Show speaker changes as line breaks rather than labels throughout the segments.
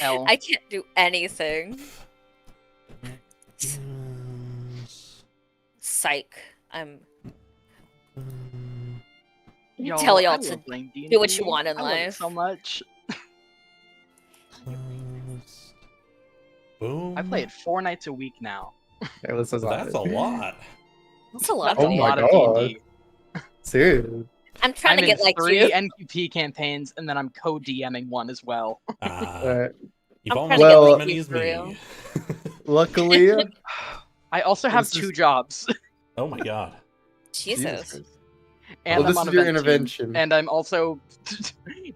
L.
I can't do anything. Psych.
Yo,
Tell y'all
I
to
love playing D&D.
do what you want in
I love it
life.
so much.
Boom.
I play it 4 nights a week now.
Okay, let's just
That's a lot.
That's a lot.
That's a
Oh my
lot of
God.
D&D.
Serious.
I'm trying
I'm
to get
in
like
3
you.
NQP campaigns, and then I'm co-DMing one as well.
Alright.
You've
I'm
almost
trying to
got
get
as
like
many
you
as
for real.
me.
Luckily,
I also have
This is-
2 jobs,
Oh my god.
Jesus.
Christ.
and
Well,
I'm
this
on
is your
event team,
intervention.
and I'm also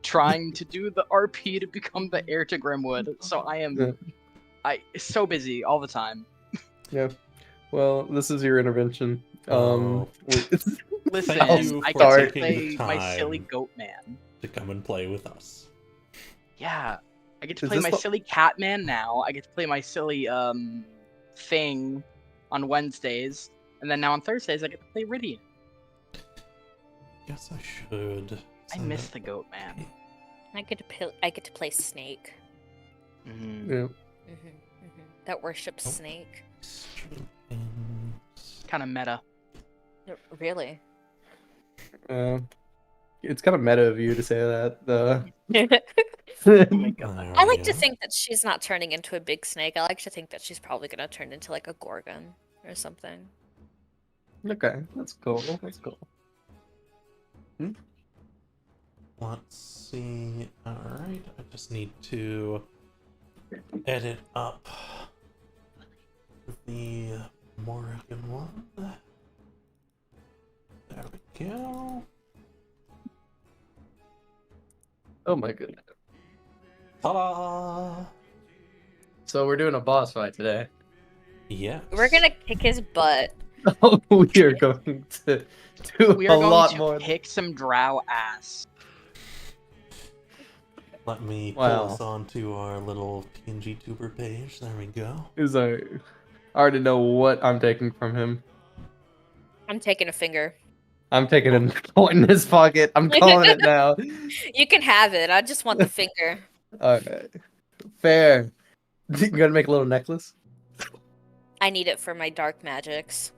trying to do the RP to become the heir to Grimwood. So I am,
Yeah.
so busy all the time.
Yeah. Well, this is your intervention.
Oh.
Listen,
Thank you
I
for
get to
taking
play
the
my
time
silly goat man.
to come and play with us.
Yeah, I get to
Is
play
this
my
the-
silly cat man now. I get to play my silly thing on Wednesdays, and then now on Thursdays I get to play Ridian.
Guess I should.
I
sign
miss
up.
the goat man.
I get to play Snake.
Yeah.
That worships
Oh.
Snake.
Kind of meta.
Really?
It's kind of meta of you to say that.
Oh my god.
There
I
we
like to
go.
think that she's not turning into a big snake. I like to think that she's probably gonna turn into like a gorgon or something.
Okay, that's cool. That's cool.
Let's see. Alright, I just need to edit up the Morrigan one. There we go.
Oh my goodness.
Ta-da!
So we're doing a boss fight today.
Yes.
We're gonna kick his butt.
Oh, we are going to do
We
a
are going
lot
to
more.
kick some drow ass.
Let me pull
Wow.
this onto our little PNG tuber page. There we go.
Is I already know what I'm taking from him.
I'm taking a finger.
I'm taking a point in his pocket. I'm calling it now.
You can have it. I just want the finger.
Okay. Fair. You gonna make a little necklace?
I need it for my dark magics.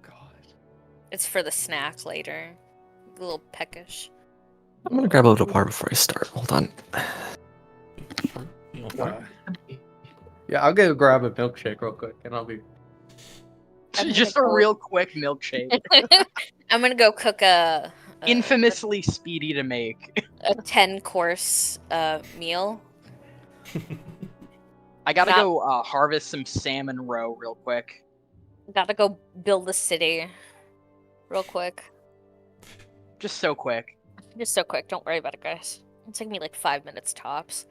God.
It's for the snack later. A little peckish.
I'm gonna grab a little bar before I start. Hold on.
Yeah, I'll go grab a milkshake real quick, and I'll be.
I'm
Just a
gonna go-
real quick milkshake.
I'm gonna go cook a
Infamously speedy to make.
10-course meal.
I gotta
Not-
go harvest some salmon roe real quick.
Gotta go build the city real quick.
Just so quick.
Just so quick. Don't worry about it, guys. It'll take me like 5 minutes tops.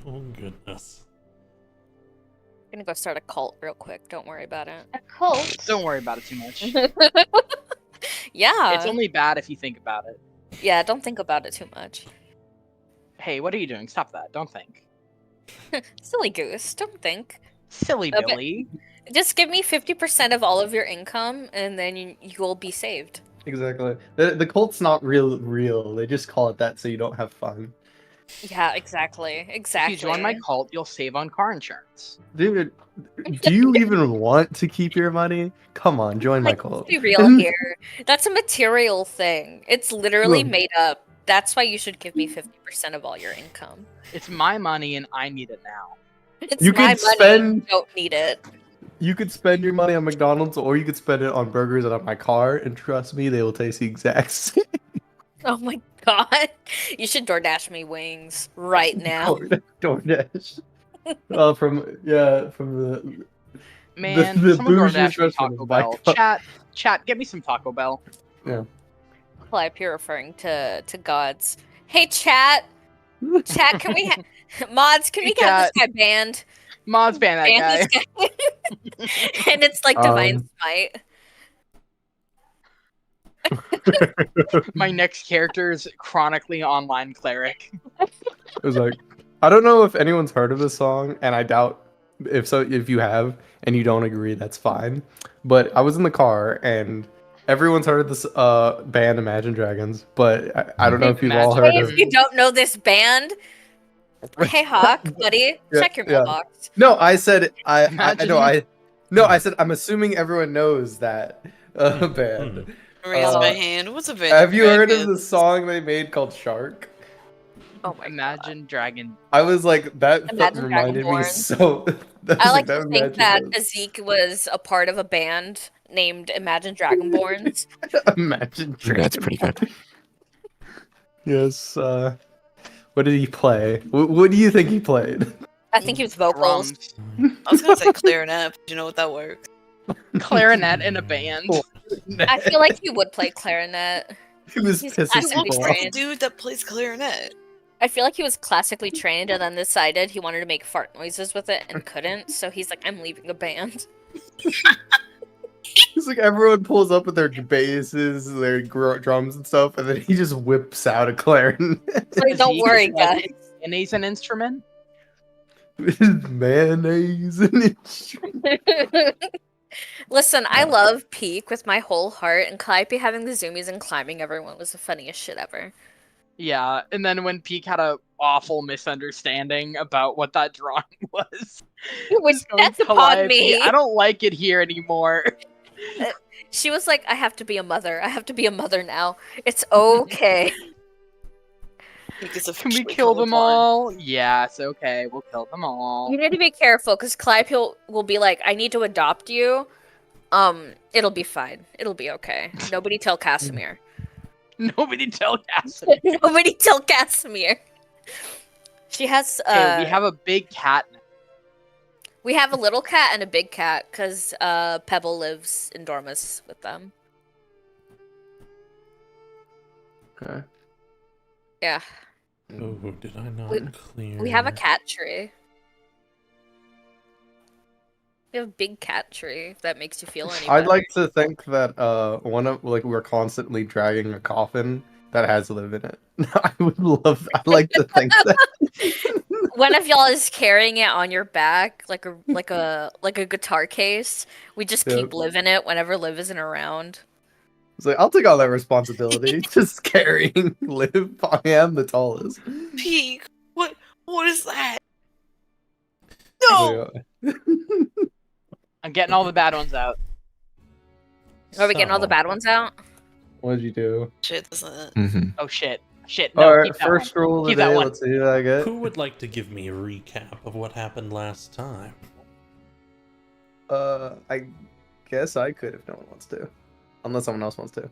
Oh goodness.
I'm gonna go start a cult real quick. Don't worry about it.
A cult?
Don't worry about it too much.
Yeah.
It's only bad if you think about it.
Yeah, don't think about it too much.
Hey, what are you doing? Stop that. Don't think.
Silly goose. Don't think.
Silly
Okay.
Billy.
Just give me 50% of all of your income, and then you'll be saved.
Exactly. The cult's not real. They just call it that so you don't have fun.
Yeah, exactly. Exactly.
If you join my cult, you'll save on car insurance.
Dude, do you even want to keep your money? Come on, join my
Like,
cult.
let's be real here. That's a material thing. It's literally
Look.
made up. That's why you should give me 50% of all your income.
It's my money and I need it now.
It's
You
my
could
money.
spend-
You don't need it.
You could spend your money on McDonald's, or you could spend it on burgers and on my car, and trust me, they will taste the exact same.
Oh my god. You should DoorDash me wings right now.
DoorDash. From the
Man,
the
someone
bougie
DoorDash me
restaurant
Taco
of
Bell.
Mike-
Chat, get me some Taco Bell.
Well, you're referring to gods. Hey, chat. Chat, can we mods? Can we
Hey,
get this
chat.
guy banned?
Mods ban that guy.
Ban this guy. And it's like divine smite.
My next character is chronically online cleric.
It was like, I don't know if anyone's heard of this song, and I doubt if so. If you have and you don't agree, that's fine. But I was in the car, and everyone's heard of this band Imagine Dragons, but I don't know if you've all
Imagine
heard
Hey,
of.
if you don't know this band, hey Hawk, buddy,
Yeah,
check your
yeah.
mailbox.
No, I said I
Imagine-
no I no I said I'm assuming everyone knows that band.
Raise my hand. What's a band?
Have you heard of the song they made called Shark?
Oh my god.
Imagine Dragon.
I was like that
Imagine
reminded me
Dragonborn.
so.
I like to think
Imagine
that
those.
Zeke was a part of a band named Imagine Dragonborns.
Imagine
That's
Dragon.
pretty good.
Yes. What did he play? What do you think he played?
I think he was vocals.
Drums.
I was gonna say clarinet, but you know what that works.
Clarinet in a band.
I feel like he would play clarinet.
He was
he's
pissing
classically
people
What's
off.
the dude that plays clarinet?
I feel like he was classically trained and then decided he wanted to make fart noises with it and couldn't. So he's like, I'm leaving the band.
It's like everyone pulls up with their basses, their drums and stuff, and then he just whips out a clarinet.
Like, don't
Zeke
worry,
is like,
guys.
And he's an instrument.
Mayonnaise and instrument.
Listen, I love Peak with my whole heart, and Calliope having the zoomies and climbing everyone was the funniest shit ever.
Yeah, and then when Peak had a awful misunderstanding about what that drawing was.
Which
Just going,
that's upon
"Calliope,
me.
I don't like it here anymore.
She was like, I have to be a mother. I have to be a mother now. It's okay.
Because
Can we kill them all? Yes, okay, we'll kill them all.
You need to be careful because Calliope will be like, I need to adopt you. It'll be fine. It'll be okay. Nobody tell Casimir.
Nobody tell Cassidy.
Nobody tell Casimir. She has
Okay, we have a big cat now.
we have a little cat and a big cat because Pebble lives in Dormus with them.
Okay.
Yeah.
Oh, did I not
We-
clear?
We have a cat tree. We have a big cat tree, if that makes you feel any better.
I'd like to think that we're constantly dragging a coffin that has live in it. I'd like to think that.
One of y'all is carrying it on your back like a guitar case. We just
Yep.
keep Liv in it whenever Liv isn't around.
It's like I'll take all that responsibility. Just carrying Liv. I am the tallest.
Peak. What is that?
So,
No.
yeah.
I'm getting all the bad ones out.
Are we getting all the bad ones out?
What did you do?
Shit doesn't.
Mm-hmm.
Oh shit. Shit. No,
All right,
keep that
first
one.
rule of
Keep
the
that
day.
one.
Let's see who I get.
Who would like to give me a recap of what happened last time?
I guess I could if no one wants to, unless someone else wants to.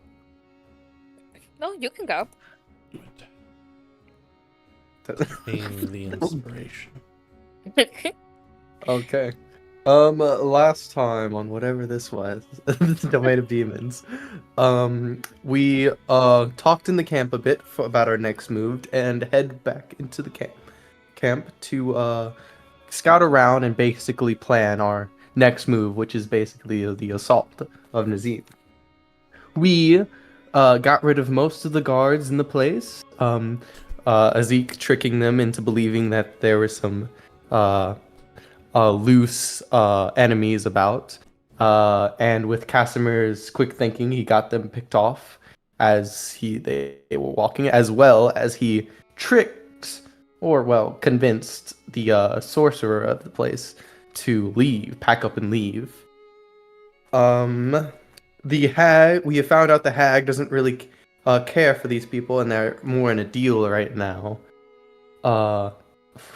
No, you can go.
Do it. Being the inspiration.
Okay. Last time on whatever this was, the Domain of Demons, we talked in the camp a bit about our next move and head back into the camp to scout around and basically plan our next move, which is basically the assault of Nizzim. We got rid of most of the guards in the place. Zeke tricking them into believing that there were some loose enemies about. And with Casimir's quick thinking, he got them picked off as they were walking, as well as he tricked, or well, convinced the sorcerer of the place to pack up and leave. The hag, we have found out the hag doesn't really care for these people, and they're more in a deal right now.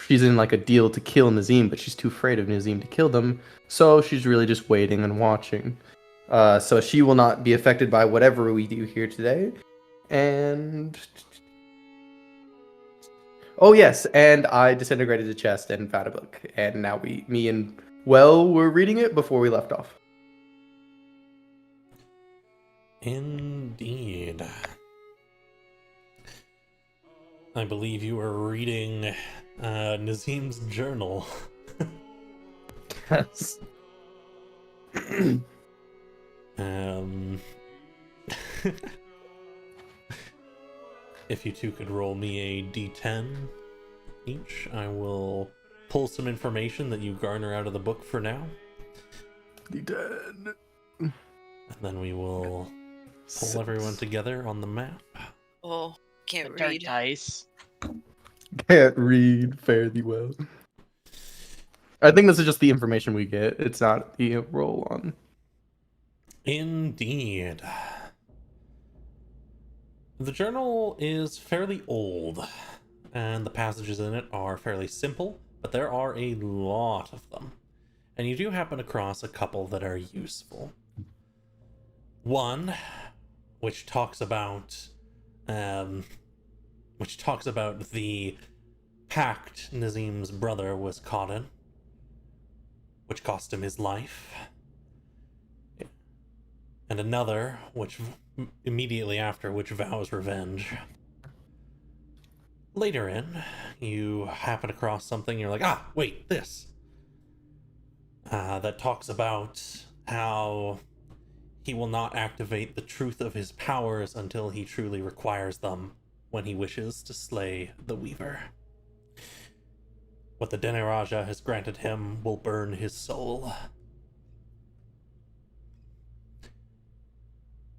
She's in like a deal to kill Nizzim, but she's too afraid of Nizzim to kill them, so she's really just waiting and watching. So she will not be affected by whatever we do here today. And oh yes, and I disintegrated the chest and found a book, and now me and were reading it before we left off.
Indeed. I believe you were reading Nizzim's journal.
Yes.
If you two could roll me a d10 each, I will pull some information that you garner out of the book for now.
D10.
And then we will pull everyone together on the map.
Oh,
The
can't
dark
read.
dice.
Can't read. Fare thee well. I think this is just the information we get. It's not the roll on.
Indeed. The journal is fairly old, and the passages in it are fairly simple, but there are a lot of them. And you do happen across a couple that are useful. One, which talks about the pact Nizzim's brother was caught in, which cost him his life. And another, which immediately after, which vows revenge. Later in, you happen across something, you're like, ah, wait, this. That talks about how he will not activate the truth of his powers until he truly requires them when he wishes to slay the Weaver. What the Deneraja has granted him will burn his soul.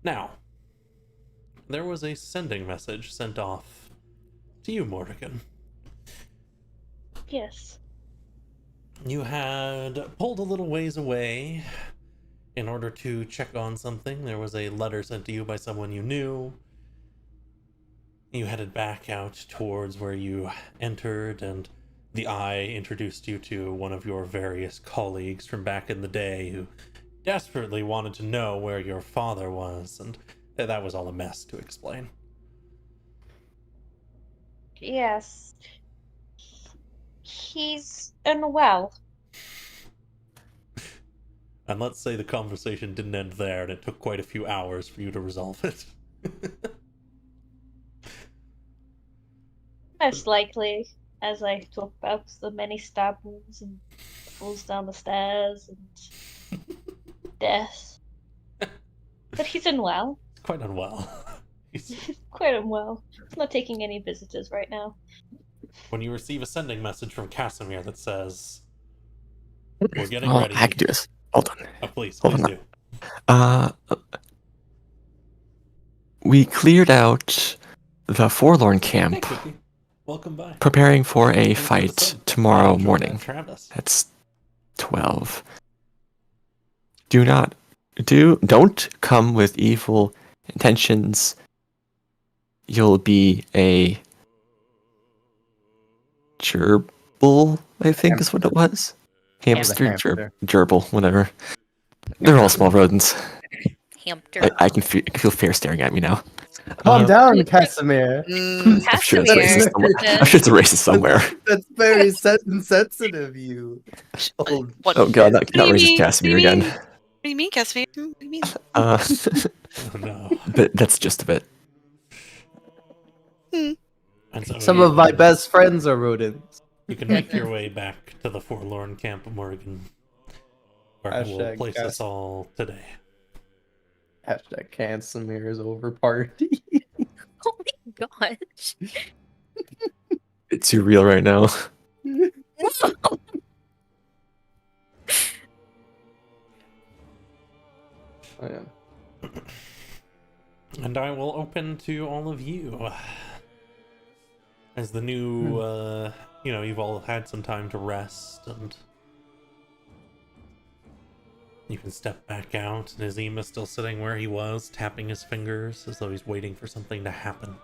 Now, there was a sending message sent off to you, Morrigan.
Yes.
You had pulled a little ways away in order to check on something. There was a letter sent to you by someone you knew. You headed back out towards where you entered, and the Eye introduced you to one of your various colleagues from back in the day who desperately wanted to know where your father was, and that was all a mess to explain.
Yes. He's unwell.
And let's say the conversation didn't end there, and it took quite a few hours for you to resolve it.
Most likely, as I talk about the many stab wounds and falls down the stairs and death. But he's unwell.
Quite unwell.
He's quite unwell. He's not taking any visitors right now.
When you receive a sending message from Casimir that says, we're getting
Oh,
ready.
I can do this. Hold on.
Oh, please
Hold on.
do.
We cleared out the Forlorn camp,
Hey, Cookie. Welcome by.
preparing for a
Welcome to the
fight
sub.
tomorrow
Enjoy
morning.
that, Travis.
That's 12. Don't come with evil intentions. You'll be a gerbil, I think is what it was. Hamster,
Hamster.
gerbil, whatever. They're all small rodents.
Hamster.
I can feel Fair staring at me now.
Calm down, Casimir.
I'm sure it's
Casimir.
racist somewhere. I'm sure it's racist somewhere.
That's very insensitive, you. Oh,
What?
Oh god, not
What do you
racist
mean?
Casimir
What do you
again.
mean? What do you mean, Casimir? What do you mean?
Oh, no.
But that's just a bit.
And so
some
you
of my
can-
best friends are rodents.
You can make your way back to the Forlorn Camp of Morrigan, where I will
Hashtag
place
Cas-
us all today.
Hashtag Casimir's over party.
Oh my gosh.
It's too real right now.
Oh, yeah.
And I will open to all of you. As the new, you've all had some time to rest, and you can step back out. Nizzim is still sitting where he was, tapping his fingers as though he's waiting for something to happen.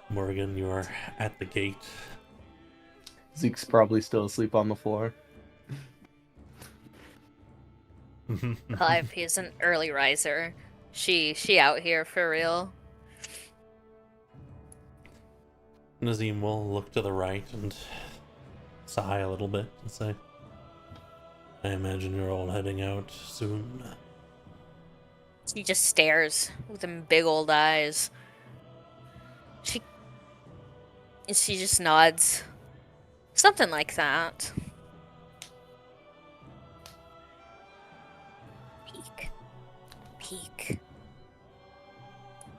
Morgan, you're at the gate.
Zeke's probably still asleep on the floor.
Clive, he's an early riser. She out here for real.
Nizzim will look to the right and sigh a little bit and say, I imagine you're all heading out soon.
She just stares with them big old eyes. She just nods. Something like that. Peek.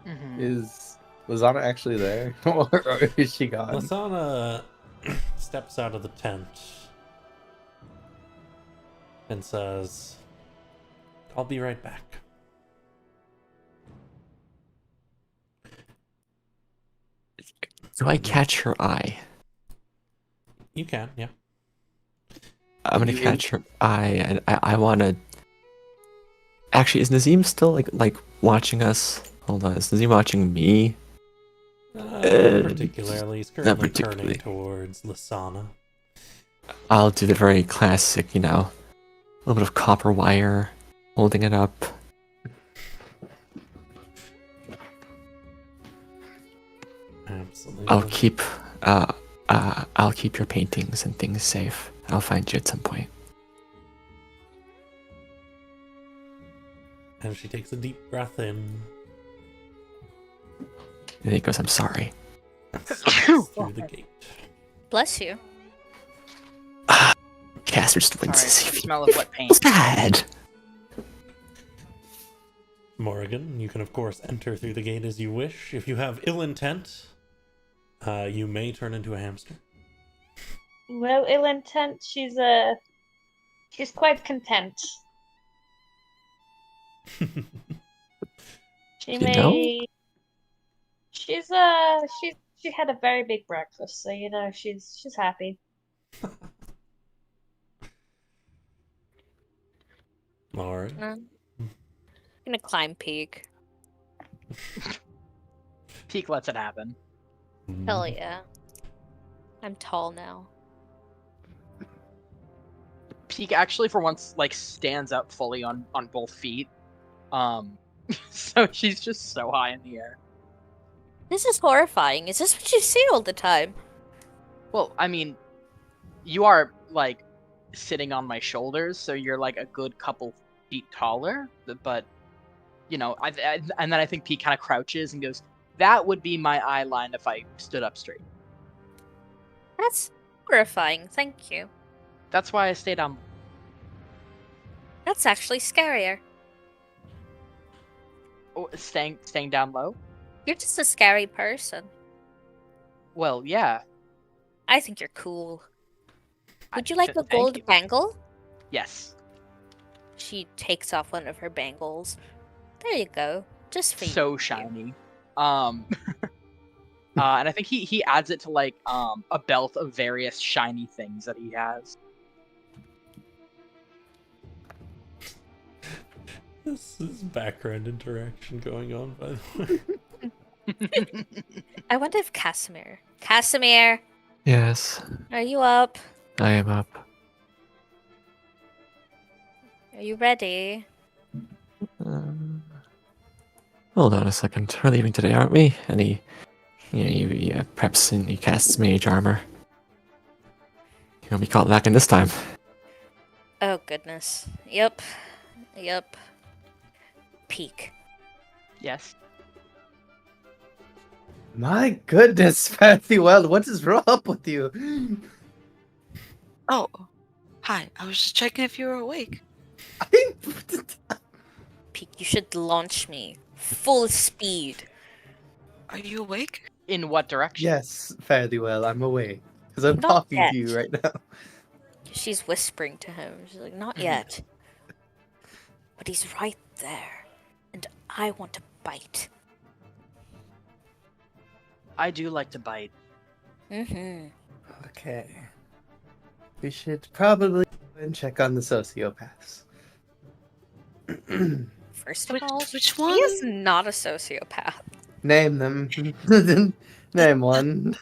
Mhm.
Is Lazana actually there? Or is she gone?
Lasana steps out of the tent and says, I'll be right back.
Do I catch her eye?
You can, yeah.
I'm gonna
You-
catch her eye, and I wanna. Actually, is Nizzim still like watching us? Hold on, is Nizzim watching me?
Not particularly. He's currently
particularly.
turning towards Lasana.
I'll do the very classic, a little bit of copper wire, holding it up.
Absolutely.
I'll keep your paintings and things safe. I'll find you at some point.
And she takes a deep breath in.
And he goes, I'm sorry.
And steps through the gate.
Bless you.
Caster just
Sorry,
winces.
the
He
smell of wet paint.
feels bad.
Morrigan, you can of course enter through the gate as you wish. If you have ill intent, you may turn into a hamster.
Well, ill intent. She's quite content. She
You
may.
know?
She had a very big breakfast, so she's happy.
Alright.
I'm gonna climb peak.
Peak lets it happen.
Hell yeah. I'm tall now.
Peak actually for once like stands up fully on both feet. So she's just so high in the air.
This is horrifying. Is this what you see all the time?
Well, I mean, you are like sitting on my shoulders, so you're like a good couple feet taller. But and then I think Pete kind of crouches and goes, "That would be my eye line if I stood up straight."
That's horrifying. Thank you.
That's why I stayed on.
That's actually scarier.
Staying down low.
You're just a scary person.
Well, yeah.
I think you're cool. Would you
I-
like a
thank
gold
you.
bangle?
Yes.
She takes off one of her bangles. There you go. Just for you.
So shiny. And I think he adds it to like a belt of various shiny things that he has.
This is background interaction going on, by the way.
I wonder if Casimir,
Yes,
are you up?
I am up.
Are you ready?
Hold on a second. We're leaving today, aren't we? And he preps and he casts mage armor. He won't be caught lacking this time.
Oh goodness. Yep. Peak.
Yes.
My goodness, Fatty, well, what is wrong with you?
Oh, hi. I was just checking if you were awake.
Peak, you should launch me. Full speed.
Are you awake?
In what direction?
Yes, fairly well, I'm awake. Because I'm
Not
talking
yet.
to you right now.
She's whispering to him. She's like, not yet. But he's right there. And I want to bite.
I do like to bite.
Mm-hmm.
Okay. We should probably go and check on the sociopaths.
First of all,
Which
he
one?
is not a sociopath.
Name them. Name one.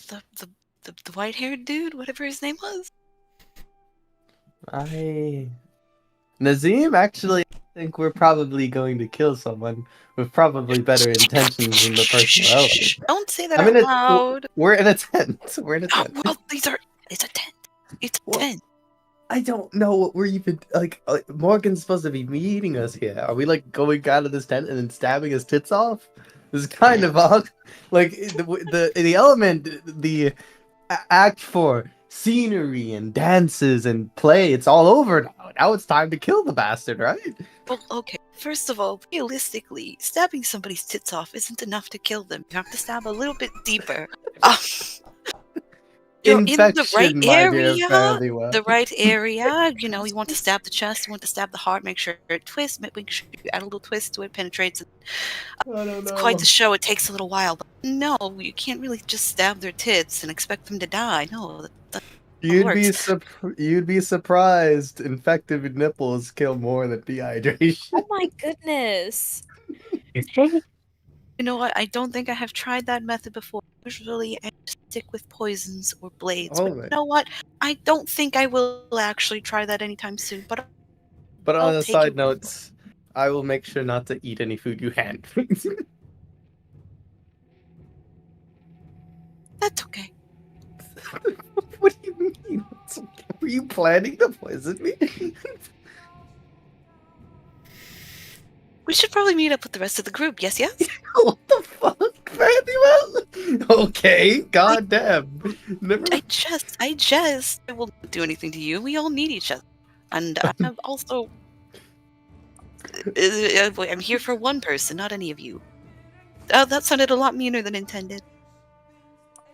The white-haired dude, whatever his name was.
Nizzim, actually, I think we're probably going to kill someone with probably better intentions than the person we're
Shh,
helping.
don't say that
I mean,
out loud.
we're in a tent. We're in a
Oh,
tent.
well, it's a tent. It's a
Well,
tent.
I don't know what we're even like. Morgan's supposed to be meeting us here. Are we like going out of this tent and then stabbing his tits off? This is kind of odd. Like the element, the act for scenery and dances and play. It's all over now. Now it's time to kill the bastard, right?
Well, okay. First of all, realistically, stabbing somebody's tits off isn't enough to kill them. You have to stab a little bit deeper. You're in the right
Infection, my dear
area.
fairly well.
The right area. You know, you want to stab the chest, you want to stab the heart, make sure it twists, make sure you add a little twist to it, penetrates it.
I don't
It's
know.
quite the show. It takes a little while, but no, you can't really just stab their tits and expect them to die. No, that
You'd be surprised. Infected nipples kill more than dehydration.
Oh my goodness.
you know what? I don't think I have tried that method before. Usually, I just stick with poisons or blades.
Oh,
But
man.
you know what? I don't think I will actually try that anytime soon. But
But
I'll
on a
take
side
it.
note, I will make sure not to eat any food you hand me.
That's okay.
What do you mean? Were you planning to poison me?
We should probably meet up with the rest of the group. Yes, yes.
What the fuck, Manuel? Okay, goddamn. Never.
I will not do anything to you. We all need each other, and I'm also. I'm here for one person, not any of you. That sounded a lot meaner than intended.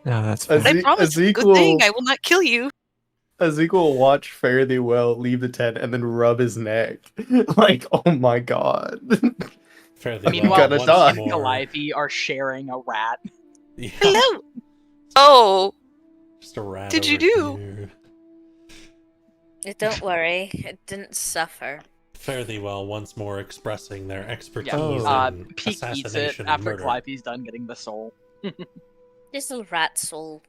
No, that's
As
fine.
I promise, it's a good
Ezekiel-
thing. I will not kill you.
Ezekiel will watch Fare Thee Well leave the tent and then rub his neck. Like, oh my god.
Fairly
I'm
Meanwhile,
gonna
once
die.
me and Calliope are sharing a rat.
Yeah,
Hello. Oh,
just a rat.
Did you
over
do?
here.
Don't worry, it didn't suffer.
Fare thee well, once more expressing their expertise
Yeah.
in
Peek eats it
assassination and
after
murder.
Calliope's done getting the soul.
This little rat soul.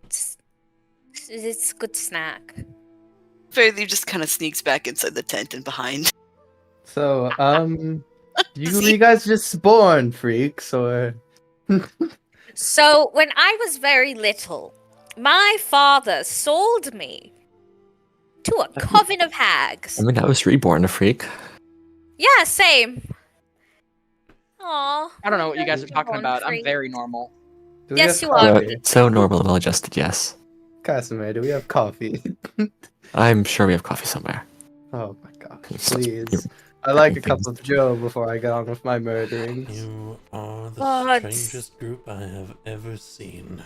It's a good snack.
Fairly just kind of sneaks back inside the tent and behind.
So, you guys just spawn freaks, or...
So, when I was very little, my father sold me to a coven of hags.
I mean, I was reborn a freak.
Yeah, same. Aww.
I don't know what you guys are talking
Born
about. I'm
free.
very normal.
Do we
Yes,
have
you are.
coffee?
So normal and well adjusted, yes.
Casimir, do we have coffee?
I'm sure we have coffee somewhere.
Oh my god,
Such-
please. I like a
things.
cup of Joe before I get on with my murderings.
You are the
But-
strangest group I have ever seen.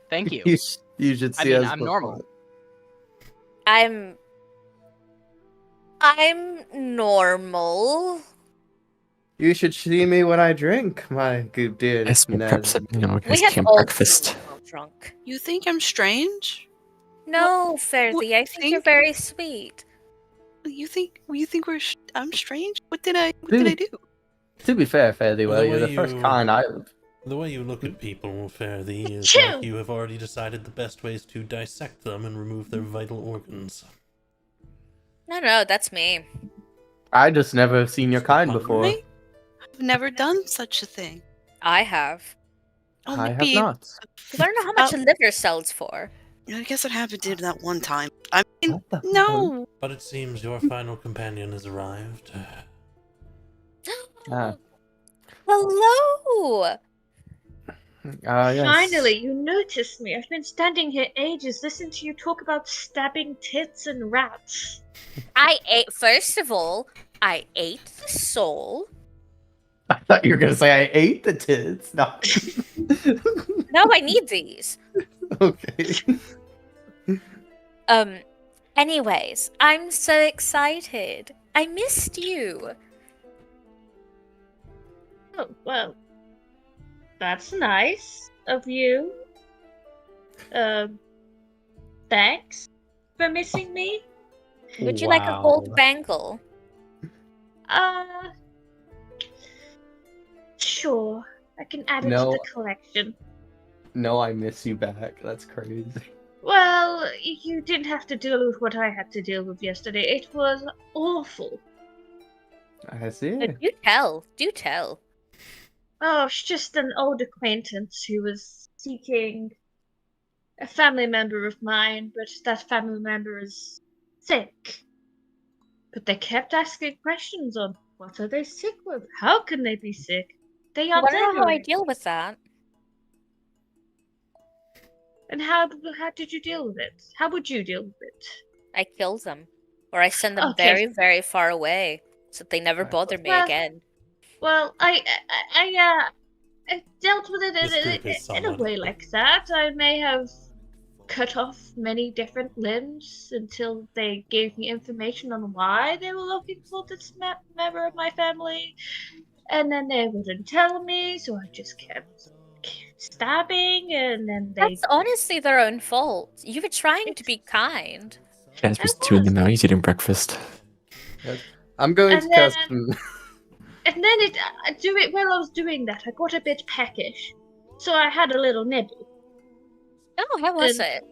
Thank you.
You should
I
see
mean,
us
I'm
before.
normal.
I'm normal.
You should see me when I drink, my good dear
Yes, we
Ned.
perhaps
We have
camp
all
breakfast.
been well drunk.
You think I'm strange?
No,
what
Fairly, I think you're
think-
very sweet.
You think I'm strange? What did I do?
To be fair, fairly well,
The
you're the
way
first
you-
kind I...
The way you look at people, Fare thee, is
Achoo!
like you have already decided the best ways to dissect them and remove their vital organs.
No, that's me.
I just never seen your kind before.
Really? I've never done such a thing.
I have.
Oh,
I have
maybe
not.
You wanna know how much a liver sells for?
I guess it happened to that one time. I mean,
What the
no.
But it seems your final companion has arrived.
Ah.
Hello!
Yes.
Finally, you noticed me. I've been standing here ages listening to you talk about stabbing tits and rats.
First of all, I ate the soul.
I thought you were gonna say I ate the tits. No.
No, I need these.
Okay.
Anyways, I'm so excited. I missed you.
Oh, well, that's nice of you. Thanks for missing me.
Would you like a gold
Wow.
bangle?
Sure. I can add it
No.
to the collection.
No, I miss you back. That's crazy.
Well, you didn't have to deal with what I had to deal with yesterday. It was awful.
I see.
Do tell. Do tell.
Oh, it's just an old acquaintance who was seeking a family member of mine, but that family member is sick. But they kept asking questions on what are they sick with? How can they be sick? They
I
are
want to
dead
know how I
already.
deal with that.
And how did you deal with it? How would you deal with it?
I kill them. Or I send them
Okay.
very, very far away so that they never
Right.
bother me
Well,
again.
Well, I dealt with
This group
it
is
in a
somewhat-
way like that. I may have cut off many different limbs until they gave me information on why they were looking for this member of my family. And then they wouldn't tell me, so I just kept stabbing, and then they...
That's honestly their own fault. You were trying to be kind.
Guys was two in the morning eating breakfast.
I'm going to
And
cast.
And then while I was doing that, I got a bit peckish, so I had a little nibble.
Oh, how was it?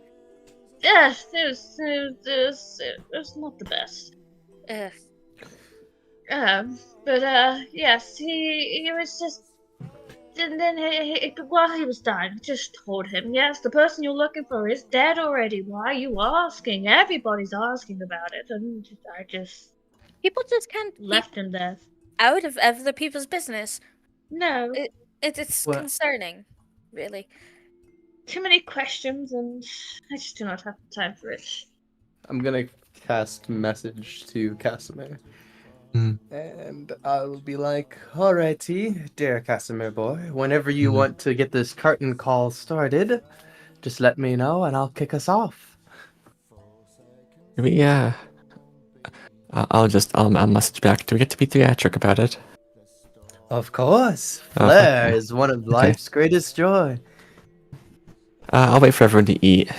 Yes, it was not the best.
Ugh.
Yes, he was just. And then while he was dying, I just told him, yes, the person you're looking for is dead already. Why are you asking? Everybody's asking about it, and I just
People just can't
left him there.
out of other people's business.
No,
It's
Well-
concerning, really.
too many questions, and I just do not have the time for it.
I'm gonna cast message to Casimir.
Mm.
And I'll be like, alrighty, dear Casimir boy, whenever you
Mhm.
want to get this curtain call started, just let me know and I'll kick us off.
I'll message back. Do we get to be theatric about it?
Of course,
Oh,
Flair
okay.
is one of life's greatest joy.
I'll wait for everyone to eat,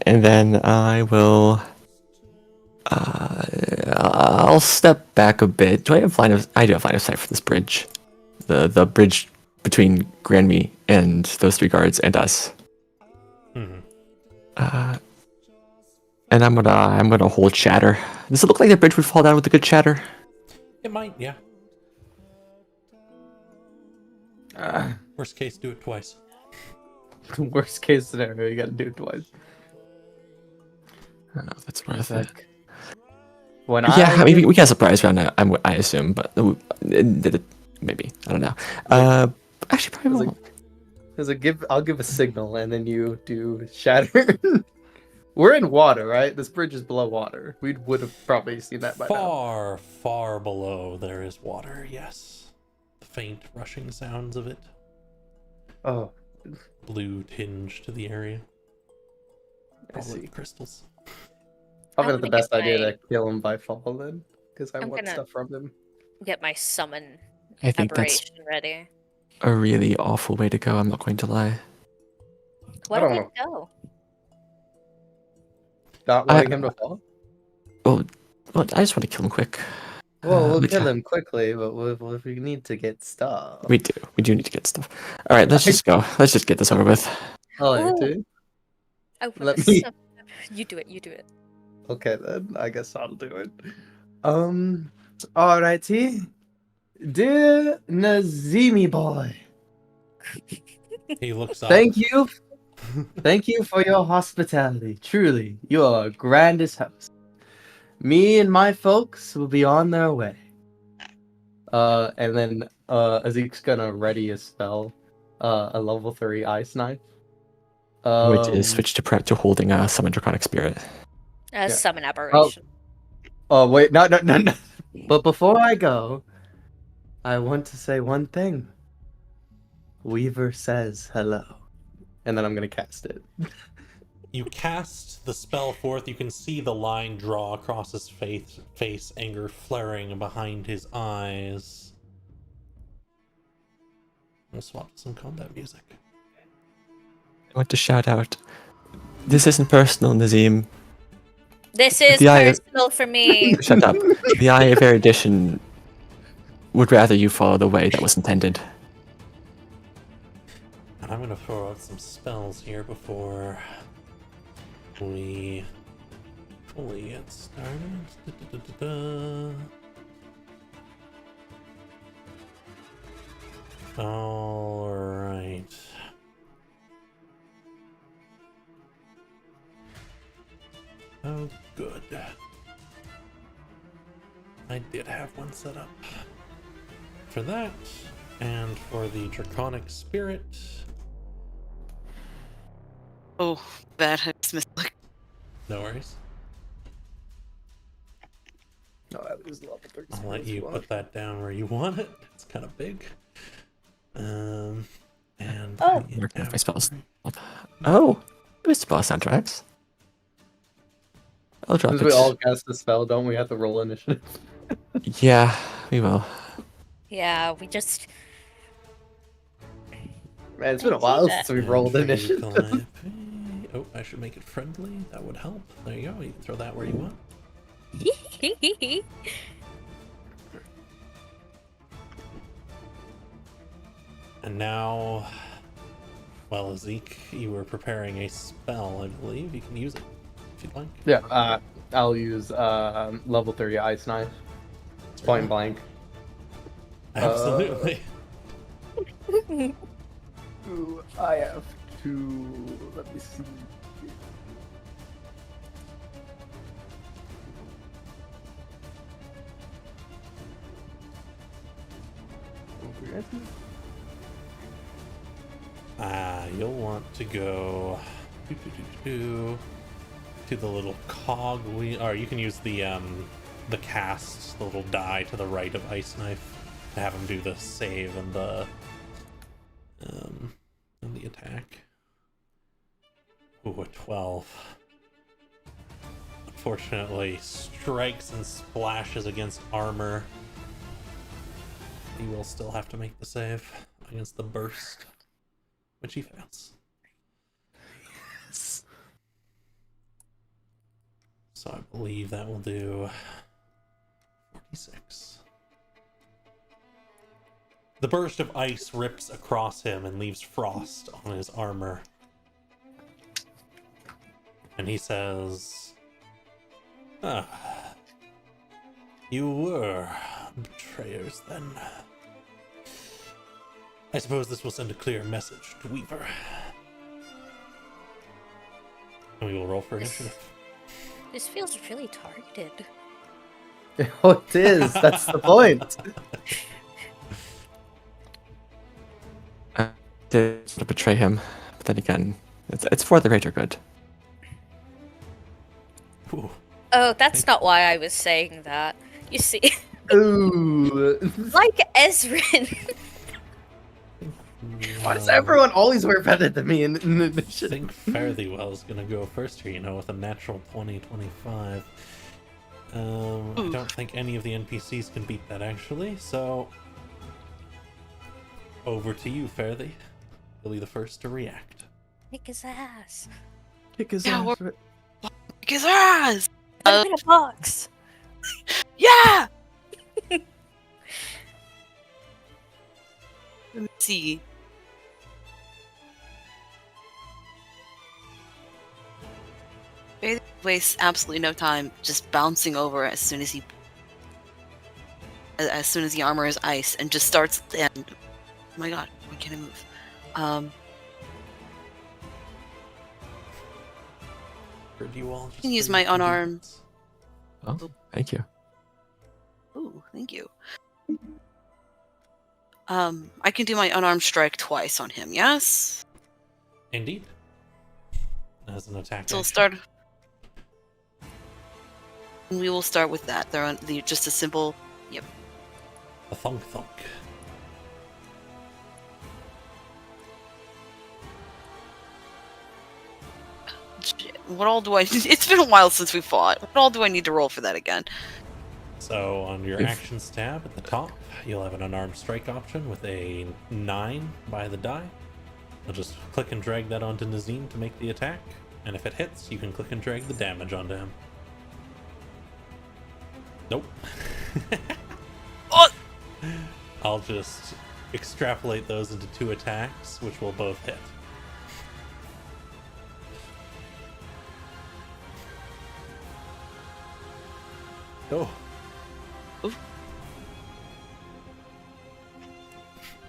and then I will. I'll step back a bit. Do I have line of? I do have line of sight for this bridge, the bridge between Granby and those three guards and us.
Mhm.
And I'm gonna hold chatter. Does it look like the bridge would fall down with a good chatter?
It might, yeah. Worst case, do it twice.
Worst case scenario, you gotta do it twice.
I don't know if that's worth it.
Like, when
Yeah, I mean, we got a surprise round. I assume, but maybe I don't know. Actually, probably won't.
I'll give a signal and then you do shatter. We're in water, right? This bridge is below water. We would have probably seen that by now.
Far, far below there is water, yes. The faint rushing sounds of it.
Oh,
Blue tinge to the area.
I
All of
see.
the crystals.
Probably
I'm
not the
gonna
best
get
idea
my-
to kill him by fall then, because I
I'm
want
gonna-
stuff from him.
Get my summon
I think that's
aberration ready.
a really awful way to go. I'm not going to lie.
What
don't
would
know.
go?
Not wanting him to fall?
Well, I just want to kill him quick.
Well, we'll
but
kill
yeah,
him quickly, but if we need to get stuff.
We do need to get stuff. All right, let's just go. Let's just get this over with.
Oh,
Ooh.
dude.
I want
Let
a
me-
summon. You do it. You do it.
Okay then, I guess I'll do it. Alrighty. Dear Nazimi boy,
He looks up.
thank you for your hospitality. Truly, you are our grandest host. Me and my folks will be on their way. And then Ezek's gonna ready a spell, a level 3 ice knife.
Which is switch to prep to holding a summon draconic spirit.
Summon aberration.
Oh wait, no. But before I go, I want to say one thing. Weaver says hello. And then I'm gonna cast it.
You cast the spell forth. You can see the line draw across his face, anger flaring behind his eyes. We'll swap to some combat music.
I want to shout out. This isn't personal, Nizzim.
This is
the eye-
personal for me.
Shut up. The Eye of Erudition would rather you follow the way that was intended.
And I'm gonna throw out some spells here before we fully get started. All right. Oh, good. I did have one set up for that, and for the Draconic Spirit.
Oh, that has missed.
No worries.
No, that was level 3.
I'll let you put that down where you want it. It's kind of big. And
Oh.
Marking off my spells. Oh, it was spell soundtracks. I'll drop
Since
it.
we all cast the spell, don't we have to roll initiative?
Yeah, we will.
Yeah, we just.
Man, it's been a
I do
while
that.
since we've
And
rolled
for you,
initiative.
Calliope- Oh, I should make it friendly. That would help. There you go. You can throw that where you want. And now, well, Zeke, you were preparing a spell, I believe. You can use it if you'd like.
Yeah, I'll use level 30 Ice Knife. It's point blank.
Absolutely.
Ooh, I have to. Let me see.
You'll want to go to the little cog wheel, or you can use the cast, the little die to the right of Ice Knife to have him do the save and the attack. Ooh, a 12. Unfortunately, strikes and splashes against armor. He will still have to make the save against the burst, which he fails. So I believe that will do 46. The burst of ice rips across him and leaves frost on his armor. And he says, you were betrayers then. I suppose this will send a clear message to Weaver. And we will roll for initiative.
This feels really targeted.
Oh, it is. That's the point.
I did sort of betray him, but then again, it's for the greater good.
Ooh.
Oh, that's not why I was saying that. You see,
Ooh.
like Ezrin.
Why does everyone always wear better than me in
I
initiative?
think Farthywell is going to go first here, with a natural 20-25. I don't think any of the NPCs can beat that, actually, so... Over to you, Farthy. You'll be the first to react.
Kick his ass.
Kick his
Yeah,
ass.
Kick his ass!
Put him in a box.
Yeah! Let me see. Faith wastes absolutely no time just bouncing over as soon as the armor is ice and just starts and oh my god, why can't I move?
Or do you all just
can use
for
my
your
unarmed-
convenience?
Oh, thank you.
Ooh, thank you. I can do my unarmed strike twice on him, yes?
Indeed. As an attack
So we'll
action.
start. And we will start with that. They're just a simple. Yep.
A thunk thunk.
Shit. What all do I? It's been a while since we fought. What all do I need to roll for that again?
So on your
If-
actions tab at the top, you'll have an unarmed strike option with a 9 by the die. You'll just click and drag that onto Nizzim to make the attack, and if it hits, you can click and drag the damage onto him. Nope.
Oh!
I'll just extrapolate those into 2 attacks, which will both hit. Oh.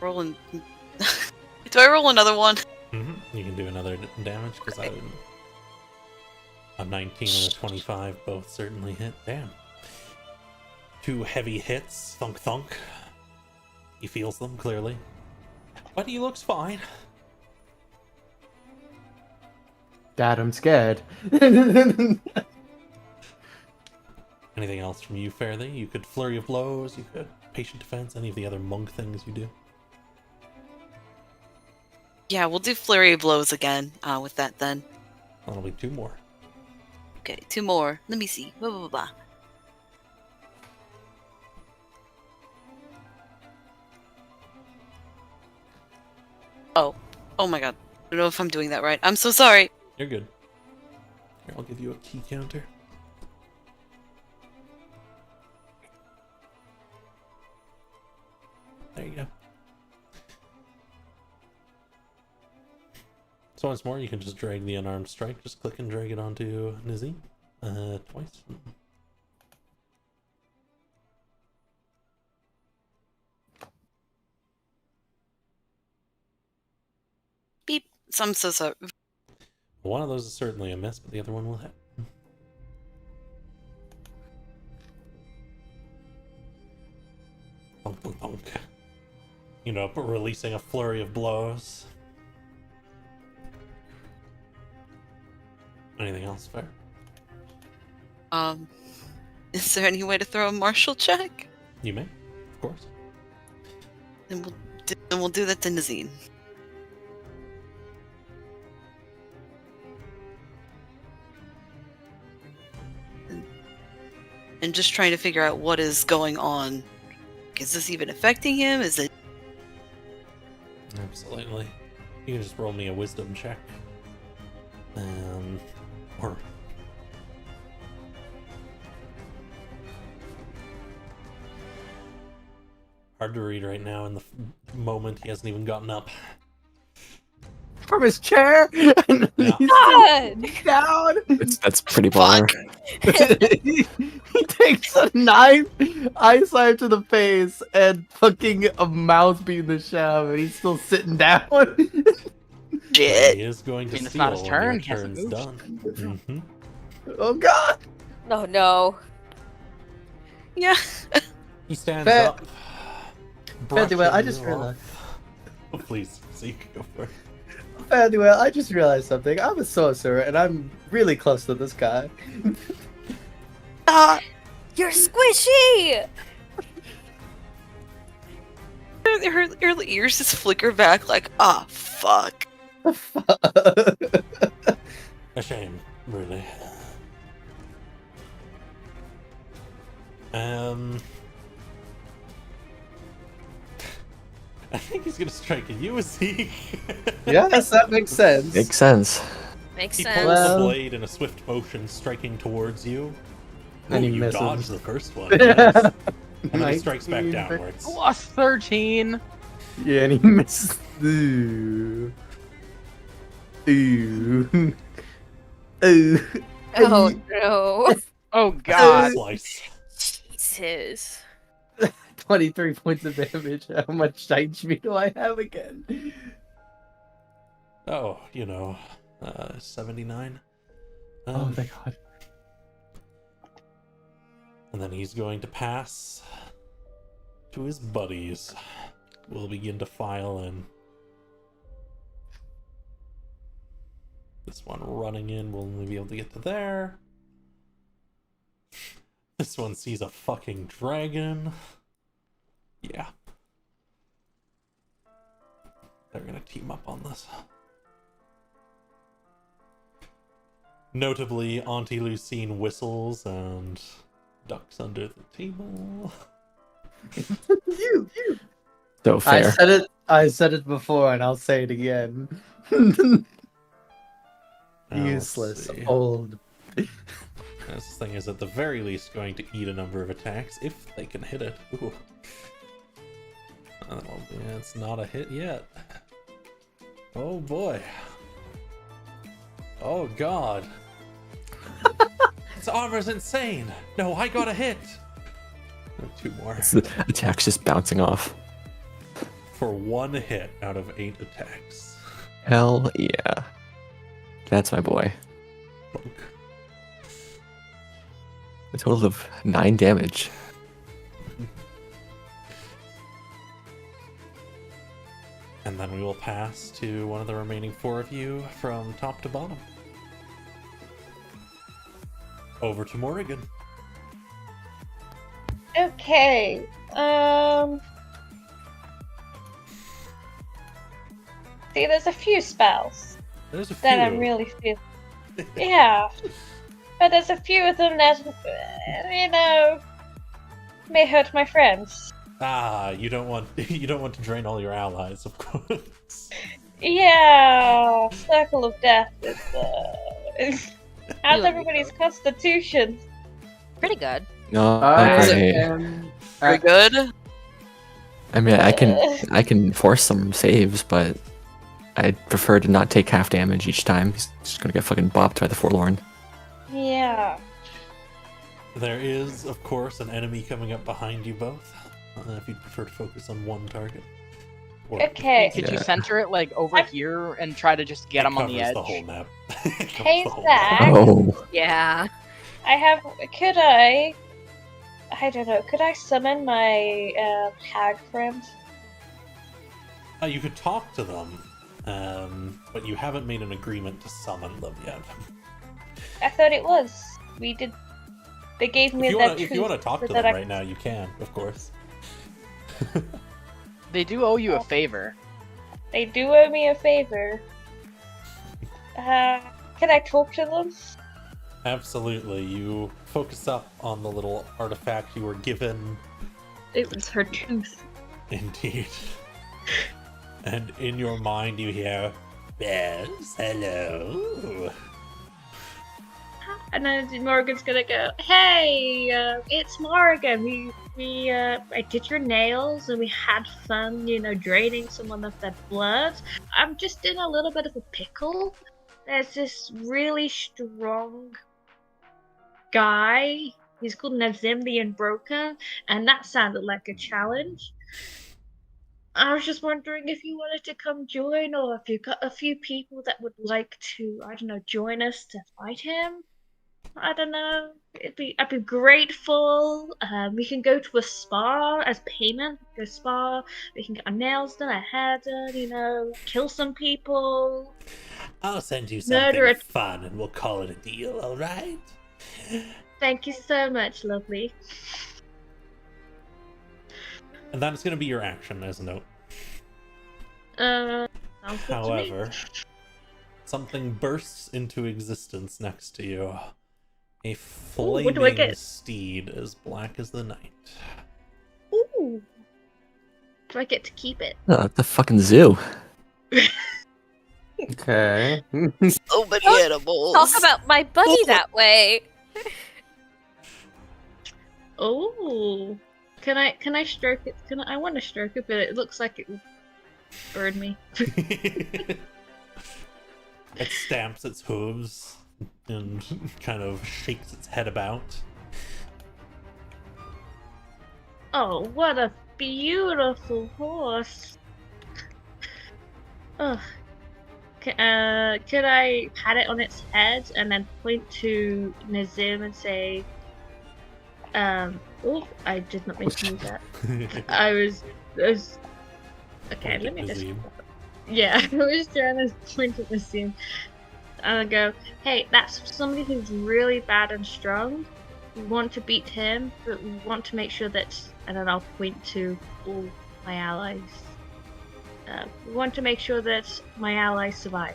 Rolling. Do I roll another one?
You can do another damage because
Okay.
a 19 and a 25 both certainly hit. Damn. 2 heavy hits. Thunk thunk. He feels them clearly, but he looks fine.
Dad, I'm scared.
Anything else from you, Fairly? You could flurry of blows. You could patient defense. Any of the other monk things you do.
Yeah, we'll do flurry of blows again with that then.
That'll be 2 more.
Okay, 2 more. Let me see. Blah, blah, blah, blah. Oh my god. I don't know if I'm doing that right. I'm so sorry.
You're good. Here, I'll give you a key counter. There you go. So once more, you can just drag the unarmed strike. Just click and drag it onto Nizzim. Twice.
Beep. So I'm so sorry.
One of those is certainly a miss, but the other one will hit. Bonk, bonk, bonk. You know, releasing a flurry of blows. Anything else, Fair?
Is there any way to throw a martial check?
You may, of course.
Then we'll do that to Nizzim. And just trying to figure out what is going on. Is this even affecting him? Is it?
Absolutely. You can just roll me a wisdom check. Or hard to read right now in the moment. He hasn't even gotten up.
From his chair, and
Yeah.
he's
God!
down.
That's pretty baller.
he takes a knife, eyesight to the face, and fucking a mouse beat in the shaft, and he's still sitting down.
Shit.
He is going to
I mean, it's
steal
not his
when
turn,
your
he hasn't
turn's
moved.
done. Mm-hmm.
Oh god!
Oh no.
Yeah.
He stands
Fair-
up.
Anyway, I
brushing
just
you
realized.
off. Oh, please, so you can go for it.
Anyway, I just realized something. I'm a sorcerer, and I'm really close to this guy.
You're squishy!
Her ears just flicker back like, ah, fuck.
A shame, really. I think he's gonna strike at you, is he?
Yes, that makes sense.
Makes sense.
Makes
He
sense.
pulls
Well-
the blade in a swift motion, striking towards you.
And he
you
misses.
dodged the first one. Nice. And then he
19.
strikes back downwards.
Plus 13.
Yeah, and he misses. Ooh. Ooh. Ooh.
Oh no.
Oh god.
Slice.
Jesus.
23 points of damage. How much HP do I have again?
Oh, 79.
Oh, thank god.
And then he's going to pass to his buddies. We'll begin to file in. This one running in will only be able to get to there. This one sees a fucking dragon. Yeah. They're gonna team up on this. Notably, Auntie Lucine whistles and ducks under the table.
You.
So fair.
I said it before, and I'll say it again. Useless,
see.
old.
This thing is at the very least going to eat a number of attacks if they can hit it. Ooh. Oh, yeah, it's not a hit yet. Oh boy. Oh god. Its armor's insane. No, I got a hit. Oh, 2 more.
The attack's just bouncing off.
For 1 hit out of 8 attacks.
Hell yeah. That's my boy.
Bonk.
A total of 9 damage.
And then we will pass to one of the remaining 4 of you from top to bottom. Over to Morrigan.
Okay. See, there's a few spells
There's a few.
that I'm really feeling. Yeah. But there's a few of them that, may hurt my friends.
Ah, you don't want to drain all your allies, of course.
Yeah, circle of death is, how's
You and me
everybody's constitution?
Pretty good.
No,
I
okay.
am
We're
at
good.
I mean, I can force some saves, but I prefer to not take half damage each time. He's just gonna get fucking bopped by the Forlorn.
Yeah.
There is, of course, an enemy coming up behind you both. If you'd prefer to focus on one target. Or
Okay.
Could you
Yeah.
center it like over here and try to just get
it
him on the
covers
edge?
the whole map. It covers
Hey,
the whole map.
Zach.
Oh,
Yeah.
I don't know, could I summon my, hag friend?
You could talk to them, but you haven't made an agreement to summon them yet.
I thought it was. We did. They gave me
If you
their
want to
tooth
talk
so
to
that
them
I
right now, you can, of course.
They do owe you a favor.
They do owe me a favor. Can I talk to them?
Absolutely. You focus up on the little artifact you were given.
It was her tooth.
Indeed. And in your mind you hear, yes, hello.
And then Morgan's gonna go, hey, it's Morgan. I did your nails and we had fun, draining someone of their blood. I'm just in a little bit of a pickle. There's this really strong guy. He's called Nizzim the Unbroken, and that sounded like a challenge. I was just wondering if you wanted to come join, or if you've got a few people that would like to, I don't know, join us to fight him. I don't know. I'd be grateful. We can go to a spa as payment. Go spa. We can get our nails done, our hair done. Kill some people.
I'll send you
Murder
something
a-
fun and we'll call it a deal, alright?
Thank you so much, lovely.
And that's going to be your action as a note.
Sounds good to me.
However, something bursts into existence next to you. A
what do I
flaming
get?
steed as black as the night.
Ooh. Do I get to keep it?
at the fucking zoo.
Okay.
So many
Don't
animals.
Talk about my buddy that way.
Oh. Can I stroke it? I want to stroke it, but it looks like it would burn me.
It stamps its hooves and kind of shakes its head about.
Oh, what a beautiful horse. Oh. Could I pat it on its head and then point to Nizzim and say, oh, I did not mean to do that. I was okay,
Point
let
at
me just
Nizzim.
yeah, I was trying to point at Nizzim. And I'll go, hey, that's somebody who's really bad and strong. We want to beat him, but we want to make sure that, and then I'll point to all my allies. We want to make sure that my allies survive.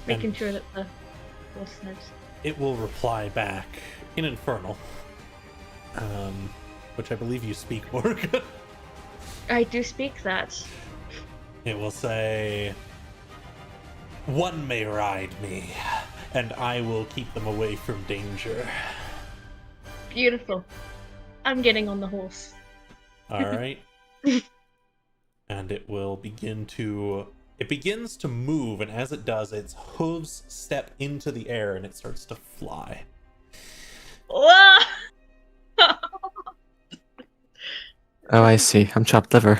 Making
And-
sure that the horse knows.
It will reply back in Infernal, which I believe you speak, Morgan.
I do speak that.
It will say, one may ride me, and I will keep them away from danger.
Beautiful. I'm getting on the horse.
Alright. And it will begins to move, and as it does, its hooves step into the air and it starts to fly.
Whoa!
Oh, I see. I'm chopped liver.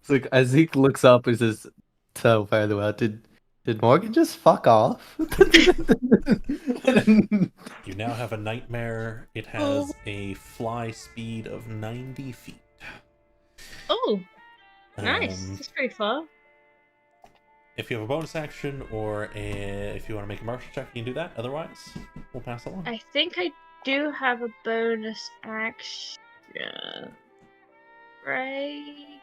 It's like as Zeke looks up and says, "So, by the way, did Morgan just fuck off?"
You now have a nightmare. It has a fly speed of 90 feet.
Oh, nice.
Um,
That's pretty far.
If you have a bonus action or if you want to make a martial check, you can do that. Otherwise, we'll pass along.
I think I do have a bonus action. Right?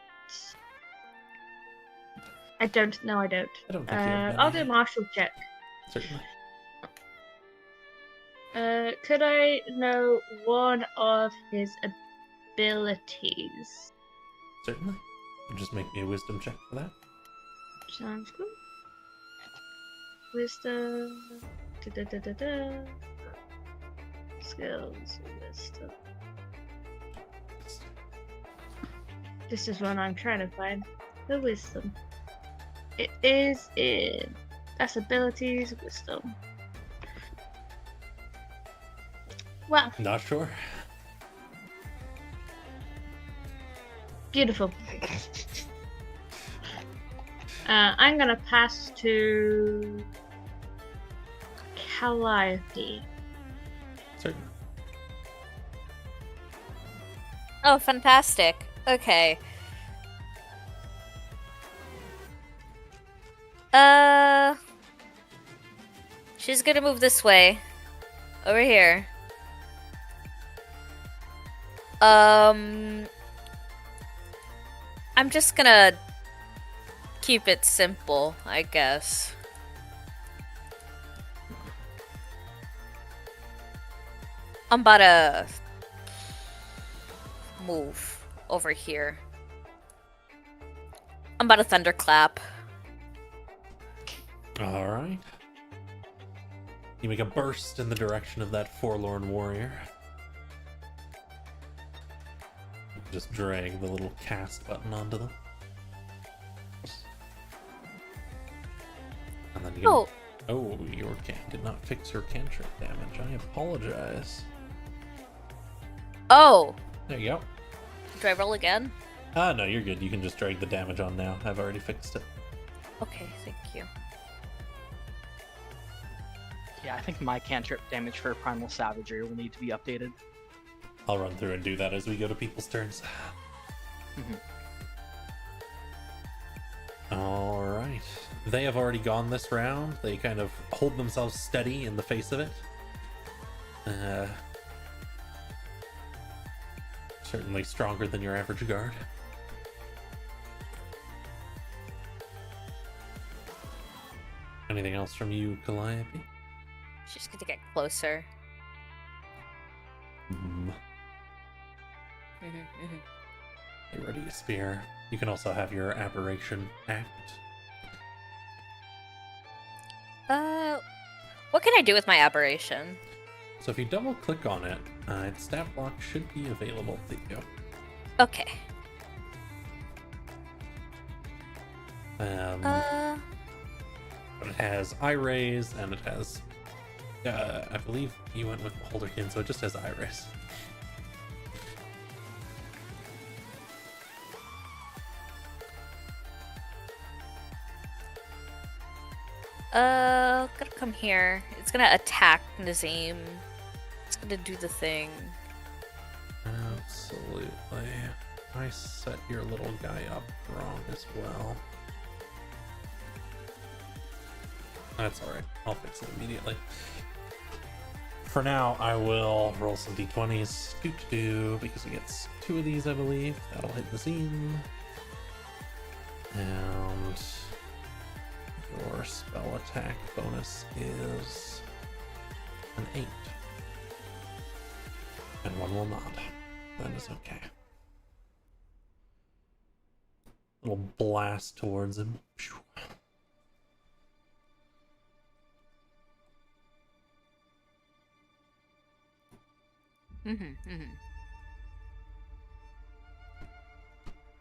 I don't. No, I don't.
I don't think you have
I'll
many.
do a martial check.
Certainly.
Could I know one of his abilities?
Certainly. Just make me a wisdom check for that.
Sounds good. Wisdom. Da-da-da-da-da. Skills. Wisdom. This is what I'm trying to find. The wisdom. It is in. That's abilities, wisdom. Wow,
Not sure.
beautiful. I'm gonna pass to Calliope.
Certainly.
Oh, fantastic. Okay. She's gonna move this way. Over here. I'm just gonna keep it simple, I guess. I'm about to move over here. I'm about to thunderclap.
All right. You make a burst in the direction of that forlorn warrior. Just drag the little cast button onto them. And then you
Oh,
Oh, your can did not fix her cantrip damage. I apologize.
oh.
There you go.
Do I roll again?
No, you're good. You can just drag the damage on now. I've already fixed it.
Okay, thank you.
Yeah, I think my cantrip damage for Primal Savagery will need to be updated.
I'll run through and do that as we go to people's turns. Alright. They have already gone this round. They kind of hold themselves steady in the face of it. Certainly stronger than your average guard. Anything else from you, Calliope?
She's gonna get closer.
Get ready to spear. You can also have your aberration act.
What can I do with my aberration?
So if you double click on it, its stat block should be available to you.
Okay.
But it has eye raise and it has I believe you went with Beholderkin, so it just has eye raise.
Gonna come here. It's gonna attack Nizzim. It's gonna do the thing.
Absolutely. I set your little guy up wrong as well. That's alright. I'll fix it immediately. For now, I will roll some d20s. Because it gets 2 of these, I believe. That'll hit the scene. And your spell attack bonus is an 8. And 1 will not. That is okay. Little blast towards him.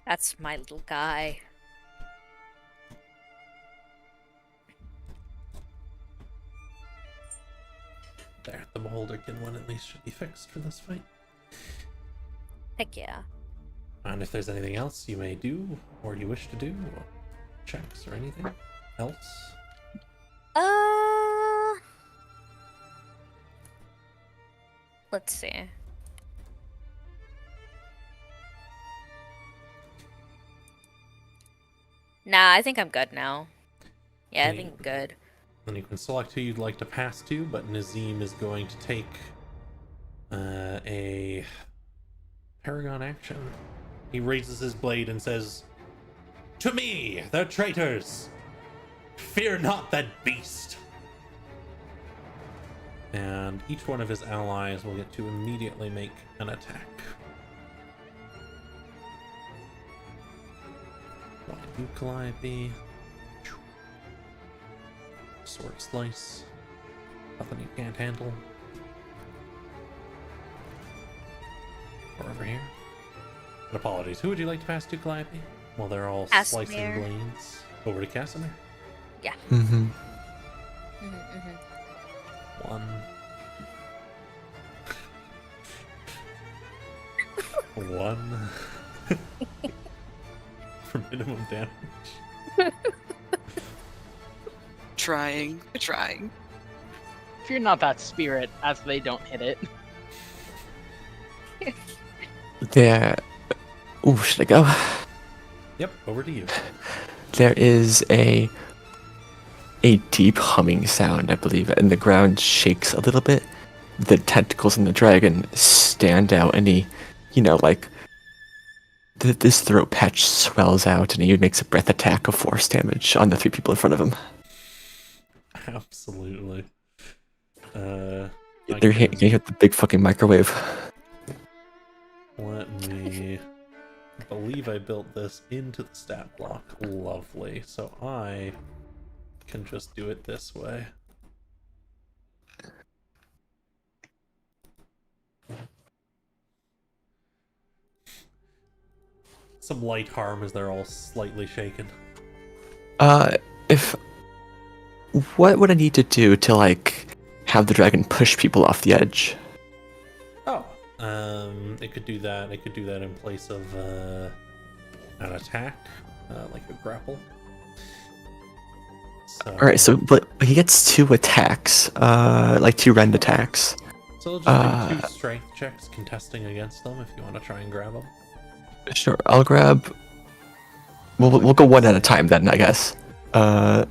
That's my little guy.
There, the Beholderkin one at least should be fixed for this fight.
Heck yeah.
And if there's anything else you may do, or you wish to do, or checks or anything else.
Let's see. Nah, I think I'm good now. Yeah, I think I'm good.
Then you can select who you'd like to pass to, but Nizzim is going to take a Paragon action. He raises his blade and says, "To me, the traitors! Fear not that beast!" And each one of his allies will get to immediately make an attack. One you, Calliope. Sword slice. Nothing you can't handle. Or over here. And apologies. Who would you like to pass to, Calliope? Well, they're all slicing
Casimir.
blades. Over to Casimir.
Yeah.
Mm-hmm.
One. One. For minimum damage.
Trying. Trying.
If you're not that spirit, as they don't hit it.
There. Ooh, should I go?
Yep, over to you.
There is a deep humming sound, I believe, and the ground shakes a little bit. The tentacles in the dragon stand out, and he, like, this throat patch swells out, and he makes a breath attack of force damage on the 3 people in front of him.
Absolutely.
They hit the big fucking microwave.
Let me... I believe I built this into the stat block. Lovely. So I can just do it this way. Some light harm as they're all slightly shaken.
What would I need to do to, like, have the dragon push people off the edge?
Oh, it could do that. It could do that in place of an attack, like a grapple. So,
Alright, so but he gets 2 attacks, like 2 rend attacks.
So just do 2 strength checks contesting against them if you want to try and grab them.
Sure, I'll grab. We'll go one at a time then, I guess.
They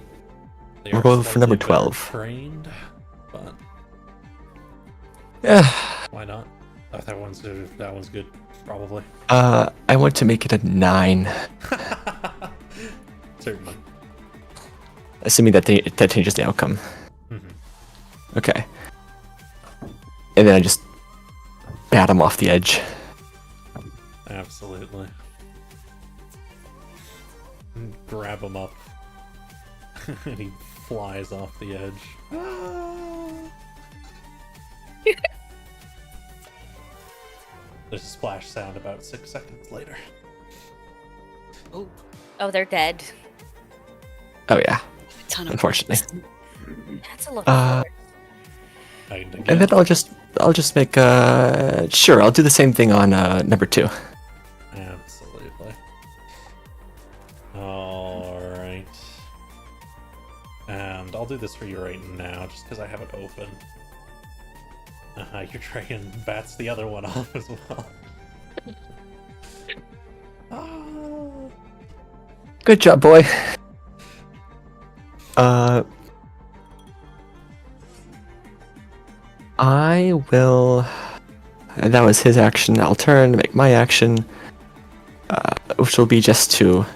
We'll
are
go for number
slightly better
12.
Trained, but
Yeah.
why not? That one's good, probably.
I want to make it a 9,
Certainly.
assuming that that changes the outcome.
Mhm.
Okay. And then I just bat him off the edge.
Absolutely. Grab him up. And he flies off the edge. There's a splash sound about 6 seconds later.
Oh, they're dead.
Oh yeah,
A ton of
unfortunately.
That's a look.
And then I'll just make sure, I'll do the same thing on number 2.
Absolutely. Alright. And I'll do this for you right now, just because I have it open. Your dragon bats the other one off as well.
Good job, boy. I will. That was his action. I'll turn, make my action, which will be just to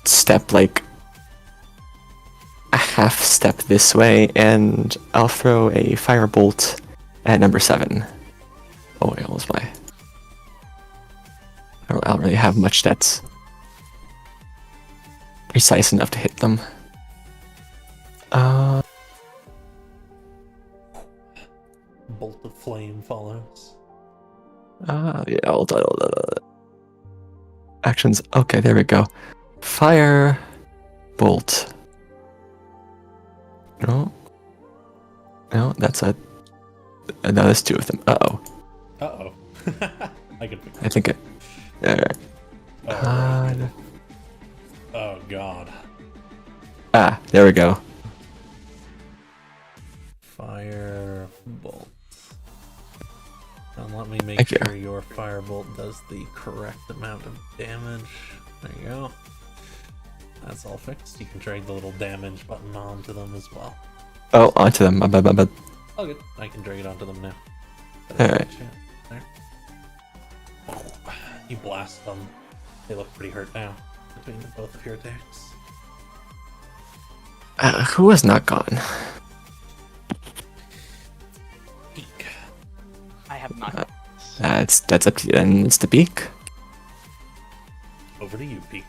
step like a half step this way, and I'll throw a firebolt at number 7. Oh, wait, what was my? I don't really have much that's precise enough to hit them.
Bolt of flame follows.
Yeah, hold on. Actions. Okay, there we go. Fire, bolt. No, that's a. No, there's 2 of them. Uh-oh.
Uh-oh. I can fix
I think it. Alright.
Alright. Oh god.
There we go.
Fire bolt. And let me make
Thank you.
sure your firebolt does the correct amount of damage. There you go. That's all fixed. You can drag the little damage button onto them as well.
Oh, onto them. My bad.
Oh, good. I can drag it onto them now.
Alright.
There. You blast them. They look pretty hurt now between both of your attacks.
Who has not gone? That's up to you. Then it's the beak.
Over to you, Peak.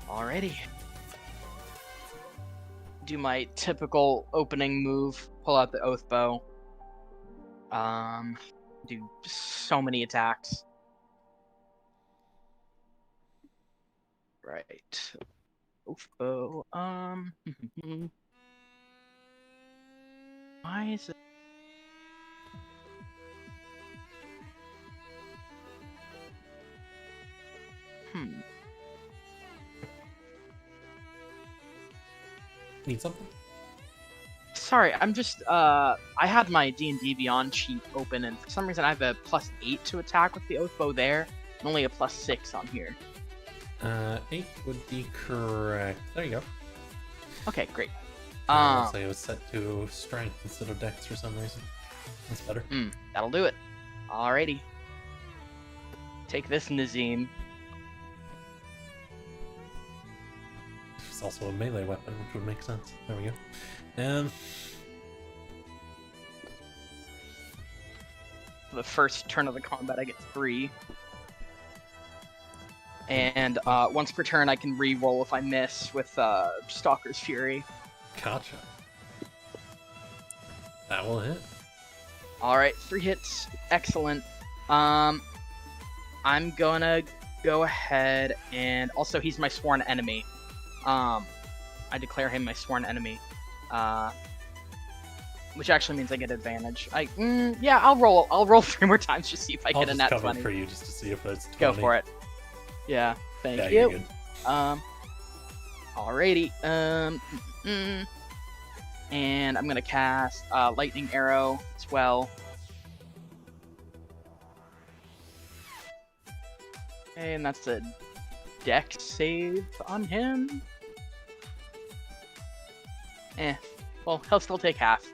Alrighty. Do my typical opening move. Pull out the oath bow. Do so many attacks. Right. Oath bow. Why is it?
Need something?
Sorry, I'm just I had my D&D Beyond sheet open, and for some reason I have a +8 to attack with the oath bow there, and only a +6 on here.
8 would be correct. There you go.
Okay, great.
Looks like it was set to strength instead of dex for some reason. That's better.
That'll do it. Alrighty. Take this, Nizzim.
It's also a melee weapon, which would make sense. There we go.
For the first turn of the combat, I get 3. And once per turn, I can re-roll if I miss with Stalker's Fury.
Gotcha. That will hit.
Alright, 3 hits. Excellent. I'm gonna go ahead and... Also, he's my sworn enemy. I declare him my sworn enemy. Which actually means I get advantage. Yeah, I'll roll 3 more times just to see if I
I'll
get a
just
nat
cover
20.
for you just to see if it's 20.
Go for it. Yeah, thank
Yeah,
you.
you're good.
Alrighty. And I'm gonna cast Lightning Arrow as well. And that's a Dex save on him. Well, he'll still take half.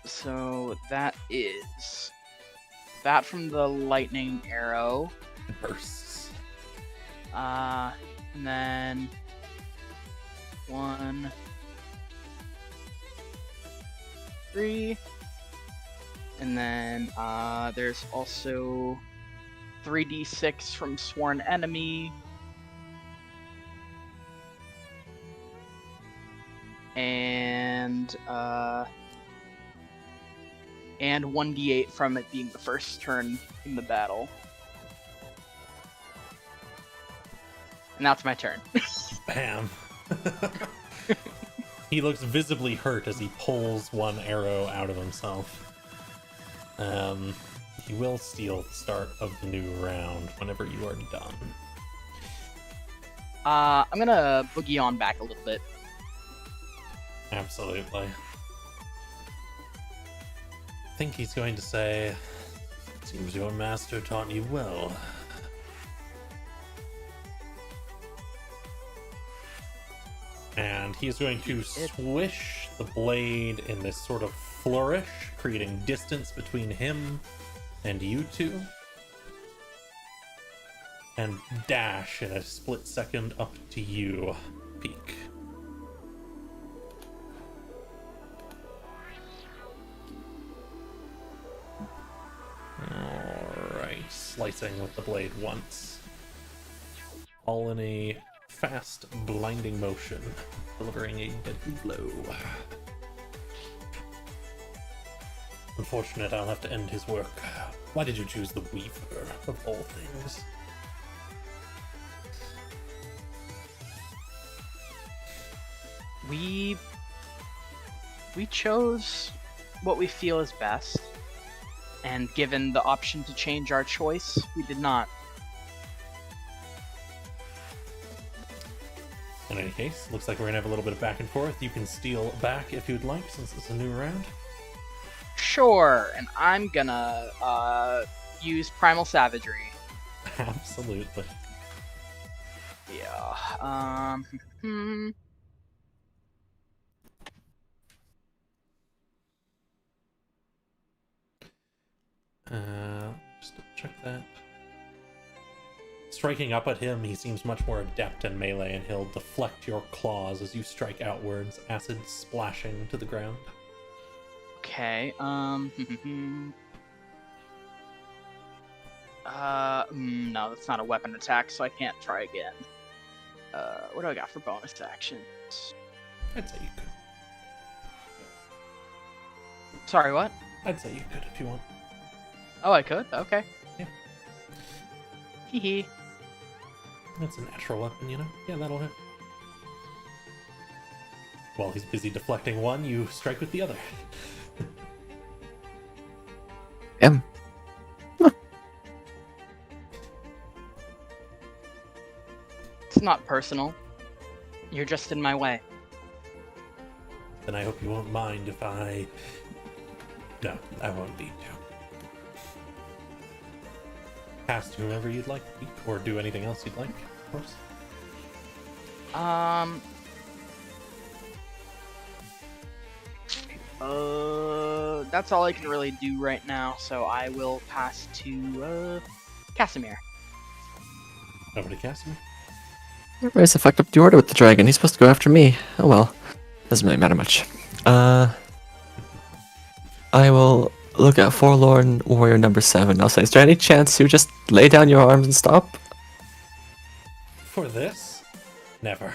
So that is that from the Lightning Arrow.
Bursts.
And then 1, 3, and then there's also 3d6 from Sworn Enemy, and 1d8 from it being the first turn in the battle. And that's my turn.
Bam. He looks visibly hurt as he pulls one arrow out of himself. He will steal the start of the new round whenever you are done.
I'm gonna boogie on back a little bit.
Absolutely. I think he's going to say, "Seems your master taught you well." And he is going to swish the blade in this sort of flourish, creating distance between him and you two. And dash in a split second up to you, Peak. Alright, slicing with the blade once. All in a fast, blinding motion, delivering a deadly blow. Unfortunate, I'll have to end his work. Why did you choose the Weaver, of all things?
We chose what we feel is best, and given the option to change our choice, we did not.
In any case, looks like we're gonna have a little bit of back and forth. You can steal back if you'd like, since it's a new round.
Sure, and I'm gonna use Primal Savagery.
Absolutely.
Yeah.
Just check that. Striking up at him, he seems much more adept in melee, and he'll deflect your claws as you strike outwards, acid splashing to the ground.
Okay. No, that's not a weapon attack, so I can't try again. What do I got for bonus actions?
I'd say you could.
Sorry, what?
I'd say you could if you want.
Oh, I could? Okay.
Yeah.
Hee.
That's a natural weapon, you know? Yeah, that'll hit. While he's busy deflecting one, you strike with the other.
It's not personal. You're just in my way.
Then I hope you won't mind if I... No, I won't need to. Cast whomever you'd like, or do anything else you'd like, of course.
That's all I can really do right now, so I will pass to, Casimir.
Over to Casimir.
Everybody's fucked up the order with the dragon. He's supposed to go after me. Oh well. Doesn't really matter much. I will look at Forlorn Warrior number 7. I'll say, is there any chance you just lay down your arms and stop?
For this? Never.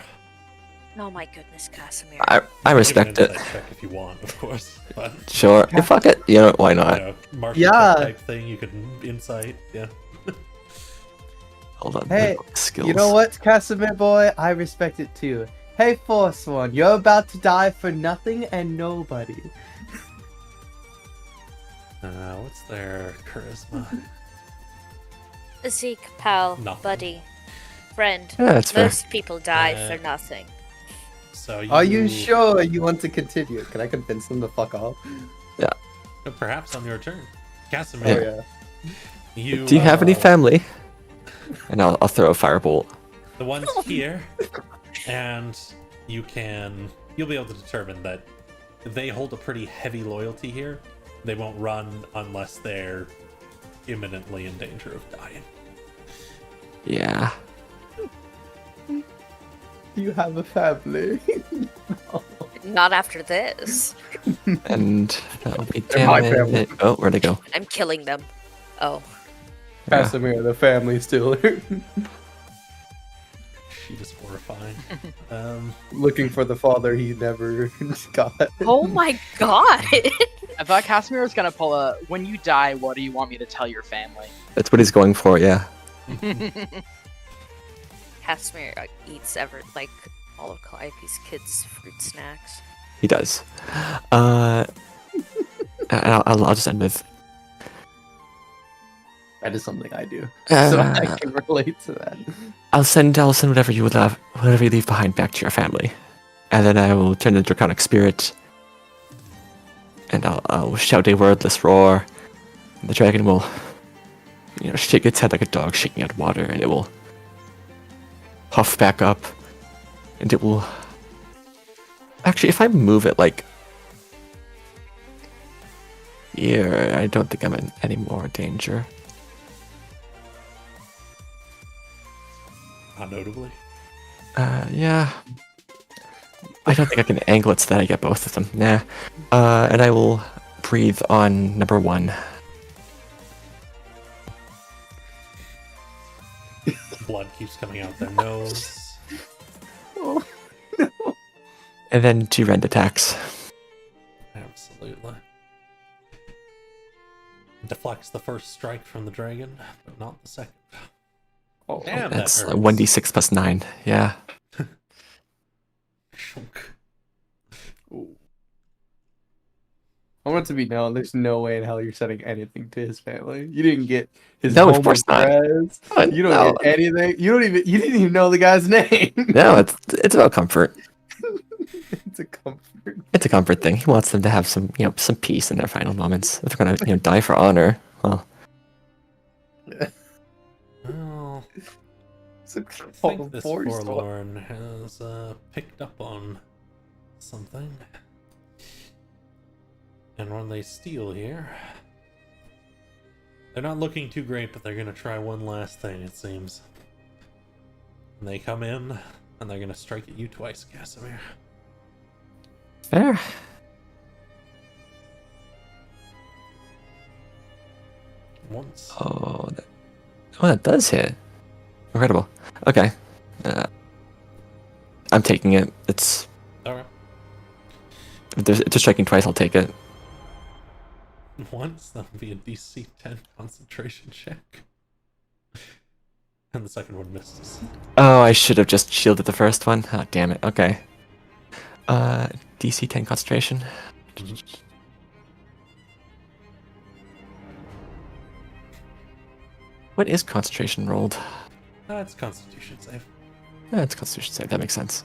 Oh my goodness, Casimir.
I respect
Give
it.
an insight check if you want, of course. But,
Sure. Yeah, fuck it. You know, why
you
not?
know, martial
Yeah.
type thing, you could insight, yeah.
Hold on.
Hey,
skills.
You know what, Casimir boy? I respect it too. Hey, Forsworn, you're about to die for nothing and nobody.
What's their charisma?
Zeke, pal,
Nothing.
buddy, friend.
Yeah, that's fair.
Most people die
Uh,
for nothing.
So
Are you sure you want to continue? Can I convince them to fuck off?
Perhaps on your turn.
Oh
Casimir,
yeah.
Do you have any family? And I'll throw a firebolt.
The one's here, and you'll be able to determine that they hold a pretty heavy loyalty here. They won't run unless they're imminently in danger of dying.
Yeah.
You have a family.
Not after this.
And that'll be
They're my
damn
family.
it. Oh, where'd it go?
I'm killing them. Oh.
Yeah.
Casimir, the family stealer.
She is horrifying.
Looking for the father he never got.
Oh my god.
I thought Casimir was gonna pull a, when you die, what do you want me to tell your family?
That's what he's going for, yeah.
Casimir eats all of Calliope's kids' fruit snacks.
He does. And I'll just end with...
That is something I do. So I
Uh,
can relate to that.
I'll send whatever you leave behind back to your family. And then I will turn the draconic spirit. And I'll shout a wordless roar. And the dragon will, shake its head like a dog shaking out water, and it will puff back up. And it will... Actually, if I move it here, I don't think I'm in any more danger.
Not notably.
Yeah. I don't think I can angle it so that I get both of them. Nah. And I will breathe on number 1.
Blood keeps coming out their nose.
Oh, no.
And then 2 rend attacks.
Absolutely. Deflects the first strike from the dragon, but not the second.
Oh,
Damn,
That's
that hurts.
1d6 plus 9. Yeah.
Shunk.
I want it to be known, there's no way in hell you're sending anything to his family. You didn't get his
No, of
home
course not.
address. You don't
No.
get anything. You didn't even know the guy's name.
No, it's about comfort.
It's a comfort.
It's a comfort thing. He wants them to have some peace in their final moments. If they're gonna, die for honor, well,
Well,
It's a
I think this
force.
Forlorn has picked up on something. And when they steal here, they're not looking too great, but they're going to try one last thing, it seems. And they come in, and they're going to strike at you twice, Casimir.
fair.
once.
Oh, that does hit. Incredible. Okay. I'm taking it. It's
Alright.
if it's striking twice, I'll take it.
Once, that would be a DC 10 concentration check. And the second one misses.
Oh, I should have just shielded the first one. Oh, damn it. Okay. DC 10 concentration. What is concentration rolled?
It's Constitution save.
Yeah, it's Constitution save. That makes sense.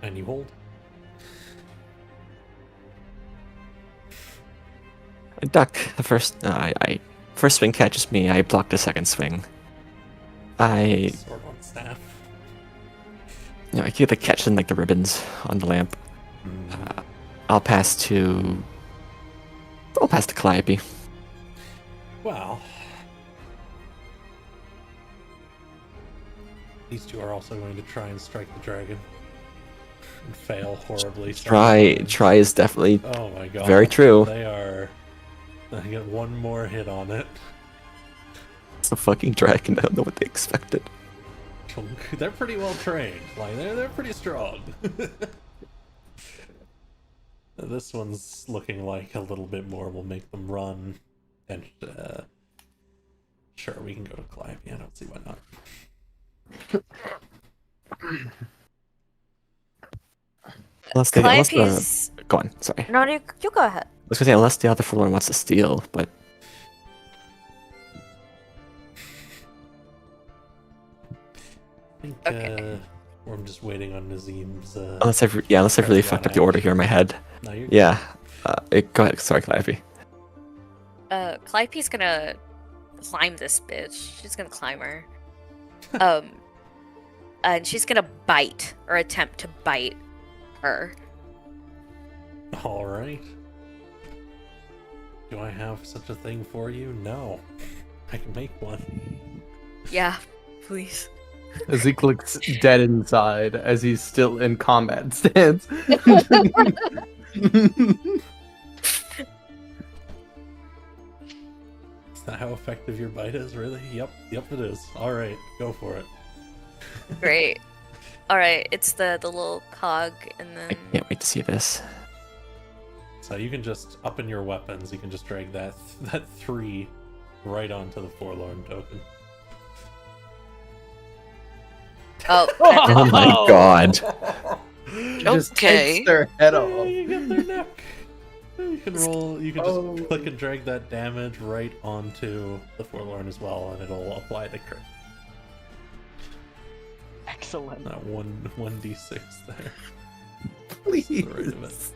And you hold.
I duck the first. I first swing catches me. I block the second swing. I
Sword on staff.
I keep the catch in like the ribbons on the lamp. I'll pass to Calliope.
Well, these two are also going to try and strike the dragon and fail horribly.
Try is definitely
Oh my god.
very true.
They are. I get one more hit on it.
It's a fucking dragon. I don't know what they expected.
They're pretty well trained. Like they're pretty strong. This one's looking like a little bit more will make them run. And sure, we can go to Calliope. I don't see why not.
Calliope's...
Go on, sorry.
No, you go ahead.
I was gonna say, unless the other forlorn wants to steal, but...
I think,
Okay.
or I'm just waiting on Nizzim's...
Unless I've really fucked up the order here in my head.
No, you're
Yeah. Go ahead, sorry, Calliope.
Calliope's gonna climb this bitch. She's gonna climb her. And she's gonna bite, or attempt to bite her.
Alright. Do I have such a thing for you? No. I can make one.
Yeah, please.
Zeke looks dead inside as he's still in combat stance.
Is that how effective your bite is, really? Yep, it is. Alright, go for it.
Great. Alright, it's the little cog, and
I
then...
can't wait to see this.
So you can just, up in your weapons, you can just drag that 3 right onto the forlorn token.
Oh,
Oh my god.
Just
Okay.
takes their head
Yeah,
off.
you get their neck. You can roll, you can just
Oh.
click and drag that damage right onto the forlorn as well, and it'll apply the crit.
Excellent.
That 1d6 there.
Please.
Right of it.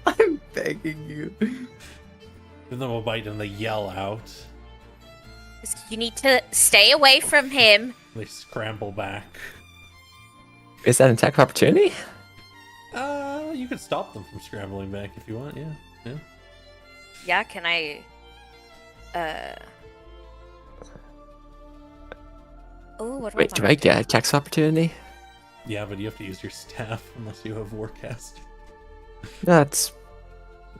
I'm begging you.
And then we'll bite and they yell out.
you need to stay away from him.
They scramble back.
Is that an attack of opportunity?
You can stop them from scrambling back if you want, yeah.
Yeah, can I... Oh, what
Wait, do I get attacks of opportunity?
Yeah, but you have to use your staff unless you have Warcast.
That's...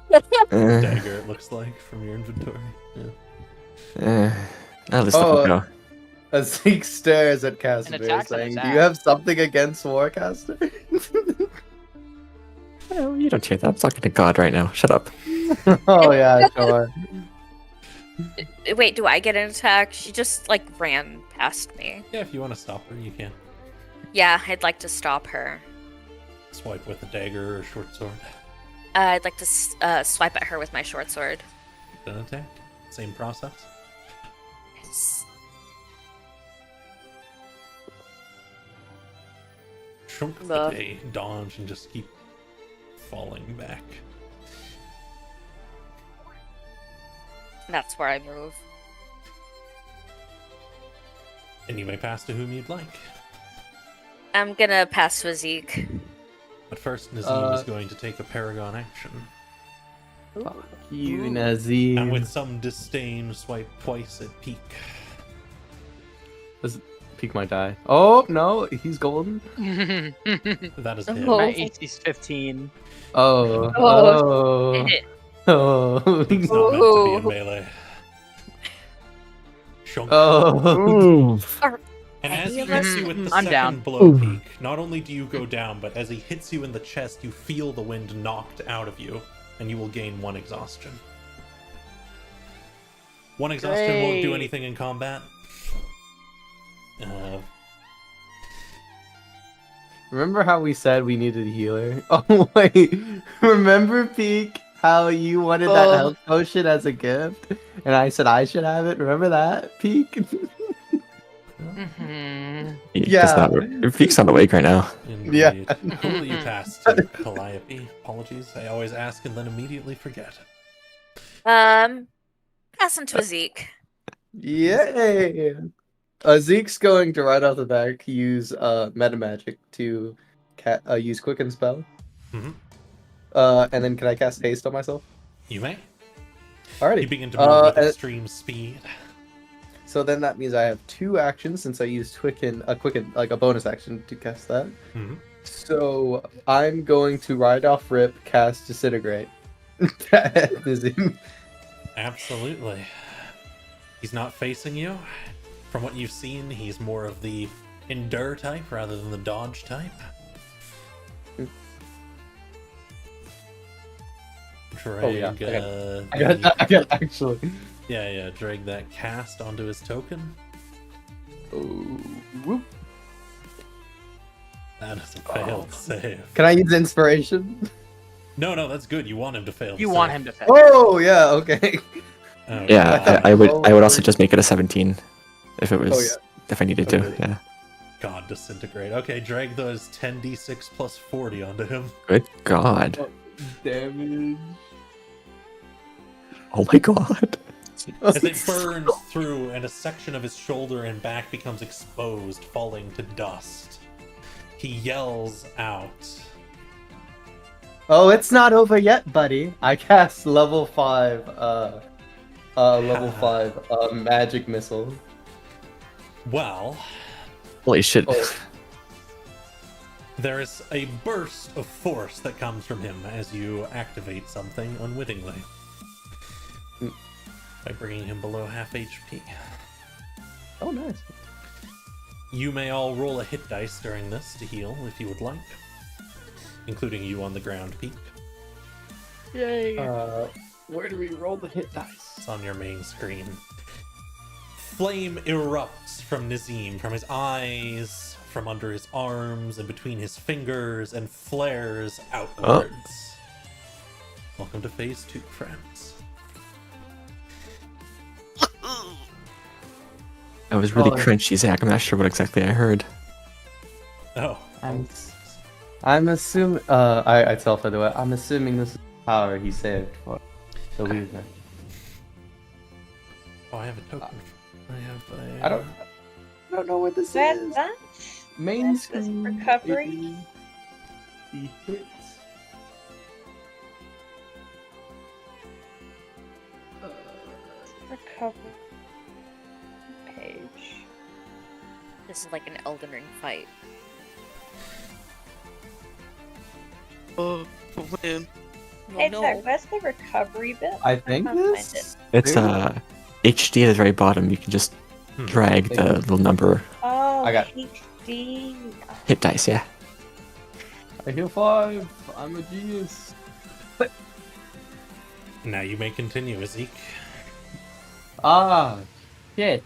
Dagger, it looks like, from your inventory. Yeah.
I'll just let
Oh,
it go.
As Zeke stares at Casimir,
attack's an
saying, "Do
attack.
you have something against Warcaster?"
Oh, you don't hear that. I'm talking to God right now. Shut up.
Oh yeah, sure.
Wait, do I get an attack? She just, like, ran past me.
Yeah, if you want to stop her, you can.
Yeah, I'd like to stop her.
Swipe with a dagger or a short sword.
I'd like to swipe at her with my short sword.
Then attack. Same process.
Yes.
Shunk,
The-
but they dodge and just keep falling back.
That's where I move.
And you may pass to whom you'd like.
I'm gonna pass to Zeke.
But first, Nizzim is going to take a Paragon action.
Fuck you, Nazim.
And with some disdain, swipe twice at Peak.
Peek might die. Oh no, he's golden.
That is a hit.
Oh.
My AC's 15.
Oh,
Oh.
oh. Oh.
He's not meant to be in
Ooh.
melee. Shunk.
Oh.
And as he
Any of
hits
us?
you with the
I'm
second
down.
blow peak, not only do you go down, but as he hits you in the chest, you feel the wind knocked out of you, and you will gain 1 exhaustion. 1 exhaustion won't do
Great.
anything in combat.
Remember how we said we needed a healer? Oh wait, remember Peak? How you wanted that health potion as a gift, and I said I should have it. Remember that, Peak?
Mm-hmm.
Yeah.
Peek's not awake right now.
Indeed.
Yeah.
Who will you pass to, Calliope? Apologies, I always ask and then immediately forget.
Pass him to a Zeke.
Yay! Zeke's going to right off the back use meta magic to use quicken spell.
Mhm.
And then can I cast haste on myself?
You may.
Alrighty.
You begin to move with
and-
extreme speed.
So then that means I have 2 actions since I used quicken, like a bonus action to cast that.
Mhm.
So I'm going to right off rip cast disintegrate. Nizzim.
Absolutely. He's not facing you. From what you've seen, he's more of the endure type rather than the dodge type. Drag,
Oh, yeah. I got actually.
yeah, drag that cast onto his token.
Oh, whoop.
That is a failed save.
Can I use inspiration?
No, that's good. You want him to fail.
You
the
want
save.
him to fail.
Oh yeah, okay.
Oh,
Yeah, I would also just make it a 17 if it was
Oh, yeah.
if I needed to.
Okay.
Yeah.
God, disintegrate. Okay, drag those 10d6 plus 40 onto him.
Good God.
Damage.
Oh my God.
As it burns through and a section of his shoulder and back becomes exposed, falling to dust. He yells out.
Oh, it's not over yet, buddy. I cast level 5 magic missile.
Well,
Holy shit.
Oh.
there is a burst of force that comes from him as you activate something unwittingly. By bringing him below half HP.
Oh, nice.
You may all roll a hit dice during this to heal if you would like. Including you on the ground, Peak.
Yay.
Where do we roll the hit dice?
It's on your main screen. Flame erupts from Nizzim, from his eyes, from under his arms, and between his fingers, and flares outwards. Welcome to Phase 2, friends.
That was really
Oh.
crunchy, Zach. I'm not sure what exactly I heard.
Oh.
I'm assuming. I tell for the way. I'm assuming this is the power he saved for the loser.
Oh, I have a token.
I don't know what this
That,
is.
that?
Main
that's this
screen.
recovery?
The hits.
Recovery page.
This is like an Elden Ring fight.
Oh, man.
Hey,
no.
Zach, where's the recovery bit?
I think
can't find
this.
It's HD at the very bottom. You can just drag the little number.
Oh,
I got-
HD.
Hit dice, yeah.
I heal 5. I'm a genius.
Now you may continue, Ezek.
Ah, shit.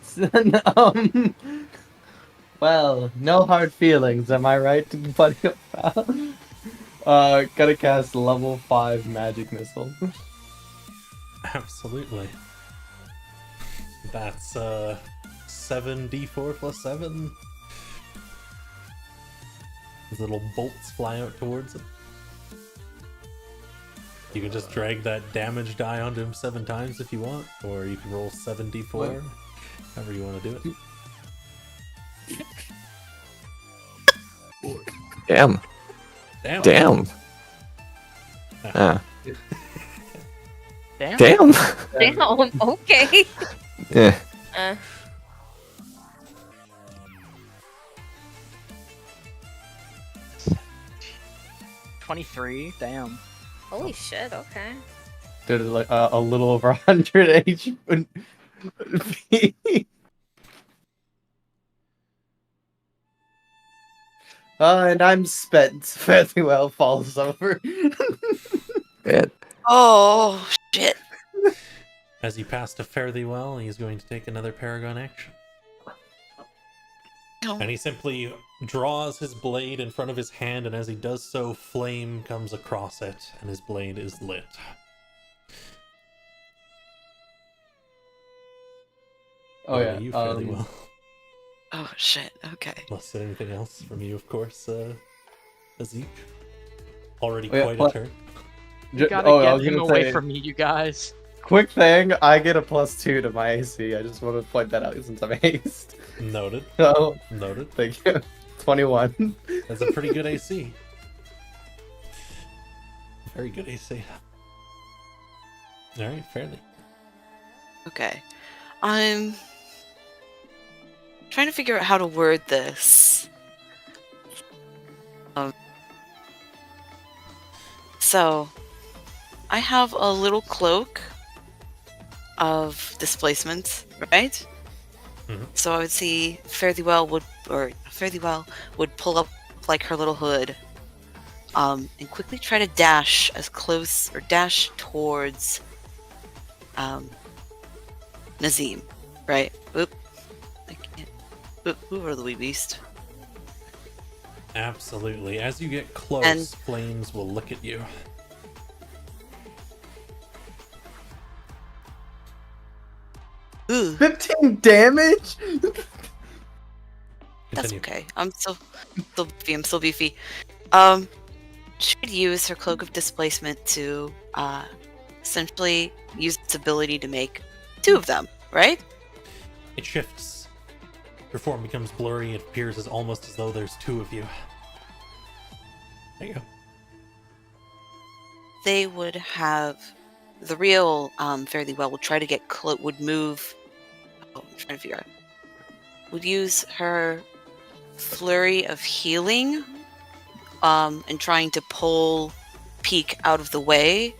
Well, no hard feelings, am I right, buddy? Gotta cast level 5 magic missile.
Absolutely. That's 7d4 plus 7. These little bolts fly out towards it. You can just drag that damage die onto him 7 times if you want, or you can roll 7d4, however you want to do it.
Damn.
Damn.
Damn.
Ah.
Damn.
Damn.
Damn, okay.
Yeah.
23. Damn.
Holy shit, okay.
Did like a little over 100 HP. And I'm spent. Fairly well falls over.
It,
Oh shit!
As you pass to Fare Thee Well, he's going to take another Paragon action.
No.
And he simply draws his blade in front of his hand, and as he does so, flame comes across it, and his blade is lit.
Oh
Over
yeah.
to you, Fare Thee Well.
Oh shit! Okay.
Unless there's anything else from you, of course, Azik. Already
Oh, yeah,
quite
what?
a turn.
You gotta
I
get
was
him
gonna
away
say,
from me, you guys.
quick thing, I get a +2 to my AC. I just want to point that out since I'm haste.
Noted.
So,
Noted.
thank you. 21.
That's a pretty good AC. Very good AC. Alright, fairly.
Okay. I'm trying to figure out how to word this. So, I have a little cloak of displacement, right?
Mhm.
So I would see Fare Thee Well would pull up like her little hood, and quickly try to dash towards Nizzim, right? Oop. I can't. Oop, who are the wee beast?
Absolutely. As you get close,
And-
flames will look at you.
Ooh,
15 damage?
that's
Continue.
okay. I'm still beefy. Should use her cloak of displacement to essentially use its ability to make two of them, right?
It shifts. Your form becomes blurry. It appears almost as though there's two of you. There you go.
They would have the real Fare Thee Well would try to get would move. Oh, I'm trying to figure out. Would use her flurry of healing, and trying to pull Peak out of the way,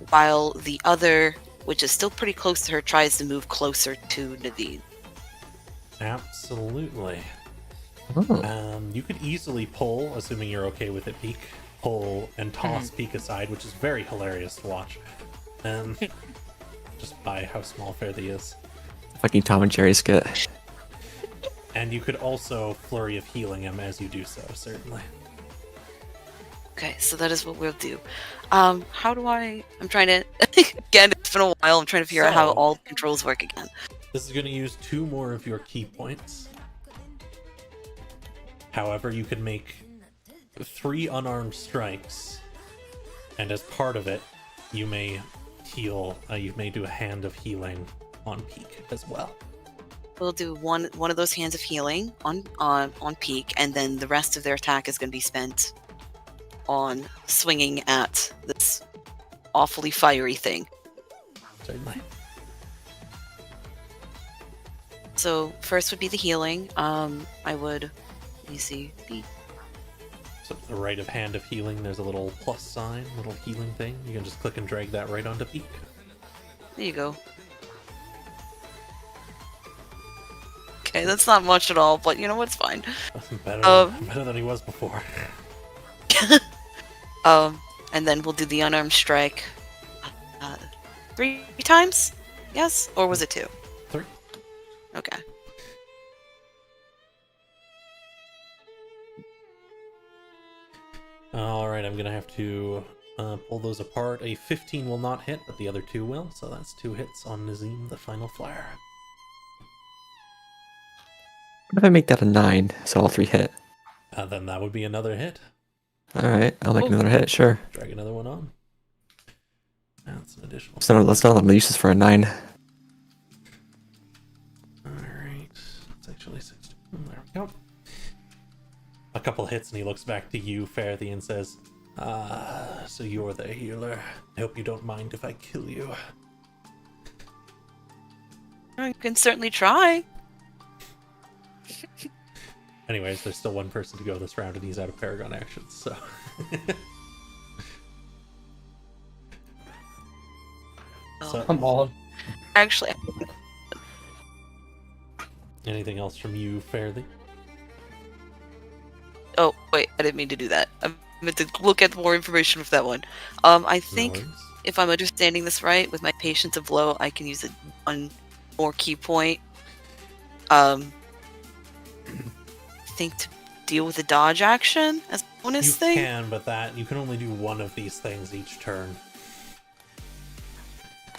while the other, which is still pretty close to her, tries to move closer to Naveen.
Absolutely.
oh,
You could easily pull, assuming you're okay with it, Peak. Pull and toss Peak aside, which is very hilarious to watch. Just by how small Fare Thee is.
fucking Tom and Jerry skit.
And you could also flurry of healing him as you do so, certainly.
Okay, so that is what we'll do. How do I'm trying to again, it's been a while, I'm trying to figure out how
So-
all controls work again.
This is going to use 2 more of your key points. However, you can make 3 unarmed strikes, and as part of it, you may heal. You may do a hand of healing on Peak as well.
We'll do one of those hands of healing on Peak, and then the rest of their attack is going to be spent on swinging at this awfully fiery thing.
Certainly.
So first would be the healing. I would, let me see,
So to the right of hand of healing, there's a little plus sign, little healing thing. You can just click and drag that right onto Peak.
there you go. Okay, that's not much at all, but you know what's fine.
Better than he was before.
And then we'll do the unarmed strike 3 times? Yes? Or was it 2?
3.
Okay.
Alright, I'm gonna have to pull those apart. A 15 will not hit, but the other 2 will, so that's 2 hits on Nizzim, the final Flair.
What if I make that a 9, so all 3 hit?
Then that would be another hit.
Alright, I'll make another hit, sure.
Drag another one on. That's an additional.
So let's not have the uses for a 9.
Alright, it's actually 16. There we go. A couple hits, and he looks back to you, Fare Thee, and says, so you're the healer. I hope you don't mind if I kill you.
I can certainly try.
Anyways, there's still one person to go this round, and he's out of Paragon actions, so. So,
Come on.
Actually,
anything else from you, Fairly?
oh wait, I didn't mean to do that. I meant to look at more information with that one. I think
worries.
if I'm understanding this right, with my patience of low, I can use one more key point. I think to deal with the dodge action as a bonus
You
thing.
can, but that you can only do one of these things each turn.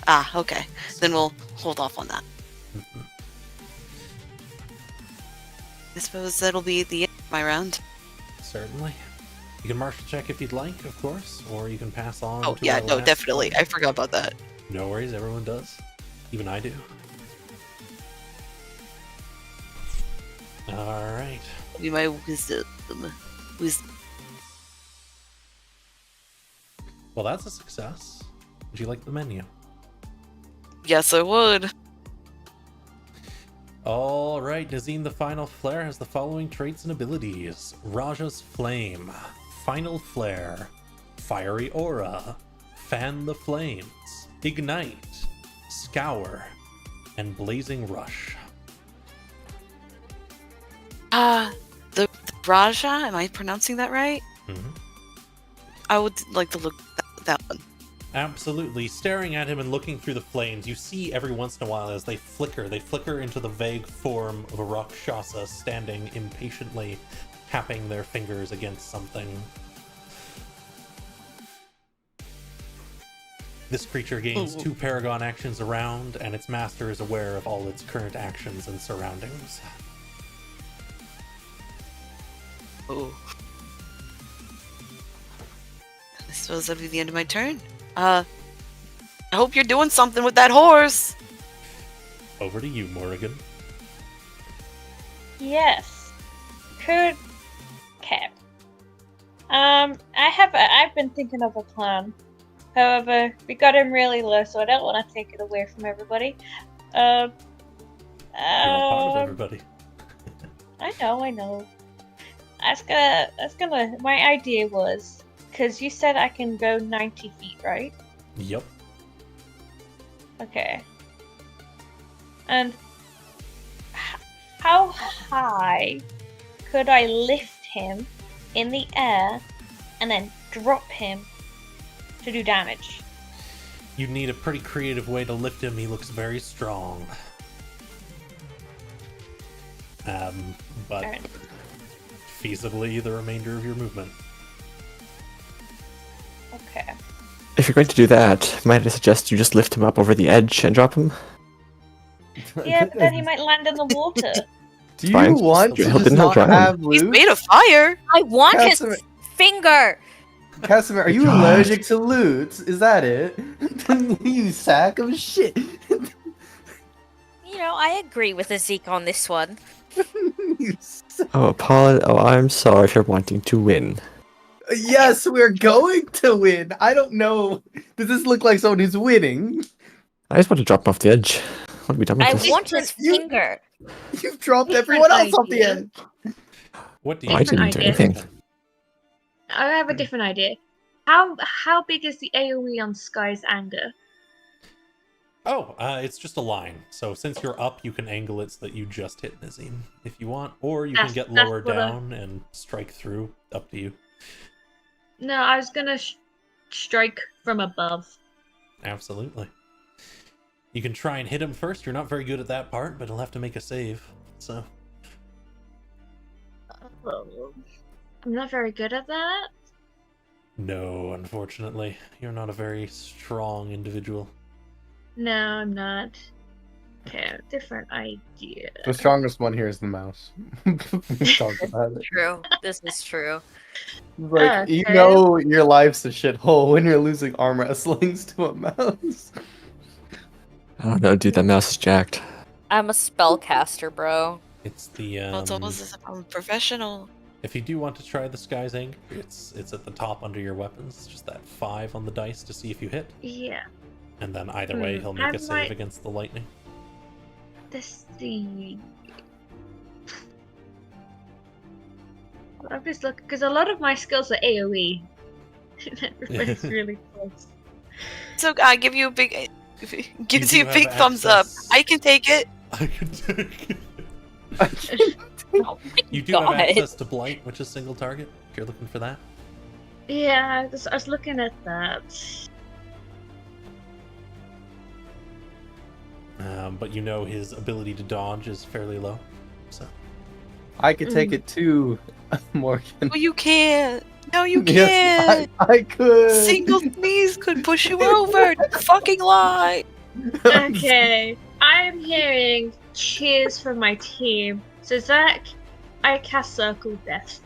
Ah, okay. Then we'll hold off on that. I suppose that'll be the end of my round.
Certainly. You can martial check if you'd like, of course, or you can pass on.
Oh
to
yeah,
our
no,
last
definitely.
player.
I forgot about that.
No worries, everyone does. Even I do. Alright.
Be my wisdom.
Well, that's a success. Would you like the menu?
Yes, I would.
Alright, Nizzim the Final Flair has the following traits and abilities. Raja's Flame, Final Flare, Fiery Aura, Fan the Flames, Ignite, Scour, and Blazing Rush.
The Raja, am I pronouncing that right?
Mm-hmm.
I would like to look at that one.
Absolutely. Staring at him and looking through the flames, you see every once in a while as they flicker into the vague form of a Rakshasa standing impatiently, tapping their fingers against something. This creature gains 2 Paragon actions around, and its master is aware of all its current actions and surroundings.
Oh. I suppose that'll be the end of my turn. I hope you're doing something with that horse.
Over to you, Morrigan.
Yes. Could. Okay. I've been thinking of a plan. However, we got him really low, so I don't want to take it away from everybody.
You're a part of everybody.
I know. My idea was, because you said I can go 90 feet, right?
Yep.
Okay. And how high could I lift him in the air and then drop him to do damage?
You need a pretty creative way to lift him. He looks very strong. But
Alright.
feasibly the remainder of your movement.
Okay.
If you're going to do that, might I suggest you just lift him up over the edge and drop him?
Yeah, but then he might land in the water.
Do you
Fine.
want to
He'll
just
didn't
not
drown.
have
He's
loot?
made of fire.
I want
Casimir-
his finger.
Casimir, are you
God.
allergic to loot? Is that it? You sack of shit.
You know, I agree with Zeke on this one.
You sack-
Oh, Paul. Oh, I'm sorry if you're wanting to win.
Yes, we're going to win. I don't know. Does this look like someone who's winning?
I just want to drop him off the edge. What are we done with
I
this?
want his
You-
finger.
You've dropped
Different
everyone else off the
idea.
edge.
What do
Oh, I
you
didn't do anything.
I have a different idea. How big is the AoE on Sky's anger?
Oh, it's just a line. So since you're up, you can angle it so that you just hit Nizzim if you want, or you can
That's-
get
that's
lower
what I-
down and strike through. Up to you.
No, I was gonna strike from above.
Absolutely. You can try and hit him first. You're not very good at that part, but he'll have to make a save. So
I'm not very good at that.
no, unfortunately, you're not a very strong individual.
No, I'm not. Okay, different idea.
The strongest one here is the mouse. We talked about it.
True. This is true.
Like, you
Okay.
know your life's a shithole when you're losing arm wrestlings to a mouse.
Oh no, dude, that mouse is jacked.
I'm a spellcaster, bro.
It's the
Well, it's almost as if I'm a professional.
if you do want to try the Sky's Anger, it's at the top under your weapons. It's just that 5 on the dice to see if you hit,
Yeah,
and then either way he'll make
I
a save
might-
against the lightning.
this the. I'm just looking because a lot of my skills are AOE. Everybody's really close.
So I give you a big. Gives
You
you
do
a big
have
thumbs up.
access.
I can take it.
I could take it.
Oh my
You do have
God.
access to Blight, which is single target, if you're looking for that.
Yeah, I was looking at that.
But you know his ability to dodge is fairly low. So
I could take it too, Morgan.
No, you can't. No, you
Yes,
can't.
I could.
Single sneeze could push you over. Fucking lie.
Okay, I am hearing cheers from my team. So Zach, I cast Circle Death.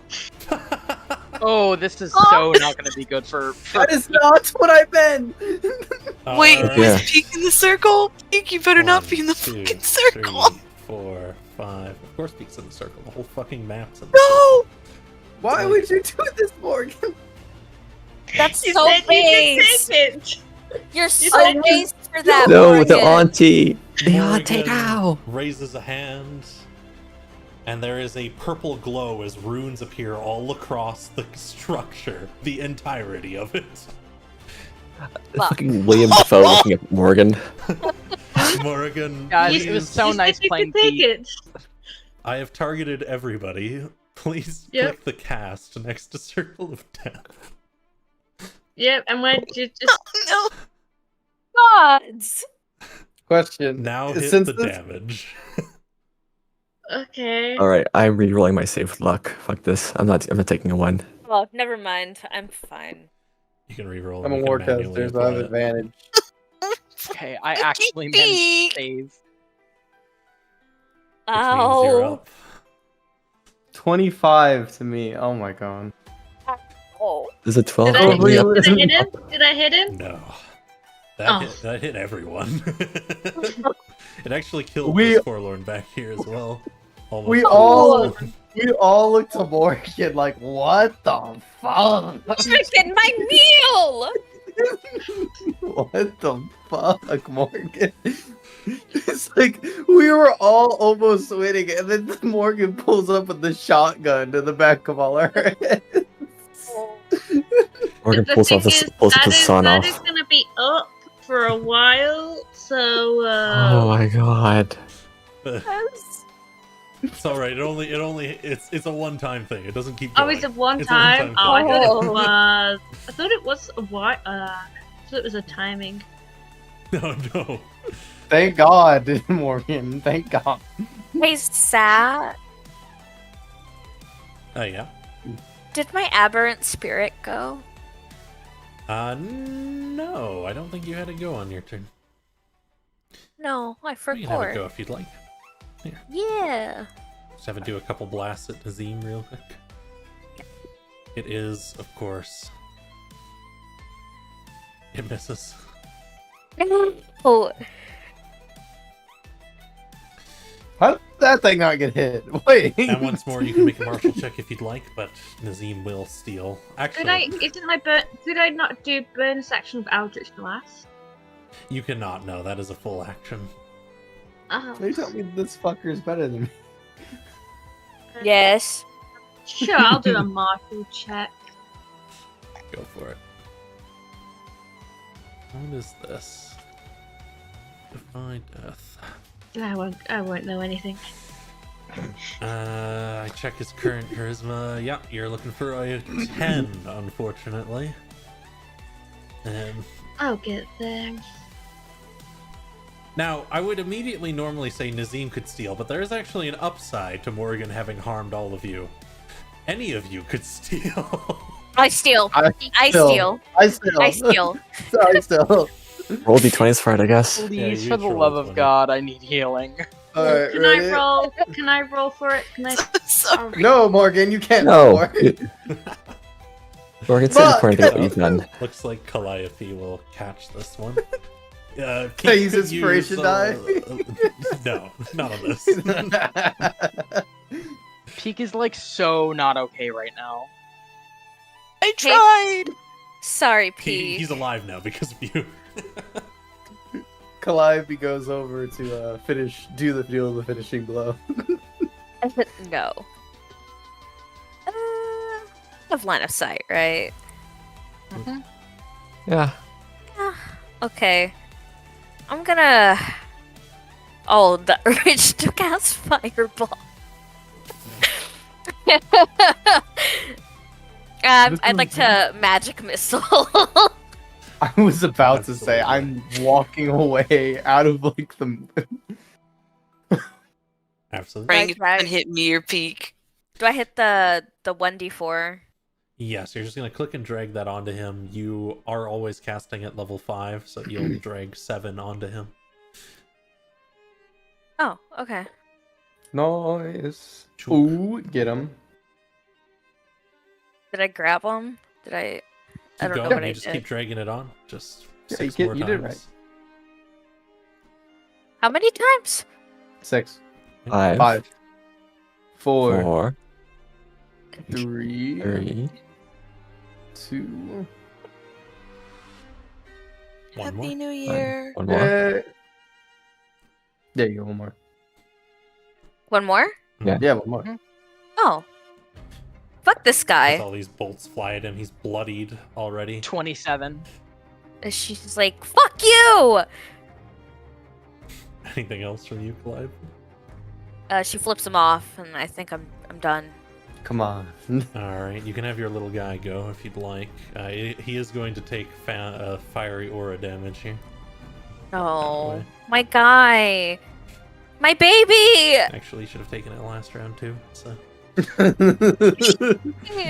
Oh, this is so not going to be good for.
That is not what I meant.
Wait,
Alright.
Yeah.
was Peek in the circle? Peek, you better not
1,
be in the
2,
fucking circle.
3, 4, 5. Of course, Peek's in the circle. The whole fucking map's in the circle.
No!
Why would you do this, Morgan?
That's
You
so
said you
base.
could take it.
You're
said
so
you-
base for that.
No, the
Morgan.
auntie. The auntie
Morgan
now.
raises a hand, and there is a purple glow as runes appear all across the structure, the entirety of it.
Fucking William Dafoe looking at Morgan.
Morgan,
Guys, it was
please-
so
You
nice
said you
playing
could take
Pete.
it.
I have targeted everybody. Please
Yep.
click the cast next to Circle of Death.
Yep, and when you just
No.
Gods.
Question.
Now hit
Since
the
this-
damage.
okay.
All right, I'm re-rolling my save with luck. Fuck this. I'm not taking a 1.
Oh, never mind. I'm fine.
You can reroll.
I'm
and
a
you can manually
warcaster, so I have
apply it.
advantage.
Okay, I actually managed
Peek.
to save.
Which means you're
Ow.
up.
25 to me. Oh my god.
Oh.
There's a 12.
Did I,
coming
did,
up.
I hit him? Did I hit him?
No.
Oh.
That hit everyone. It actually killed
We-
this forlorn back here as well. Almost
We
killed
all
this one.
we all looked to Morgan like, what the fuck?
Freaking my meal!
What the fuck, Morgan? It's like we were all almost winning, and then Morgan pulls up with the shotgun to the back of all our heads.
Morgan
The
pulls
thing
off the,
is,
pulls
that
the
is-
sun
that
off.
is gonna be up for a while, so
Oh my god.
It's alright, it's a one-time thing. It doesn't keep
Oh,
going.
is it one
It's a
time?
one-time
Oh, I
thing.
thought
Oh.
it was. I thought it was a while. I thought it was a timing.
No.
Thank God, Morgan. Thank God.
Hey, Sat.
Oh yeah.
Did my aberrant spirit go?
No, I don't think you had to go on your turn.
No, I
You can have it go
forgot.
if you'd like.
Yeah.
Just have it do a couple blasts at Nizzim real quick. It is, of course. It misses.
Oh,
How did that thing not get hit? Wait.
And once more, you can make a martial check if you'd like, but Nizzim will steal.
Could I?
Actually,
Isn't my burn? Could I not do bonus action with Eldritch Blast?
you cannot. No, that is a full action.
Oh,
They tell me this fucker's better than me.
yes.
sure. I'll do a martial check.
Go for it. What is this? Defy death.
I won't know anything.
I check his current charisma. Yeah, you're looking for a 10, unfortunately.
I'll get there.
Now, I would immediately normally say Nizzim could steal, but there is actually an upside to Morgan having harmed all of you. Any of you could steal.
I steal. I
still-
steal.
I still.
I steal.
Sorry, still.
Roll d20s for it, I guess.
Please,
you
for the
roll
love of
20.
God, I need healing.
Alright,
Can
ready?
I roll? Can I roll for it? Can I?
Sorry.
No, Morgan, you can't
No.
roll for it.
Morgan, say
Fuck.
before anything what you've done.
Looks like Calliope will catch this one.
Can I use inspiration die?
No, not on this.
Peak is like so not okay right now.
I tried.
Sorry, Pete.
He's alive now because of you.
Calliope goes over to do the finishing blow.
No. Have line of sight, right?
Yeah.
Okay. I'm gonna. Oh, the urge to cast fireball. I'd like to magic missile.
I was about to say
Absolutely.
I'm walking away out of like the.
Absolutely.
Praying
Like
it
that.
doesn't hit me or peak.
Do I hit the 1d4?
Yes, you're just gonna click and drag that onto him. You are always casting at level 5, so you'll drag 7 onto him.
Oh, okay.
Nice. Ooh, get him.
Did I grab him? Did I? I
Keep
don't know
going.
what I
You just
did.
keep dragging it on. Just
Yeah,
6
you
more
did
times.
right.
How many times?
6,
5,
5, 4,
4,
3,
3.
2.
One
Happy
more.
New Year.
One more.
There you go, one more.
One more?
Yeah, one more.
Oh. Fuck this
As
guy.
all these bolts fly at him, he's bloodied already.
27.
She's like, fuck you!
Anything else from you, Clive?
She flips him off, and I think I'm done.
Come on.
Alright, you can have your little guy go if you'd like. He is going to take fiery aura damage here.
No. My guy. My baby!
Actually, you should have taken it last round too. So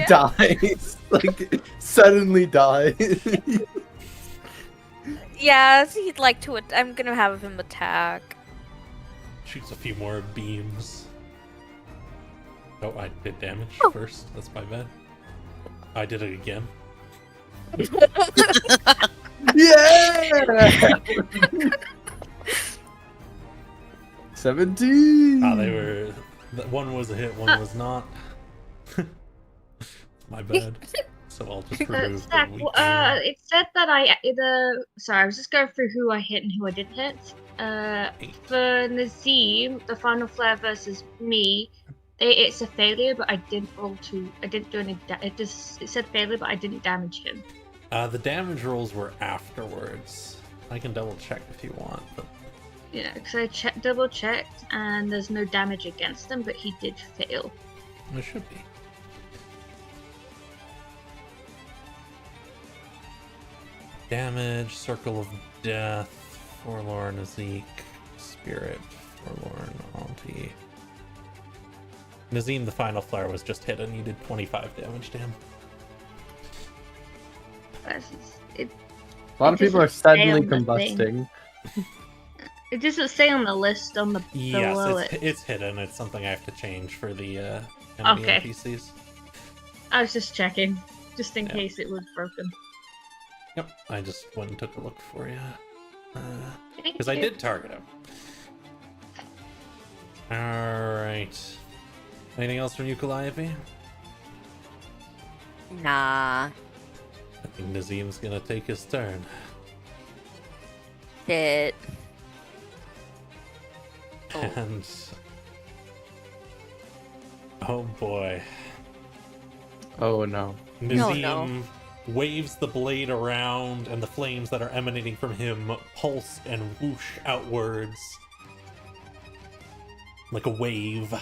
Dies. Like, suddenly dies.
Yes, he'd like to. I'm gonna have him attack.
shoots a few more beams. Oh, I did damage first. That's my bad. I did it again.
Yeah! 17!
They were. One was a hit, one was not. My bad. So I'll just remove the
Zach,
weak.
it said that I either. Sorry, I was just going through who I hit and who I didn't hit. For Nizzim, the final flare versus me, it's a failure, but I didn't roll to. I didn't do any. It said failure, but I didn't damage him.
The damage rolls were afterwards. I can double check if you want, but
Yeah, because I double checked, and there's no damage against him, but he did fail.
there should be. Damage, Circle of Death, Forlorn Zeke, Spirit, Forlorn, Auntie. Nizzim, the final flare was just hit, and you did 25 damage to him.
A
lot of people are
doesn't say
suddenly
on the thing.
combusting.
It doesn't say on the list on the below
Yes,
it.
it's hidden. It's something I have to change for the enemy
Okay.
NPCs.
I was just checking, just in
Yeah.
case it was broken.
Yep, I just went and took a look for you.
Thank
Because I
you.
did target him. Alright. Anything else from you, Calliope?
Nah.
I think Nazim's gonna take his turn.
It. Oh.
And... oh boy.
Oh no.
Nizzim
no.
waves the blade around, and the flames that are emanating from him pulse and whoosh outwards like a wave.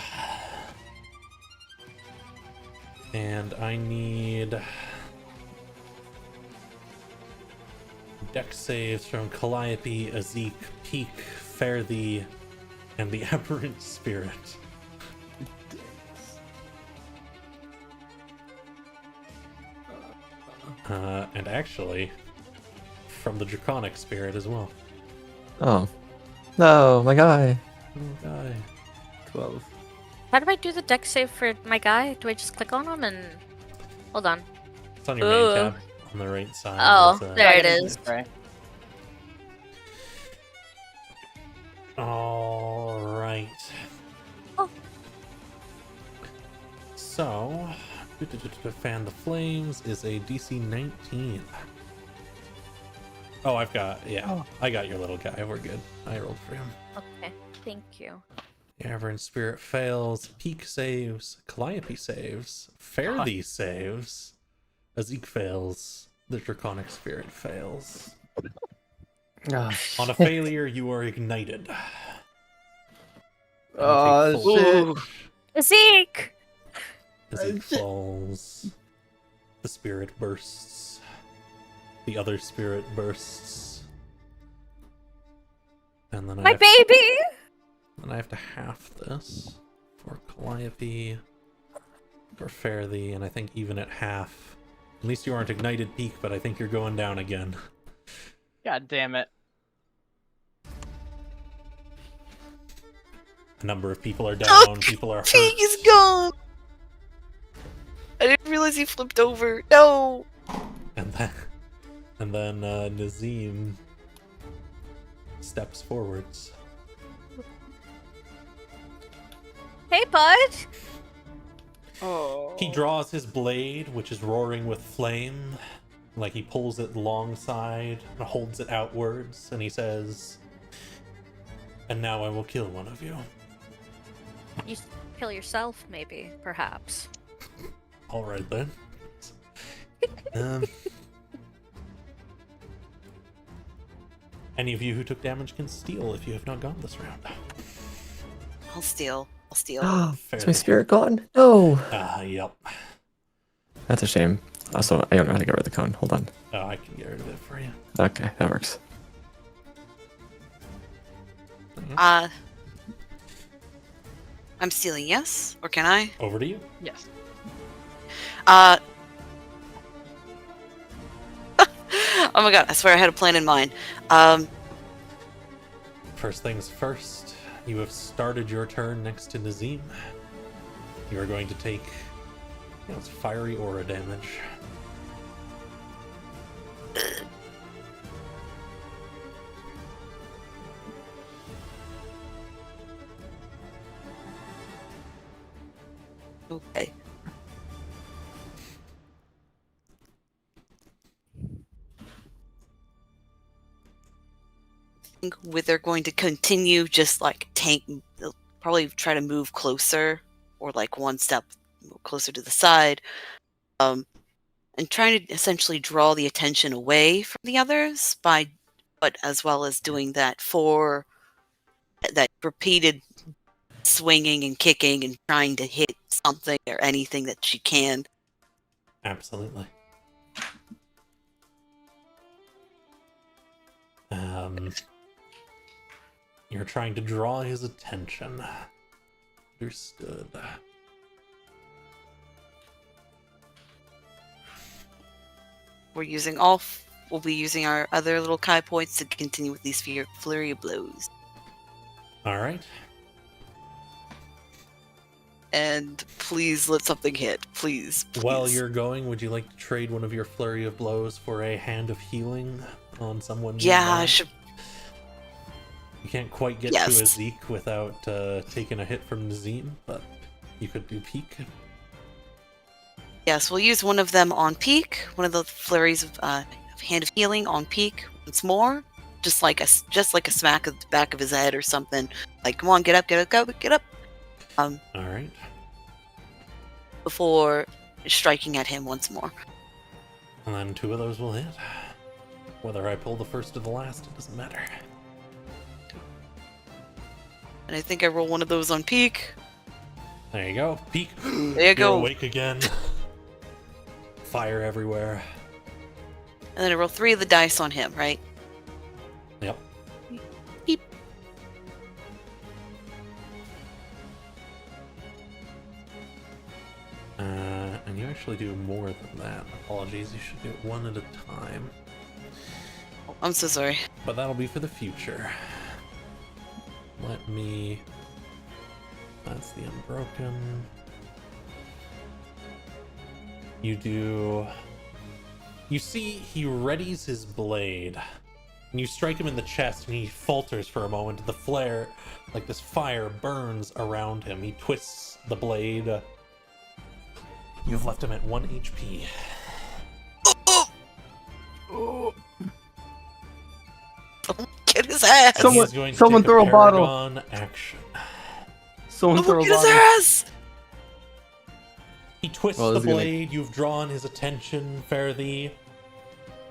And I need dex saves from Calliope, Azik, Peak, Fare Thee, and the Aberrant Spirit. And actually, from the Draconic Spirit as well.
Oh. No, my guy.
Oh, guy.
12.
How do I do the deck save for my guy? Do I just click on him and. Hold on.
It's on your
Ooh.
main tab on the right side.
Oh,
There's a-
there it is.
Right.
All right.
Oh.
So, Fan the Flames is a DC 19. Oh, I've got, yeah, I got your little guy. We're good. I rolled for him.
Okay, thank you.
The Aberrant Spirit fails. Peak saves. Calliope saves. Fare Thee saves. Azik fails. The Draconic Spirit fails.
Ah,
On a failure, you are ignited. And
Oh,
take full
shit.
damage.
Zeke!
As he
Shit.
falls, the spirit bursts. The other spirit bursts. And then
My baby!
Then I have to half this for Calliope, for Fairthee, and I think even at half. At least you aren't ignited peak, but I think you're going down again.
God damn it.
A number of people are down, people are hurt.
Peak is gone! I didn't realize he flipped over. No!
And then Nizzim steps forwards.
Hey, bud!
Oh.
He draws his blade, which is roaring with flame. Like he pulls it alongside and holds it outwards, and he says, "And now I will kill one of you."
You kill yourself, maybe, perhaps.
Alright then. Any of you who took damage can steal if you have not gone this round.
I'll steal. I'll steal.
Is my spirit gone? No.
Yep.
That's a shame. Also, I don't know how to get rid of the cone. Hold on.
Oh, I can get rid of it for you.
Okay, that works.
I'm stealing, yes? Or can I?
Over to you.
Yes.
Oh my god, I swear I had a plan in mind.
First things first, you have started your turn next to Nizzim. You are going to take, it's fiery aura damage.
Okay. I think they're going to continue just like they'll probably try to move closer or like one step closer to the side. And trying to essentially draw the attention away from the others but as well as doing that for that repeated swinging and kicking and trying to hit something or anything that she can.
Absolutely. You're trying to draw his attention. Understood.
We'll be using our other little Kai points to continue with these flurry of blows.
Alright.
And please let something hit. Please.
While you're going, would you like to trade one of your flurry of blows for a hand of healing on someone?
Yeah,
nearby?
I should.
You can't quite get
Yes.
to a Zeke without taking a hit from Nizzim, but you could do peak.
Yes, we'll use one of them on peak. One of the flurries of hand of healing on peak once more. Just like a smack of the back of his head or something. Like, come on, get up, get up.
Alright.
Before striking at him once more.
And then 2 of those will hit. Whether I pull the first or the last, it doesn't matter.
And I think I roll one of those on peak.
There you go. Peak.
There you
You're
go.
awake again. Fire everywhere.
And then I roll 3 of the dice on him, right?
Yep.
Beep.
And you actually do more than that. Apologies, you should do it one at a time.
Oh, I'm so sorry.
But that'll be for the future. Let me... That's the unbroken. You do... You see, he readies his blade. And you strike him in the chest, and he falters for a moment. The flare, like this fire, burns around him. He twists the blade. You've left him at 1 HP.
Get his ass!
And he's going to
someone
take
throw a bottle.
Paragon action.
Someone throw a
Get his
bottle.
ass!
He twists
Well,
the
this is gonna-
blade. You've drawn his attention, Fairthee.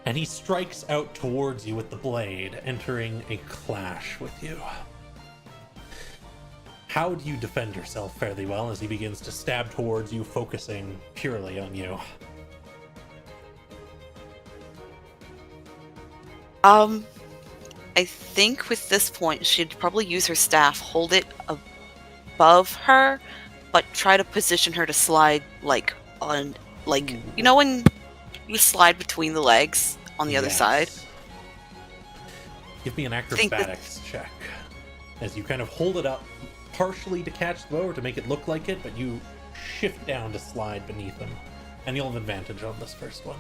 And he strikes out towards you with the blade, entering a clash with you. How do you defend yourself fairly well as he begins to stab towards you, focusing purely on you?
I think with this point, she'd probably use her staff, hold it above her, but try to position her to slide, like, on, like, you know when you slide between the legs on the other side?
Give me an acrobatics check. As you kind of hold it up, partially to catch the bow or to make it look like it, but you shift down to slide beneath him. And you'll have advantage on this first one.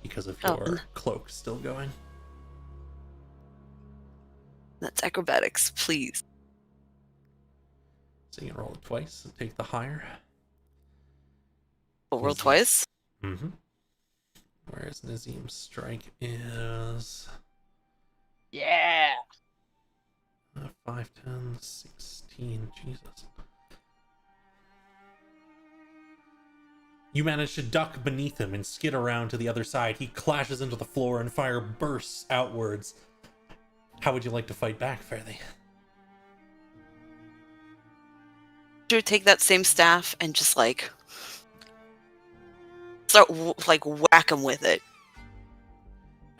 Because of your cloak still going.
That's acrobatics, please.
So you can roll it twice and take the higher.
Oh, roll twice?
Mm-hmm. Whereas Nizzim's strike is...
Yeah!
5, 10, 16, Jesus. You manage to duck beneath him and skid around to the other side. He clashes into the floor and fire bursts outwards. How would you like to fight back, Fairly?
Should we take that same staff and just, like, start, whack him with it?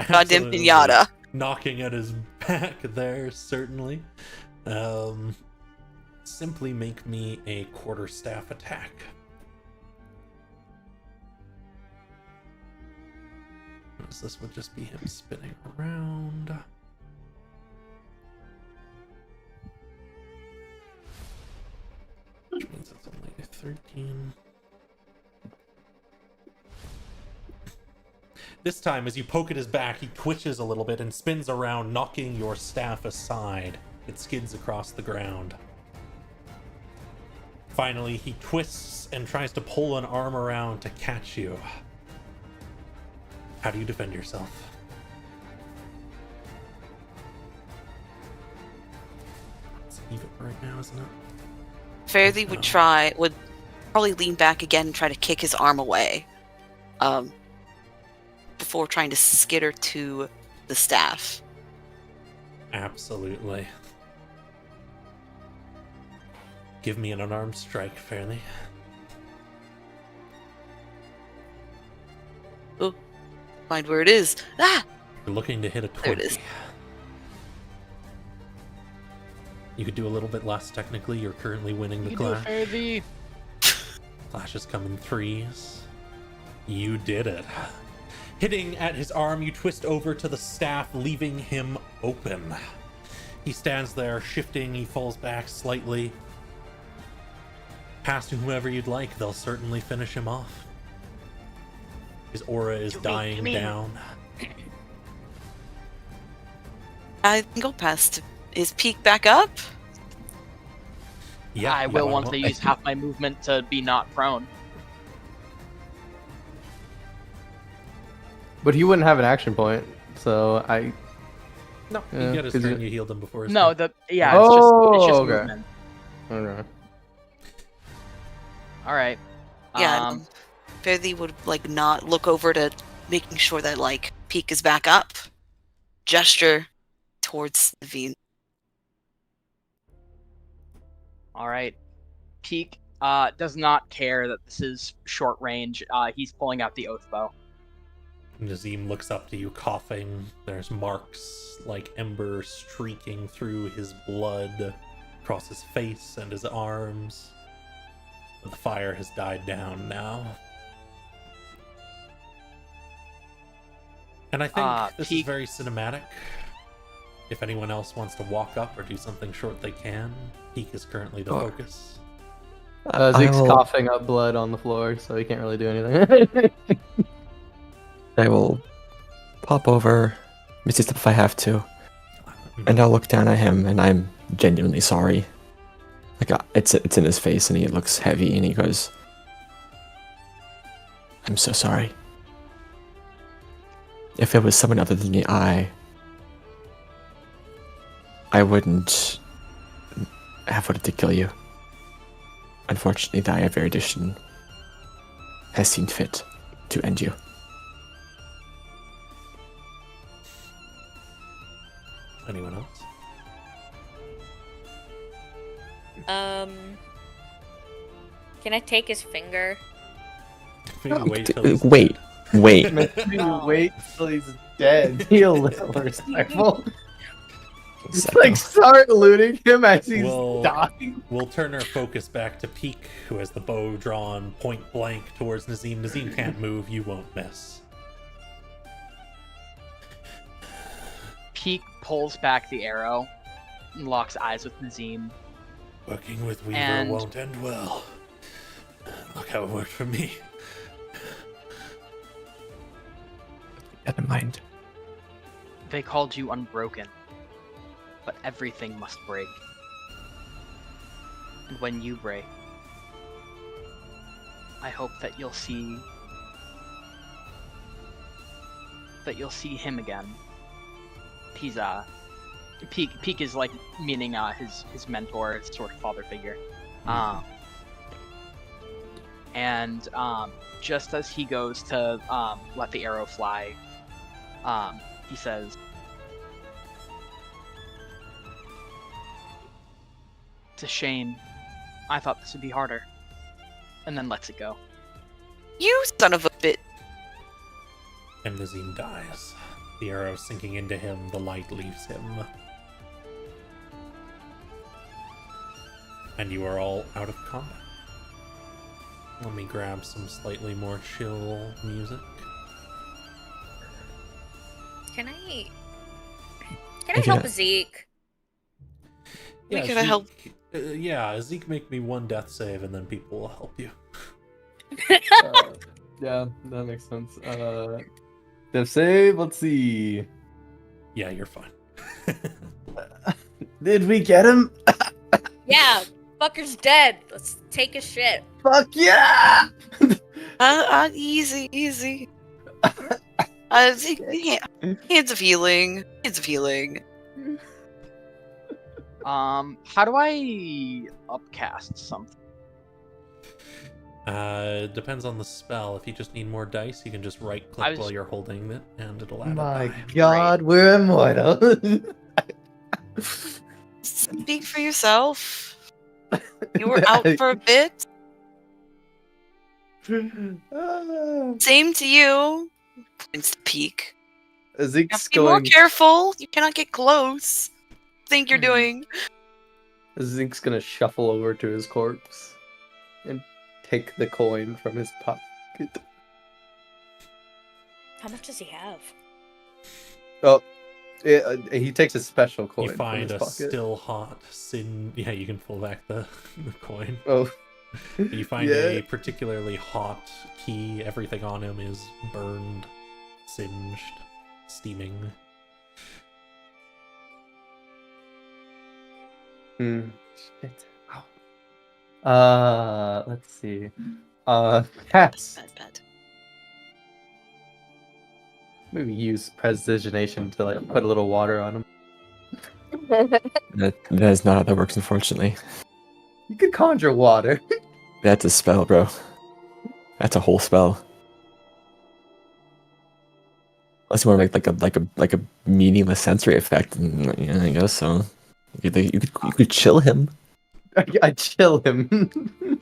Goddamn pinata.
Knocking at his back there, certainly. Simply make me a quarterstaff attack. This would just be him spinning around. Which means it's only a 13. This time, as you poke at his back, he twitches a little bit and spins around, knocking your staff aside. It skids across the ground. Finally, he twists and tries to pull an arm around to catch you. How do you defend yourself? It's even right now, isn't it?
Fairly would probably lean back again and try to kick his arm away. Before trying to skitter to the staff.
Absolutely. Give me an unarmed strike, Fairly.
Oh, find where it is. Ah!
You're looking to hit a 20.
There it is.
You could do a little bit less technically. You're currently winning the clash. Clashes come in threes. You did it. Hitting at his arm, you twist over to the staff, leaving him open. He stands there, shifting. He falls back slightly. Pass to whomever you'd like. They'll certainly finish him off. His aura is dying down.
I think I'll pass to his peak back up.
Yeah, I will once I use half my movement to be not prone.
But he wouldn't have an action point, so I...
No, you get his turn, you healed him before his
No,
turn.
it's just
okay.
movement.
Okay.
Alright.
Yeah, Fairly would, like, not look over to making sure that, like, peak is back up. Gesture towards the V.
Alright. Peak does not care that this is short range. He's pulling out the oath bow.
Nizzim looks up to you, coughing. There's marks like ember streaking through his blood across his face and his arms. But the fire has died down now. And I think this is very cinematic. If anyone else wants to walk up or do something short, they can. Peak is currently the focus.
Zeke's coughing up blood on the floor, so he can't really do anything.
I will pop over, Misty Step if I have to, and I'll look down at him, and I'm genuinely sorry. Like, it's in his face, and he looks heavy, and he goes, I'm so sorry. If it was someone other than me, I wouldn't have wanted to kill you. Unfortunately, the Eye of Erudition has seen fit to end you.
Anyone else?
Can I take his finger?
Maybe wait till he's
Wait.
Make me wait till he's dead. Be a little respectful. It's like start looting him as he's dying.
We'll turn our focus back to Peak, who has the bow drawn point blank towards Nizzim. Nizzim can't move, you won't miss.
Peak pulls back the arrow and locks eyes with Nizzim.
Working with Weaver
And-
won't end well. Look how it worked for me.
Keep that in mind.
They called you unbroken, but everything must break. And when you break, I hope that you'll see him again. He's Peak is like meaning his mentor, his sort of father figure. And just as he goes to let the arrow fly, he says, "It's a shame. I thought this would be harder." And then lets it go.
You son of a bit.
And Nizzim dies. The arrow sinking into him, the light leaves him. And you are all out of combat. Let me grab some slightly more chill music.
Can I
If you
help
don't-
Zeke?
We gotta help.
Yeah, Zeke, make me one death save and then people will help you.
Yeah, that makes sense. Death save, let's see.
Yeah, you're fine.
Did we get him?
Yeah, fucker's dead. Let's take his shit.
Fuck yeah!
Easy. Hands of healing.
How do I upcast something?
Depends on the spell. If you just need more dice, you can just right
I
click
was-
while you're holding it and it'll add
My
it by.
god, we're immortal.
Speak for yourself. You were out for a bit. Same to you. Points to Peak. You have
Zeke's
to be more
going.
careful. You cannot get close. Think you're doing.
Zeke's gonna shuffle over to his corpse and take the coin from his pocket.
How much does he have?
Oh, he takes a special coin
You
from
find
his
a
pocket.
still hot sin. Yeah, you can pull back the coin.
Oh,
You find
yeah.
a particularly hot key. Everything on him is burned, singed, steaming.
Shit. Let's see. Pass.
Bad.
Maybe use prestidigitation to like put a little water on him.
That is not how that works, unfortunately.
You could conjure water.
That's a spell, bro. That's a whole spell. Unless you want to make like a meaningless sensory effect, and yeah, I guess so. You could chill him.
I chill him.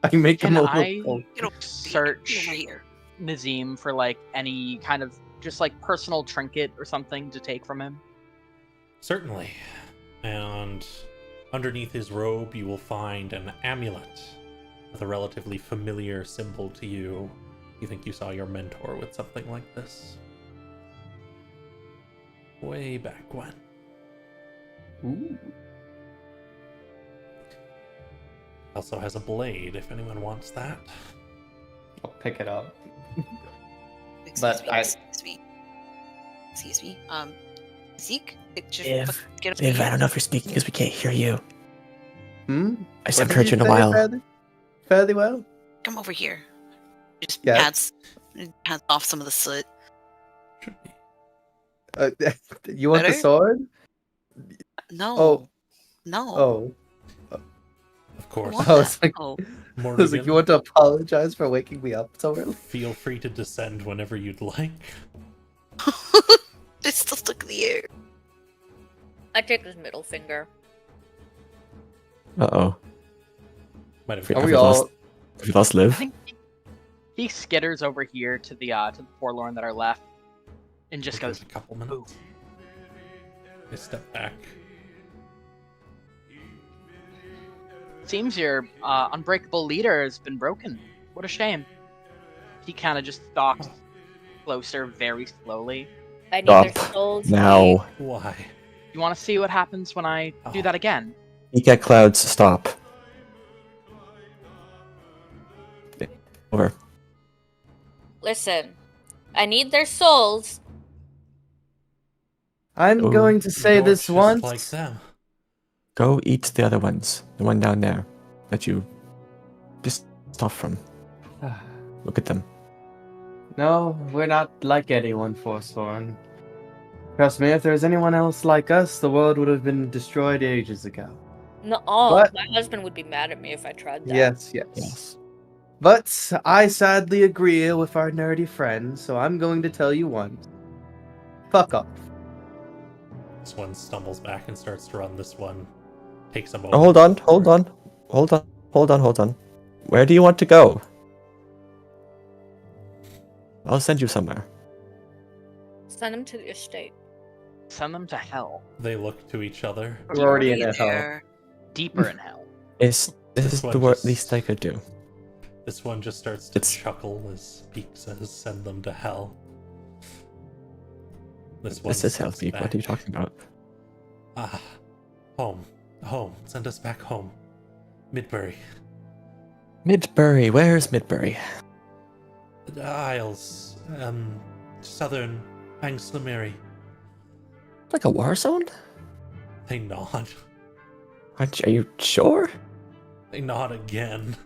I make
Can
him a
I
little.
Get over
search
here.
Nizzim for like any kind of just like personal trinket or something to take from him?
Certainly. And underneath his robe, you will find an amulet with a relatively familiar symbol to you. You think you saw your mentor with something like this? Way back when.
Ooh.
Also has a blade, if anyone wants that.
I'll pick it up.
Excuse
But
me.
I-
Excuse me. Zeke, just
If-
get up
Viv, I
here.
don't know if you're speaking because we can't hear you. I just
What
haven't
did
heard you in a
say,
while.
fairly well.
Come over here. Just
Yes.
pats off some of the soot.
Should be.
You want the
Better?
sword?
No.
Oh.
No.
Oh.
Of course.
What?
I was like,
Oh.
I was like, you want to apologize for waking me up so early?
Feel free to descend whenever you'd like.
It's still stuck in the air.
I take his middle finger.
Uh-oh.
Might have
Are
got
we
we
all?
lost- Have we lost
I
Liv?
think he skitters over here to the forlorn that are left, and just
Give
goes,
it a couple minutes. I step back.
"Seems your unbreakable leader has been broken. What a shame." He kind of just stalks closer, very slowly.
I need their
Stop
souls.
now.
Why?
You want to see what happens when I do that again?
Peek clouds, stop. Over.
Listen, I need their souls.
I'm
Oh,
going to say
You're
this
just
once.
like them.
Go eat the other ones. The one down there that you just off from. Look at them.
No, we're not like anyone, Forsworn. Trust me, if there was anyone else like us, the world would have been destroyed ages ago.
No,
But-
my husband would be mad at me if I tried that.
Yes.
Yes.
But I sadly agree with our nerdy friend, so I'm going to tell you once. Fuck off.
This one stumbles back and starts to run. This one takes a moment.
Oh, hold on. Where do you want to go? I'll send you somewhere.
Send him to the estate.
Send them to hell,
They look to each other.
We're already in
Already
a hell.
there.
deeper in hell.
This
This
is
one
the
just-
least I could do.
This one just starts to
It's-
chuckle as Peak says, "Send them to hell." This one
This is
steps
healthy. What are you
back.
talking about?
Ah, home. Send us back home. Midbury.
Midbury. Where's Midbury?
The Isles. Southern Angstlamary.
Like a war zone?
They nod.
Are you sure?
They nod again.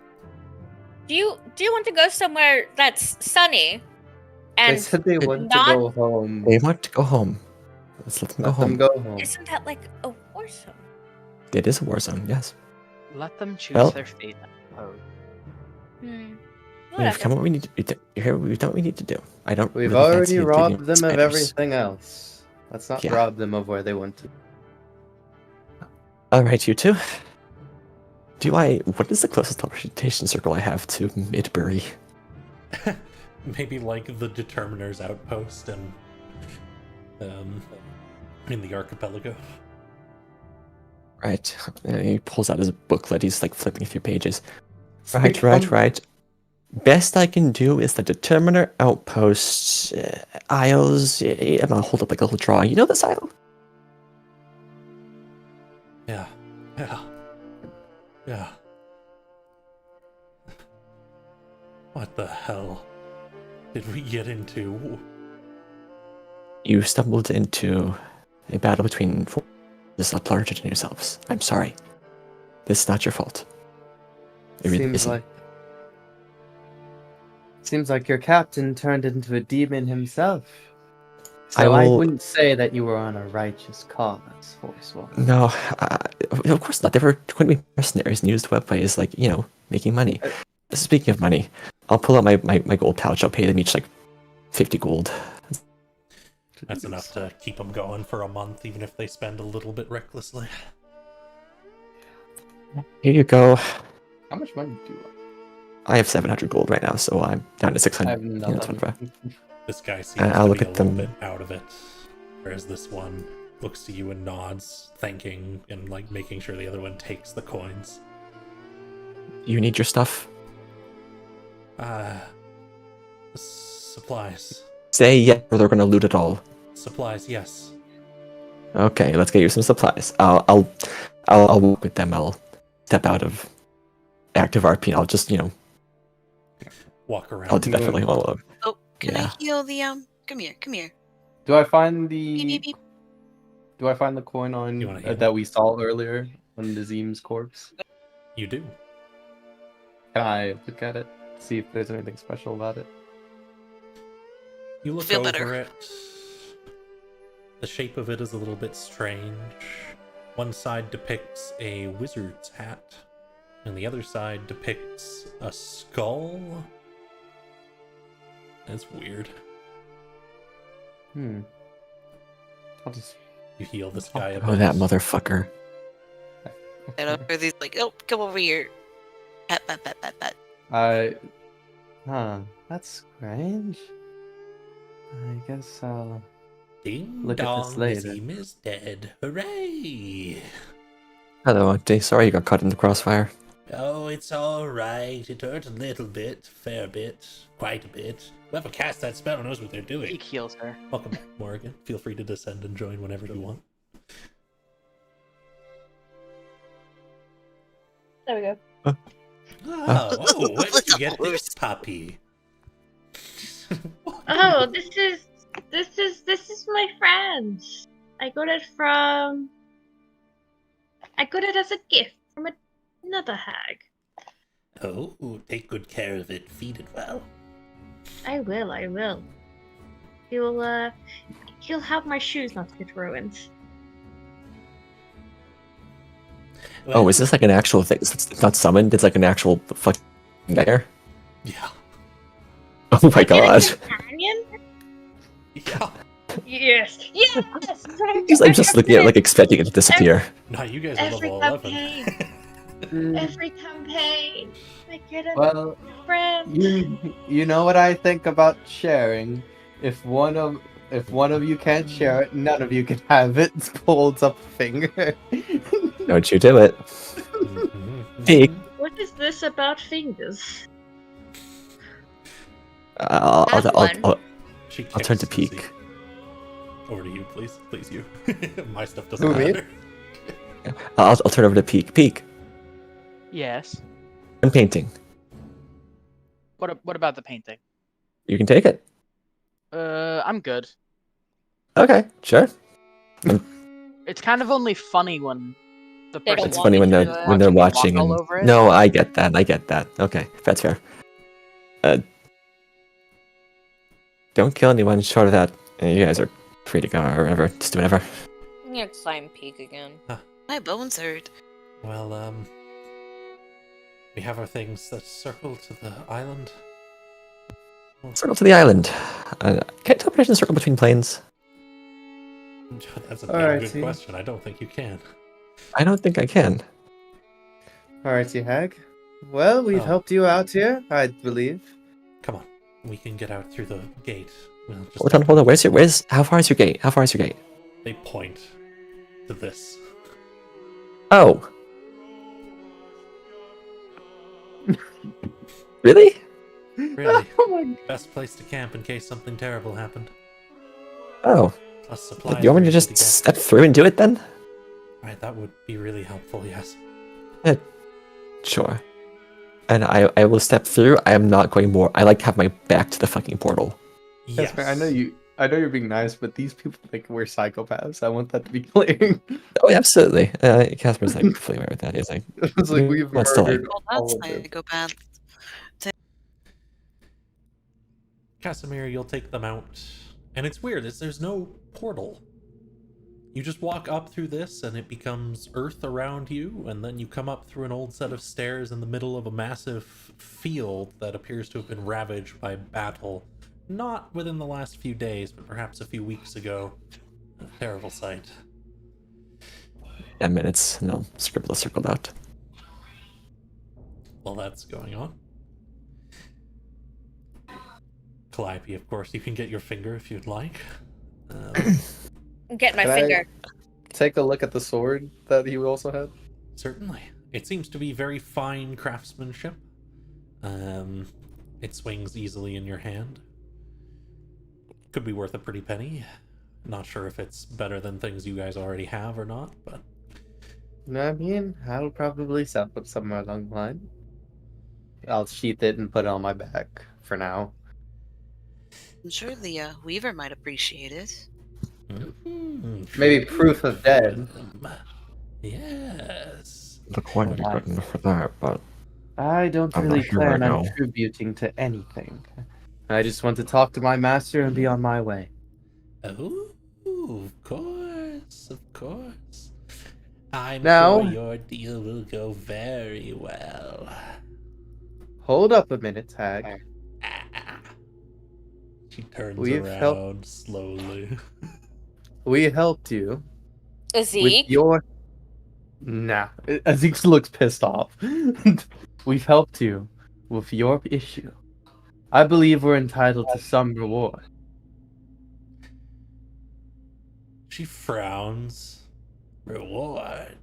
Do you want to go somewhere that's sunny?
They
And
said they want
not-
to go home.
They want to go home. Let's let them go
Let them
home.
go home.
isn't that like a war zone?
It is a war zone, yes.
Let them choose
Well-
their fate. I suppose.
We've
Whatever.
come what we need to do. Here, we've done what we need to do. I don't.
We've
really
already
fancy dealing
robbed
with
them of
spiders.
everything else. Let's not
Yeah.
rob them of where they want to.
All right, you two. What is the closest teleportation circle I have to Midbury?
Maybe like the Determiner's outpost and in the archipelago.
Right. And he pulls out his booklet. He's like flipping a few pages.
Like,
Right. Best I can do is the Determiner outpost, Isles. I'm gonna hold up like a little drawing. You know this isle?
Yeah. What the hell did we get into?
You stumbled into a battle between forces up larger than yourselves. I'm sorry. This is not your fault. It really isn't.
Seems like your captain turned into a demon himself.
I
So I
will-
wouldn't say that you were on a righteous cause, Forsworn.
No, of course not. They were going to be mercenaries and used the web as like, making money. Speaking of money, I'll pull out my gold pouch. I'll pay them each like 50 gold.
That's enough to keep them going for a month, even if they spend a little bit recklessly.
Here you go.
How much money do you have?
I have 700 gold right now, so I'm down to
I
600.
have
Yeah, that's
nothing.
what
This guy seems
I'll
to
look
be a
at
little
them.
bit out of it, whereas this one looks to you and nods, thanking and like making sure the other one takes the coins.
You need your stuff?
Supplies.
Say yes, or they're going to loot it all.
Supplies, yes.
Okay, let's get you some supplies. I'll walk with them. I'll step out of active RP. I'll just,
Walk around.
I'll do that for like all of.
Oh, can
Yeah.
I heal the Come here.
Do I find
Beep,
the
beep, beep.
Do I find the coin on
You wanna heal?
that we saw earlier on Nizzim's corpse?
You do.
Can I look at it? See if there's anything special about it?
You look
Feel
over
better.
it. The shape of it is a little bit strange. One side depicts a wizard's hat, and the other side depicts a skull. It's weird.
I'll just
You heal this guy a
Oh,
bit.
that motherfucker.
And Arthur's like, oh, come over here. Pat, pat, pat, pat, pat.
That's strange. I guess I'll
Ding
look at
dong,
this later.
Nizzim is dead. Hooray!
Hello, Auntie. Sorry you got caught in the crossfire.
Oh, it's alright. It hurt a little bit, fair bit, quite a bit. Whoever cast that spell knows what they're doing.
He heals her.
Welcome back, Morgan. Feel free to descend and join whenever you want.
There we go.
Oh, where did you get this puppy?
Oh, this is my friend. I got it as a gift from another hag.
Oh, take good care of it. Feed it well.
I will. He'll help my shoes not to get ruined.
Well,
Oh, is this like an actual thing? It's not summoned, it's like an actual fucking nightmare?
Yeah.
Oh my god.
Companion?
Yeah.
Yes.
He's like just looking at like expecting it to disappear.
No, you guys are
Every
level 11.
campaign. Every campaign, I get a
Well,
friend.
you know what I think about sharing. If one of you can't share it, none of you can have it. Holds up a finger.
Don't you do it. Peek.
What is this about fingers?
I'll
She
turn to
kicks
Peek.
Nizzim. Over to you, please. Please, you. My stuff
Who,
doesn't
me?
matter.
I'll turn over to Peek. Peek.
Yes.
I'm painting.
What about the painting?
You can take it.
I'm good.
Okay, sure.
It's kind of only funny when the
They don't
person
It's funny when
me
they're
to,
when they're
watching
watching.
me walk all
And...
over it.
No, I get that. Okay, that's fair. Don't kill anyone short of that. You guys are free to go or whatever. Just do whatever.
I'm gonna climb Peak again.
My bones hurt.
Well, we have our things that circle to the island.
Circle to the island. Can't teleportation circle between planes?
That's a very good
Alrighty.
question. I don't think you can.
I don't think I can.
Alrighty, hag. Well, we've
Oh.
helped you out here, I believe.
Come on. We can get out through the gate. We'll just
Hold on. Where's how far is your gate?
They point to this.
Oh. Really?
Really?
Oh my
Best place to camp in case something terrible happened.
Oh.
Plus supplies.
Do you want me to
are easy
just
get.
step through and do it then?
Right, that would be really helpful, yes.
Sure. And I will step through. I am not going more. I like to have my back to the fucking portal.
Yes.
Casper, I know you're being nice, but these people we're psychopaths. I want that to be clear.
Oh, absolutely. Casper's like fully aware of that. He's like,
It's like we've
What's the
murdered
Well,
all
that's
of them.
psychopath.
Casimir, you'll take them out. And it's weird, there's no portal. You just walk up through this and it becomes earth around you, and then you come up through an old set of stairs in the middle of a massive field that appears to have been ravaged by battle. Not within the last few days, but perhaps a few weeks ago. A terrible sight.
10 minutes. No, scribble circled out.
While that's going on. Calliope, of course, you can get your finger if you'd like.
Get my
Can I-
finger.
Take a look at the sword that he also had.
Certainly. It seems to be very fine craftsmanship. It swings easily in your hand. Could be worth a pretty penny. Not sure if it's better than things you guys already have or not, but
I mean, I'll probably sell it somewhere along the line. I'll sheath it and put it on my back for now.
I'm sure the Weaver might appreciate it.
Maybe proof of dead.
Yes.
The coin would be good enough for that, but
I don't
I'm
really
not sure
plan
right
on
now.
contributing to anything. I just want to talk to my master and be on my way.
Oh, of course, of course. I'm
Now-
sure your deal will go very well.
Hold up a minute, hag.
Ah. She turns
We've
around
helped-
slowly.
We helped you With
Zeke?
your... Nah. Zeke looks pissed off. We've helped you with your issue. I believe we're entitled to some reward.
She frowns. Reward.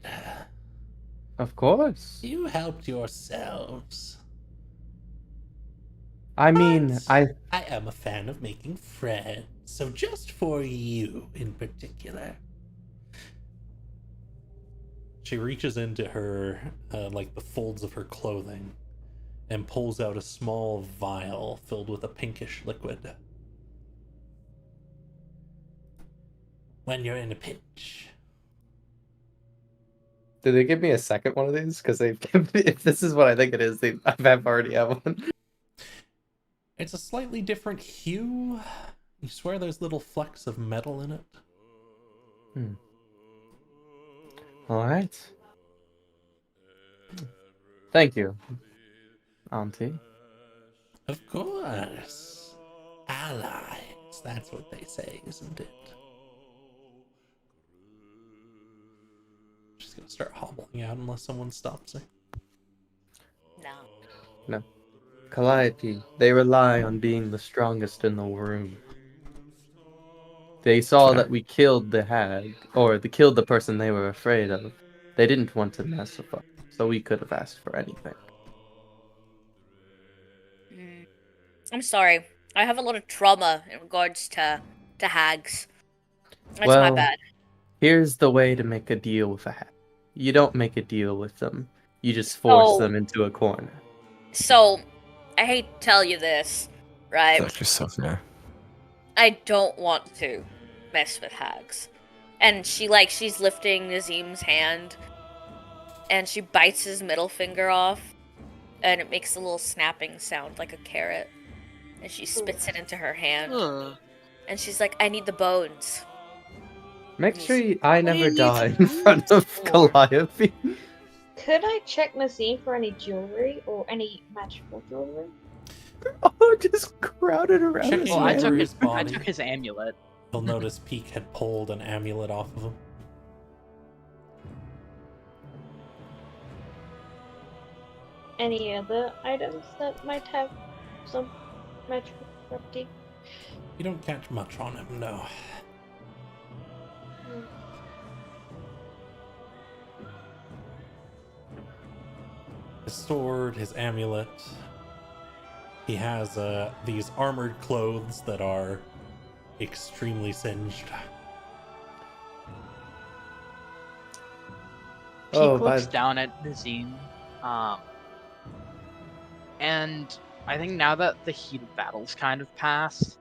Of course.
You helped yourselves.
I mean,
But I am a fan of making friends, so just for you in particular. She reaches into her, like the folds of her clothing, and pulls out a small vial filled with a pinkish liquid. When you're in a pinch.
Did they give me a second one of these? Because if this is what I think it is, I've already have one.
It's a slightly different hue. You swear there's little flecks of metal in it.
All right. Thank you, Auntie.
Of course. Allies. That's what they say, isn't it? She's gonna start hobbling out unless someone stops her.
No.
Calliope, they rely on being the strongest in the room. They saw that we killed the hag, or killed the person they were afraid of. They didn't want to mess with us, so we could have asked for anything.
I'm sorry. I have a lot of trauma in regards to hags. That's my
Well,
bad.
here's the way to make a deal with a hag. You don't make a deal with them. You just force them into a corner.
So, I hate to tell you this, right?
That's just so fair.
I don't want to mess with hags. And she's lifting Nizzim's hand, and she bites his middle finger off, and it makes a little snapping sound like a carrot. And she spits it into her hand. And she's like, I need the bones.
Make sure I
What do
never
you need
die
the
in front of
for?
Calliope.
Could I check Nizzim for any jewelry or any magical jewelry?
Oh, just crowded around.
Check
his
Well, I
his
took
hand.
his
body.
I took his amulet.
You'll notice Peek had pulled an amulet off of him.
Any other items that might have some magical property?
You don't catch much on him, no. His sword, his amulet. He has these armored clothes that are extremely singed.
Peek
Oh,
looks
by-
down at Nizzim, and I think now that the heat of battle's kind of passed,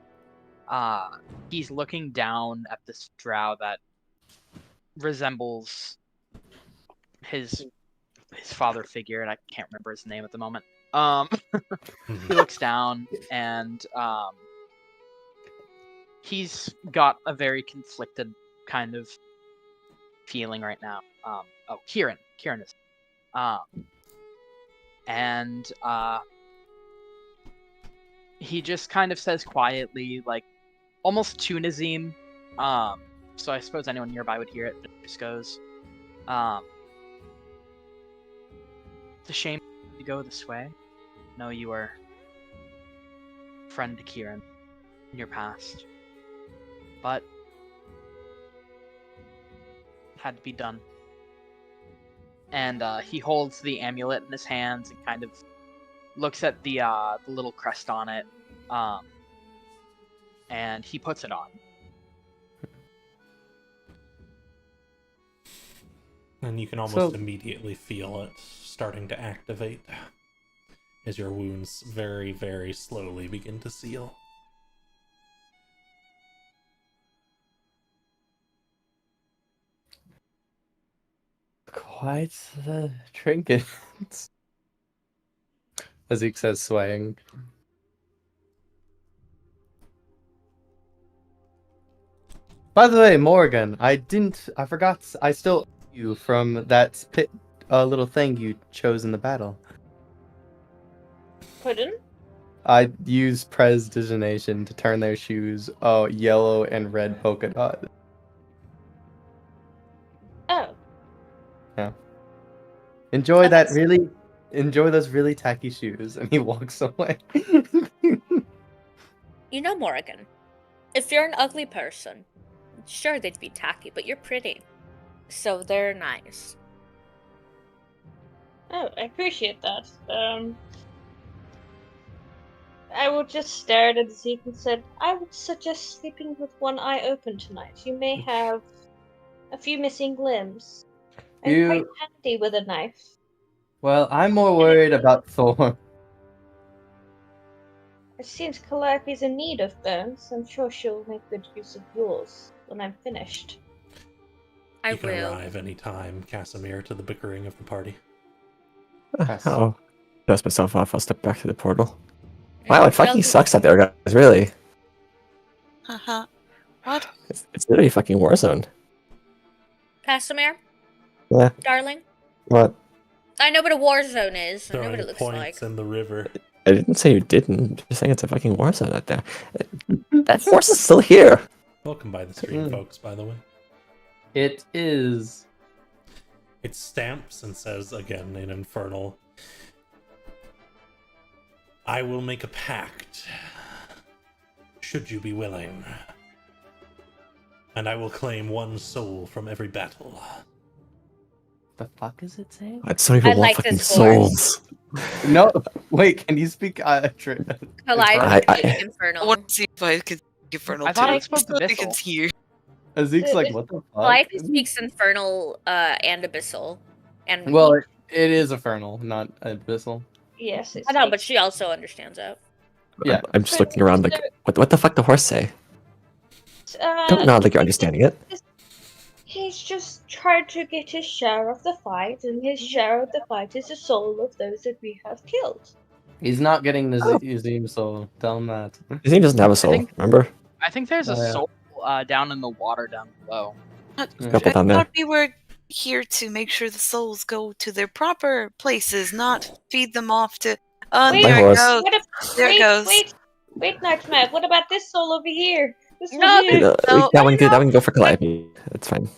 he's looking down at this drow that resembles his father figure, and I can't remember his name at the moment. He looks down, and he's got a very conflicted kind of feeling right now. Kieran is, and he just kind of says quietly, like almost to Nizzim. So I suppose anyone nearby would hear it. But it just goes, "It's a shame to go this way. No, you were friend to Kieran in your past, but it had to be done." And he holds the amulet in his hands and kind of looks at the little crest on it, and he puts it on.
And you can almost immediately feel it starting to activate as your wounds very, very slowly begin to seal.
Quite the trinket. As Zeke says, swaying. By the way, Morgan, I forgot, I still owe you from that little thing you chose in the battle.
Pardon?
I used prestidigitation to turn their shoes yellow and red polka dot. Yeah. Enjoy
That's-
enjoy those really tacky shoes, and he walks away.
You know, Morrigan, if you're an ugly person, sure they'd be tacky, but you're pretty. So they're nice.
Oh, I appreciate that. I would just stared at Zeke and said, I would suggest sleeping with one eye open tonight. You may have a few missing limbs. I'm quite handy with a knife.
Well, I'm more worried about Thor.
It seems Calliope's in need of bones. I'm sure she'll make good use of yours when I'm finished.
I
You can
will.
arrive anytime, Casimir, to the bickering of the party.
Yes.
I'll dust myself off. I'll step back to the portal. Wow, it fucking
Well,
sucks out there, guys. Really.
Haha. What?
It's literally a fucking war zone.
Casimir?
Yeah.
Darling?
What?
I know what a war zone is. I know what
Throwing
it looks
points
like.
in the river.
I didn't say you didn't. I'm just saying it's a fucking war zone out there. That force is still here.
Welcome by the stream, folks, by the way.
It is.
It stamps and says again in Infernal, I will make a pact, should you be willing. And I will claim one soul from every battle.
The fuck is it saying?
I just don't even
I
want
like
fucking
this horse.
souls.
No, wait. Can you speak?
Calliope
I-
speaks
I
Infernal.
want to see if I could Infernal
I thought
too.
I spoke
So they
Abyssal.
can hear.
Zeke's like, what the fuck?
Calliope speaks Infernal and Abyssal. And
Well, it is Infernal, not Abyssal.
Yes, it's
I know, but she also understands that.
Yeah.
I'm just looking around like, what the fuck the horse say? Don't nod like you're understanding it.
He's just tried to get his share of the fight, and his share of the fight is the soul of those that we have killed.
He's not getting the Nizzim, so tell him that.
His name doesn't have a soul,
think-
remember?
I think there's a
Oh, yeah.
soul down in the water down below.
Couple
I
down there.
thought we were here to make sure the souls go to their proper places, not feed them off to. Oh,
Wait,
there it
horse.
goes.
What if,
There it goes.
wait, Nightmare. What about this soul over here? This one
No,
here.
no,
That one can go for Calliope. That's fine.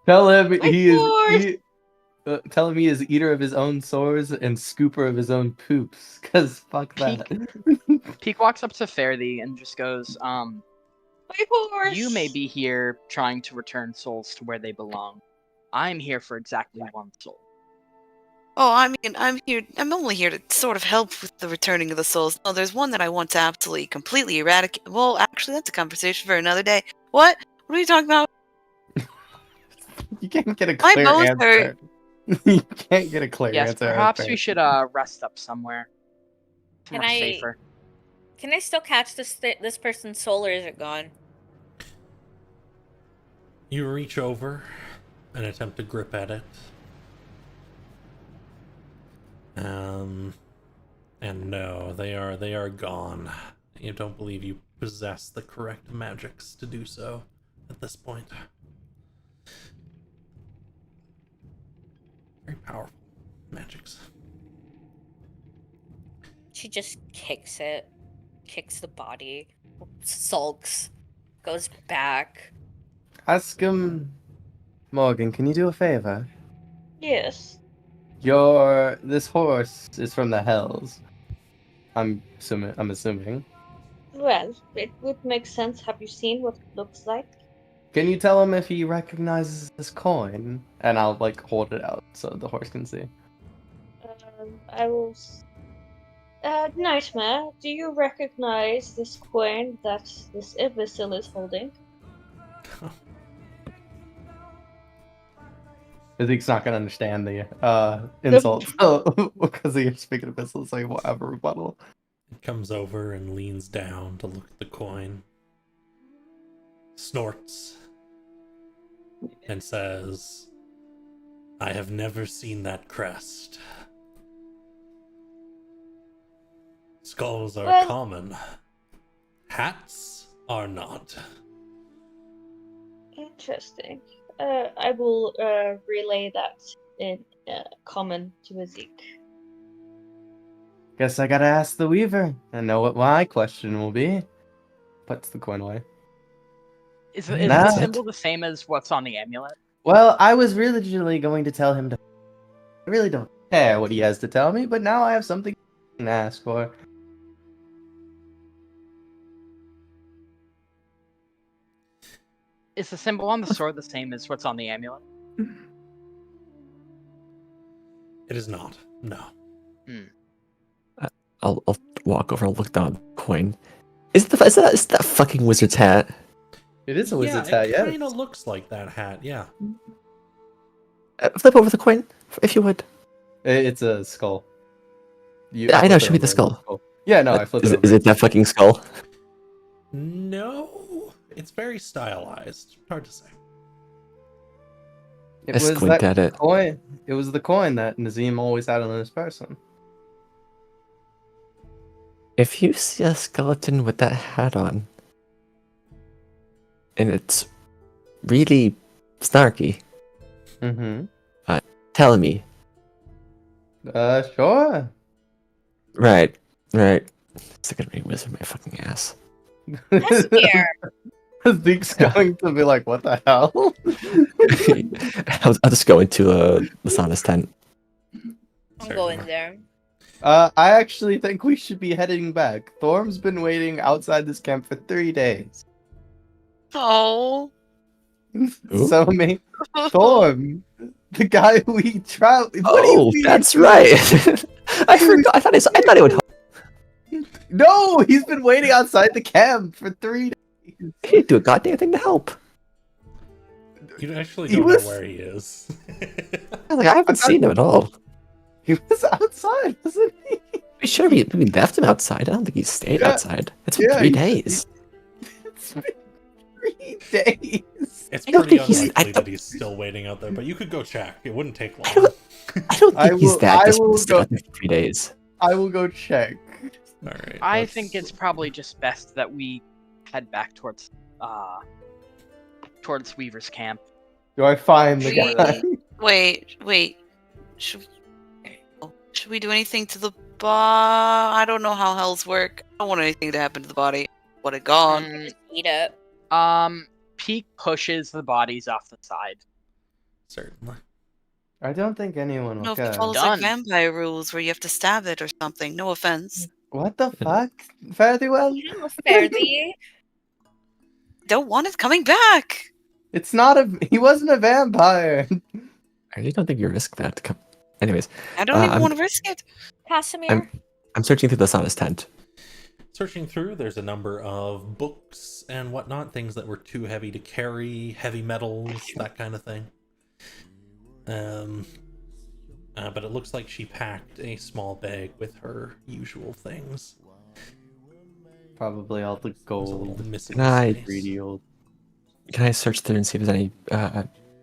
Tell him
My
he is.
horse!
Tell him he is eater of his own sores and scooper of his own poops. Cause fuck that.
Peek walks up to Fairthee and just goes,
My horse!
you may be here trying to return souls to where they belong. I'm here for exactly one soul.
Oh, I mean, I'm here. I'm only here to sort of help with the returning of the souls. No, there's one that I want to absolutely, completely eradicate. Well, actually, that's a conversation for another day. What? What are you talking about?
You can't get a
My
clear
bones
answer.
hurt.
You can't get a clear
Yes,
answer.
perhaps
okay.
we should rest up somewhere. It's
Can
more
I-
safer.
Can I still catch this person's soul, or is it gone?
You reach over and attempt to grip at it. And no, they are gone. You don't believe you possess the correct magics to do so at this point. Very powerful magics.
She just kicks it, kicks the body, sulks, goes back.
Ask him, Morgan. Can you do a favor?
Yes.
This horse is from the Hells. I'm assuming.
Well, it would make sense. Have you seen what it looks like?
Can you tell him if he recognizes this coin? And I'll hold it out so the horse can see.
I will. Nightmare, do you recognize this coin that this imbecile is holding?
Zeke's not gonna understand the insult because you're speaking of missiles, so he won't have a rebuttal.
It comes over and leans down to look at the coin, snorts, and says, I have never seen that crest. Skulls are
Well-
common. Hats are not.
Interesting. I will relay that in common to Zeke.
Guess I gotta ask the Weaver. I know what my question will be. Puts the coin away.
Is
Nah.
the symbol the same as what's on the amulet?
Well, I was originally going to tell him to. I really don't care what he has to tell me, but now I have something to ask for.
Is the symbol on the sword the same as what's on the amulet?
It is not. No.
I'll walk over and look down at the coin. Is that fucking wizard's hat?
It is a wizard's
Yeah,
hat,
it
yes.
kind of looks like that hat. Yeah.
Flip over the coin, if you would.
It's a skull.
I know,
flip
show
it
me the
over,
skull.
Yeah, no, I flipped
Is
it
it,
over.
is it that fucking skull?
No, it's very stylized. Hard to say.
It
I
was
squint
that
at it.
coin. It was the coin that Nizzim always had on his person.
If you see a skeleton with that hat on, and it's really snarky,
Mm-hmm.
tell me.
Sure.
Right. It's gonna be wizard my fucking ass.
Here.
Zeke's going to be like, what the hell?
I'll just go into Lasana's tent.
I'm going there.
I actually think we should be heading back. Thorm's been waiting outside this camp for 3 days.
Oh.
Who?
So me, Thorm, the guy we trout.
Oh, that's right. I forgot. I thought it would.
No, he's been waiting outside the camp for 3 days.
He didn't do a goddamn thing to help.
You actually
He
don't
was-
know where he is.
I haven't seen him at all.
He was outside, wasn't he?
We sure we left him outside. I don't think he stayed
Yeah.
outside. It's been
Yeah,
3
he-
days.
It's been 3 days.
It's
I don't
pretty
think he's-
unlikely
I
that
don't-
he's still waiting out there, but you could go check. It wouldn't take long.
I don't think he's that
I
desperate
will
to stay
go-
out there for 3 days.
I will go check.
All right.
I
let's-
think it's probably just best that we head back towards Weaver's camp.
Do I find the
Really?
guy?
Wait. Should we do anything to the I don't know how hells work. I don't want anything to happen to the body. What a gone.
Mm,
Eat it.
Peak pushes the bodies off the side.
Certainly.
I don't think anyone
No,
will
if it
care.
follows
Done.
like vampire rules where you have to stab it or something. No offense.
What the fuck? Fairly well?
Fairly.
Don't want it coming back.
It's not a. He wasn't a vampire.
I really don't think you risk that. Anyways,
I don't even
I'm-
want to risk it.
Casimir.
I'm searching through Lasana's tent.
Searching through, there's a number of books and whatnot, things that were too heavy to carry, heavy metals, that kind of thing. But it looks like she packed a small bag with her usual things.
Probably all the
There's a
gold.
little missing
Nice.
space.
Greedy old.
Can I search through and see if there's any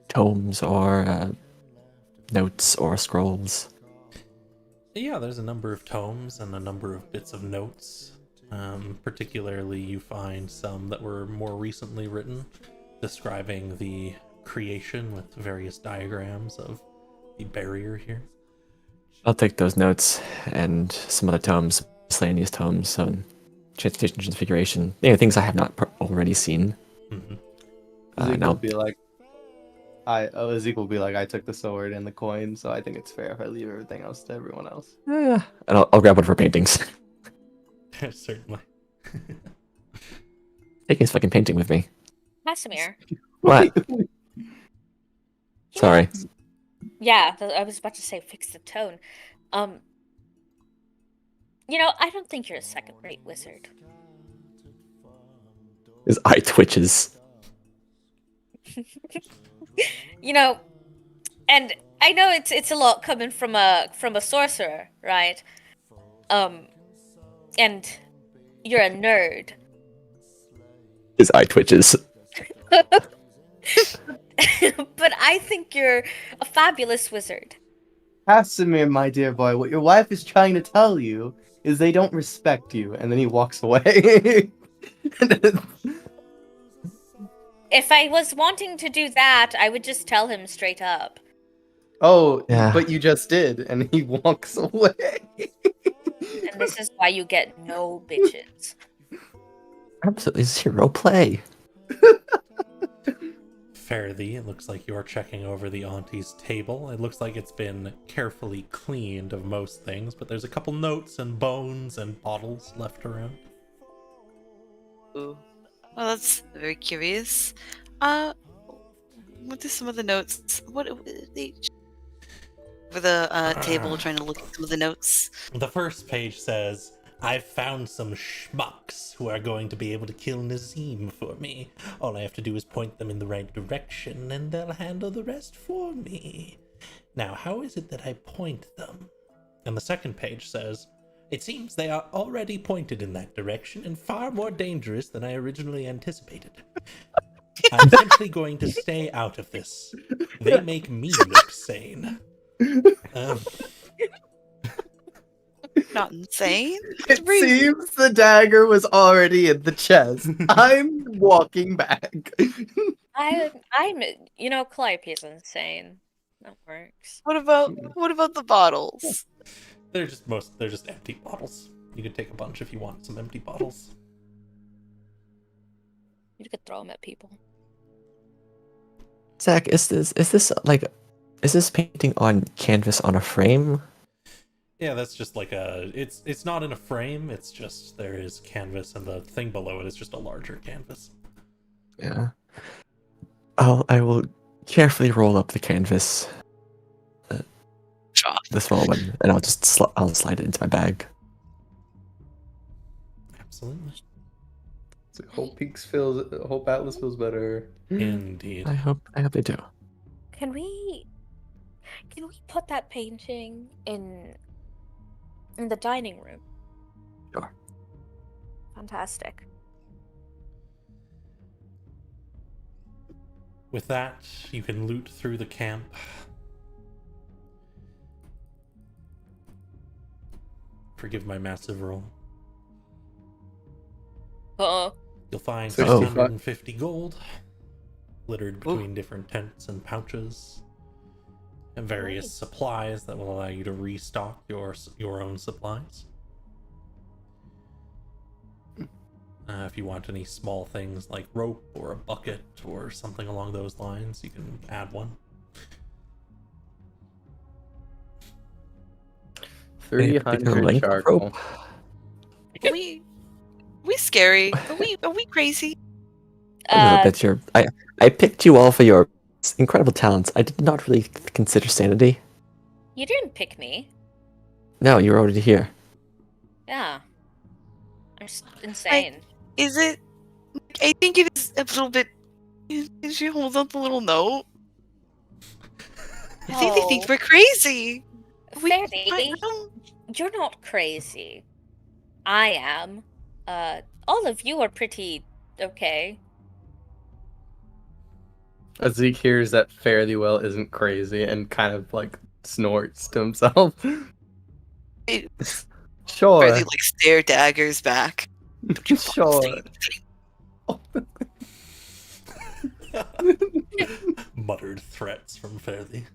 tomes or notes or scrolls?
Yeah, there's a number of tomes and a number of bits of notes. Particularly, you find some that were more recently written, describing the creation with various diagrams of the barrier here.
I'll take those notes and some other tomes, miscellaneous tomes, some transmutation transfiguration, things I have not already seen.
Mhm.
Zeke
Now,
will be like, Zeke will be like, I took the sword and the coin, so I think it's fair if I leave everything else to everyone else.
and I'll grab one of her paintings.
Certainly.
Take his fucking painting with me.
Casimir.
What? Sorry.
Yeah, I was about to say fix the tone. I don't think you're a second-rate wizard.
His eye twitches.
And I know it's a lot coming from a sorcerer, right? And you're a nerd.
His eye twitches.
But I think you're a fabulous wizard.
Casimir, my dear boy, what your wife is trying to tell you is they don't respect you, and then he walks away.
If I was wanting to do that, I would just tell him straight up.
Oh,
Yeah.
but you just did, and he walks away.
And this is why you get no bitches.
Absolutely zero play.
Fare thee, it looks like you're checking over the auntie's table. It looks like it's been carefully cleaned of most things, but there's a couple notes and bones and bottles left around.
Ooh. Well, that's very curious. What are some of the notes? What they over the table trying to look at some of the notes?
The first page says, I've found some schmucks who are going to be able to kill Nizzim for me. All I have to do is point them in the right direction, and they'll handle the rest for me. Now, how is it that I point them? And the second page says, it seems they are already pointed in that direction and far more dangerous than I originally anticipated. I'm simply going to stay out of this. They make me look sane.
Not insane.
It seems the dagger was already in the chest. I'm walking back.
Calliope's insane. That works.
What about the bottles?
They're just empty bottles. You could take a bunch if you want some empty bottles.
You could throw them at people.
Zach, is this painting on canvas on a frame?
Yeah, that's just like it's not in a frame, it's just there is canvas and the thing below it is just a larger canvas.
Yeah. I will carefully roll up the canvas. The small one, and I'll just I'll slide it into my bag.
Absolutely.
Hope Atlas feels better.
Indeed.
I hope they do.
Can we put that painting in the dining room?
Sure.
Fantastic.
With that, you can loot through the camp. Forgive my massive roll. You'll find 650 gold littered between different tents and pouches, and various supplies that will allow you to restock your own supplies. If you want any small things like rope or a bucket or something along those lines, you can add one.
300 charcoal.
Are we scary? Are we crazy?
A little bit. I picked you all for your incredible talents. I did not really consider sanity.
You didn't pick me.
No, you were already here.
Yeah. I'm just insane.
Is it? I think it is a little bit. Did she hold up the little note? I think they think we're crazy.
Fairy, you're not crazy. I am. All of you are pretty okay.
Zeke hears that Fare thee well isn't crazy and kind of like snorts to himself. Sure.
Fare thee stare daggers back.
Sure.
Muttered threats from Fairthie.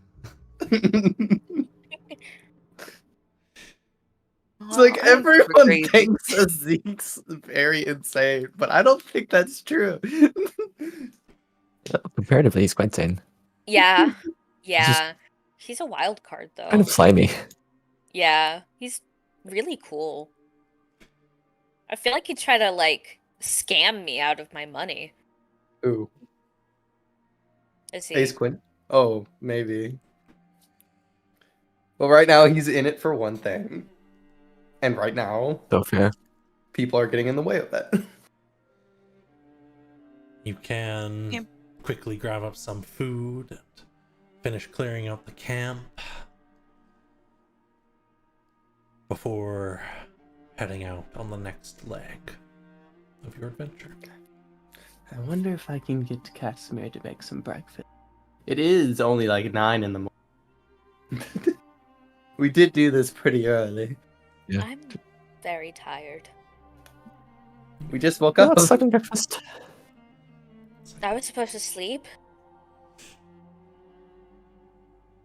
It's like everyone thinks Zeke's very insane, but I don't think that's true.
Comparatively, he's quite sane.
Yeah. Yeah. He's a wild card, though.
Kind of slimy.
Yeah. He's really cool. I feel like he'd try to, scam me out of my money.
Ooh.
Is he?
Ace Queen? Oh, maybe. Well, right now he's in it for one thing. And right now,
So fair.
people are getting in the way of that.
You can quickly grab up some food and finish clearing out the camp before heading out on the next leg of your adventure.
I wonder if I can get Casimir to make some breakfast. It is only 9 in the morning. We did do this pretty early.
Yeah.
I'm very tired.
We just woke up.
Let's have breakfast.
I was supposed to sleep.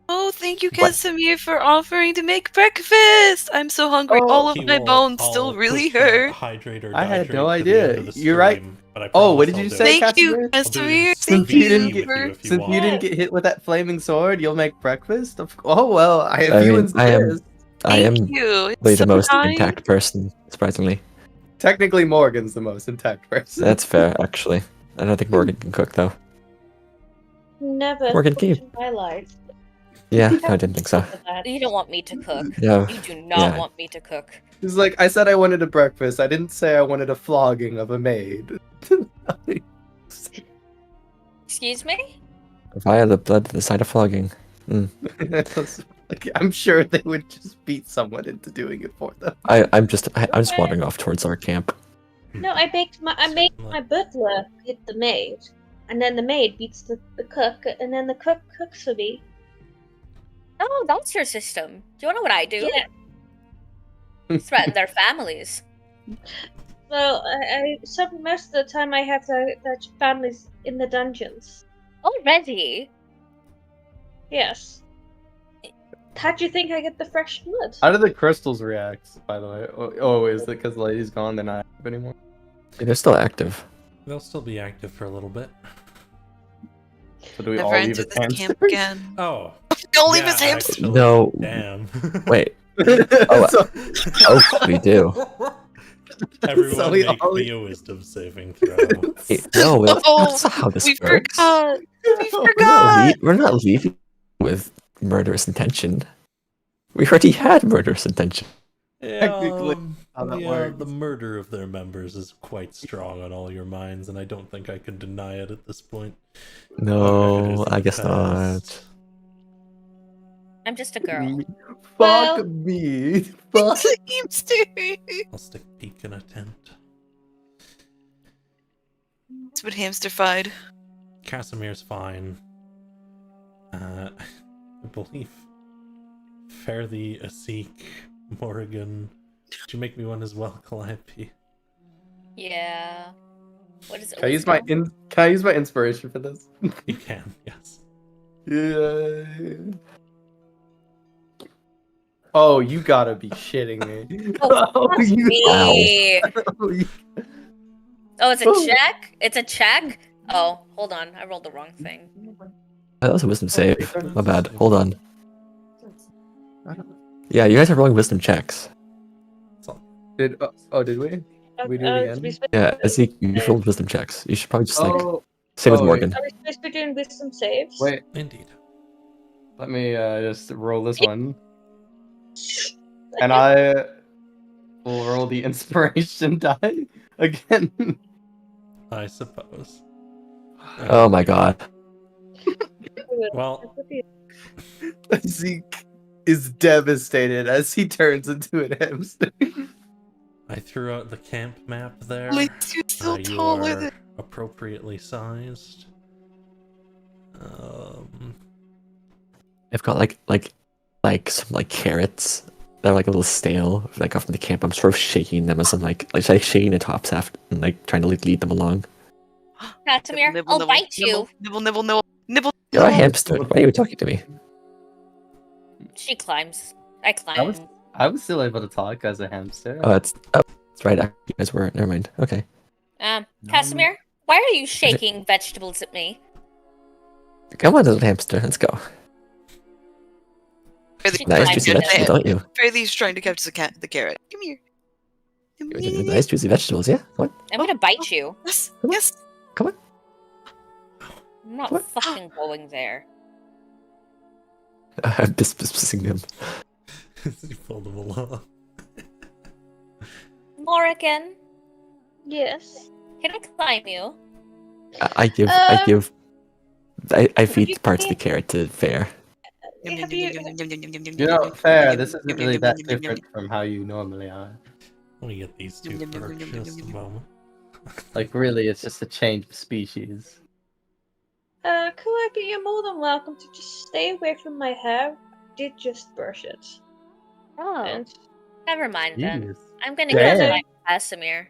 Oh, thank you,
What?
Casimir, for offering to make breakfast. I'm so hungry.
Oh,
All
He
of my
will-
bones
I'll
still really
push the
hurt.
Hydrate or
I had
dihydrate
no
to the end
idea.
of the
You're right.
stream, but I
Oh, what
promise
did
I'll
you
do
say,
it.
Thank you,
Casimir?
I'll do it
Casimir.
in
Thank
Since you didn't
CC
you.
with
get-
you if you
Since
want.
you didn't get hit with that flaming sword, you'll make breakfast? Oh, well, I have
I
you
mean, I am
insist.
I am
Thank you. It's
really
so
the most
kind.
intact person, surprisingly.
Technically, Morgan's the most intact person.
That's fair, actually. I don't think Morgan can cook though.
Never
Morgan,
cooked
can you-
in my life.
Yeah, no, I didn't think so.
For that.
You don't want me to cook.
Yeah,
You do not
yeah.
want me to cook.
He's like, I said I wanted a breakfast. I didn't say I wanted a flogging of a maid.
Excuse me?
Via the blood to the side of flogging.
Like, I'm sure they would just beat someone into doing it for them.
I'm just wandering off towards our camp.
No, I made my butler hit the maid, and then the maid beats the cook, and then the cook cooks for me.
Oh, that's your system. Do you want to know what I do?
Yeah.
Threaten their families.
Well, most of the time I have the families in the dungeons.
Already?
Yes. How'd you think I get the fresh blood?
How do the crystals react, by the way? Oh, is it because the lady's gone, they're not active anymore?
They're still active.
They'll still be active for a little bit.
So do we
Never
all leave
enter
as
this camp
hamsters?
again.
Oh.
Don't leave
yeah,
his hamster.
actually.
No.
Damn.
Wait. Oh,
So-
oh, we do.
Everyone
So we
make
all-
me a wisdom saving throw.
Wait, no,
Oh,
that's not how this
we
works.
forgot. We
Oh,
forgot.
We're not leaving with murderous intention. We already had murderous intention.
Technically, how that
yeah,
works.
the murder of their members is quite strong on all your minds, and I don't think I can deny it at this point.
No, I guess
Past.
not.
I'm just a girl.
Fuck
Well-
me. Fuck.
It's a hamster.
I'll stick peek in a tent.
It's been hamsterfied.
Casimir's fine. I believe Fare thee, Asik, Morrigan. Did you make me one as well, Calliope?
Yeah. What is it?
Can I use my
wisdom?
Can I use my inspiration for this?
You can, yes.
Yeah. Oh, you gotta be shitting me.
Oh,
That's
you,
Me.
oh, you-
Oh, it's a
Oh.
check? It's a check? Oh, hold on. I rolled the wrong thing.
That was a wisdom save. My bad. Hold on.
I don't-
Yeah, you guys are rolling wisdom checks.
Did did we? We do it again?
Yeah, Zeke, you rolled wisdom checks. You should probably just like
Oh,
same with
oh,
Morgan.
Are we supposed to be doing wisdom saves?
wait.
Indeed.
Let me just roll this one, and I will roll the inspiration die again.
I suppose.
Oh my god.
Well,
Zeke is devastated as he turns into a hamster.
I threw out the camp map there.
At least you're still
You
taller
are
than.
appropriately sized.
I've got like some like carrots. They're like a little stale, like off from the camp. I'm sort of shaking them as I'm like shaking the tops after and like trying to like lead them along.
Casimir,
Nibble,
I'll
nibble,
bite you.
Nibble, nibble, nibble, nibble.
You're a hamster. Why are you talking to me?
She climbs. I climb.
I was still able to talk as a hamster.
Oh, that's right. You guys were. Never mind. Okay.
Casimir, why are you shaking vegetables at me?
Come on, little hamster. Let's go.
She
Nice
climbs
juicy
into
vegetables,
it.
don't you?
Fairly's trying to catch the carrot. Come here.
Nice juicy vegetables, yeah. What?
I'm gonna bite you.
Yes,
Come on.
yes.
Come on.
I'm not
What?
fucking going there.
I'm dismissing him.
You pulled them along.
Morrigan,
Yes.
can I climb you?
I give. I feed parts of the carrot to Fair.
Have you?
You know, fair. This isn't really that different from how you normally are.
Let me get these two for just a moment.
Like, really, it's just a change of species.
Calliope, you're more than welcome to just stay away from my hair. I did just brush it.
Oh,
And
never mind then.
Jeez.
I'm gonna
Damn.
get my Casimir.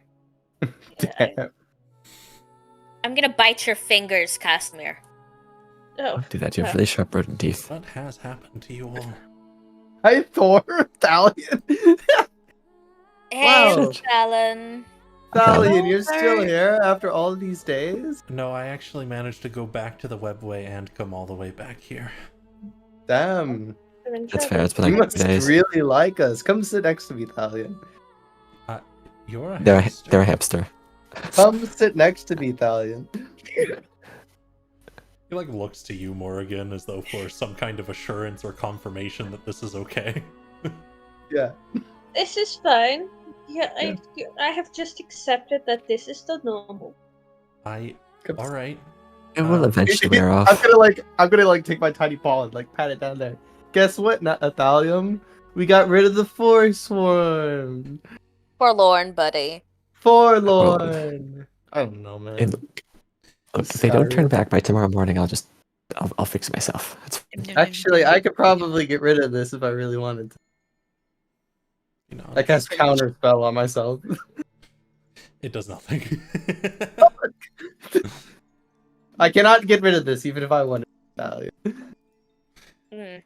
Damn.
I'm gonna bite your fingers, Casimir.
Oh,
Don't do that. You have really sharp rodent teeth.
What has happened to you all?
Hi, Thor. Thalion.
Hey,
Wow.
Alan.
Thalion, you're
Thor.
still here after all these days?
No, I actually managed to go back to the webway and come all the way back here.
Damn.
I'm in
That's
trouble.
fair. It's been
You
like
must
2 days.
really like us. Come sit next to me, Thalion.
You're a
They're
hamster.
a hipster.
Come sit next to me, Thalion.
He like looks to you, Morrigan, as though for some kind of assurance or confirmation that this is okay.
Yeah.
This is fine. Yeah, I have just accepted that this is the normal.
All right.
It will eventually wear off.
I'm gonna like take my tiny paw and like pat it down there. Guess what, Nathalium? We got rid of the force swarm.
Forlorn, buddy.
Forlorn. I don't know, man.
And look, if they don't turn
Skyrim.
back by tomorrow morning, I'll fix it myself.
Actually, I could probably get rid of this if I really wanted to.
You know,
I cast counter spell on myself.
it does nothing.
I cannot get rid of this even if I wanted to.
Mm.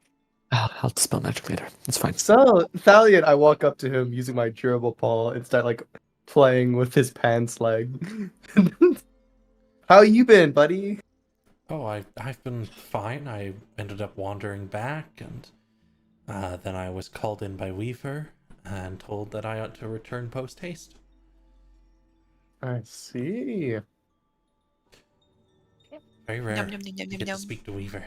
I'll dispel magic later. It's fine.
So, Thalion, I walk up to him using my durable paw and start like playing with his pants leg. How you been, buddy?
Oh, I've been fine. I ended up wandering back, and then I was called in by Weaver and told that I ought to return post haste.
I see.
Very rare
Yum, yum, yum,
to
yum,
get to
yum.
speak to Weaver.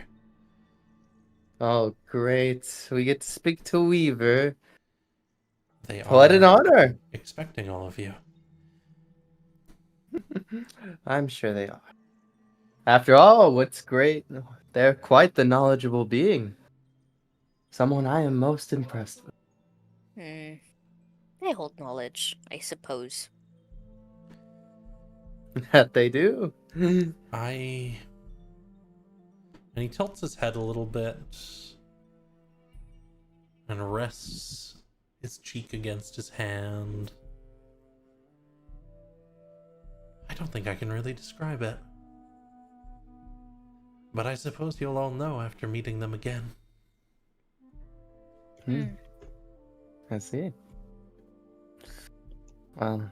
Oh, great. We get to speak to Weaver.
They
What an
are
honor.
expecting all of you.
I'm sure they are. After all, what's great, they're quite the knowledgeable being. Someone I am most impressed with.
They hold knowledge, I suppose.
That they do.
And he tilts his head a little bit and rests his cheek against his hand. I don't think I can really describe it. But I suppose you'll all know after meeting them again.
I see. Well,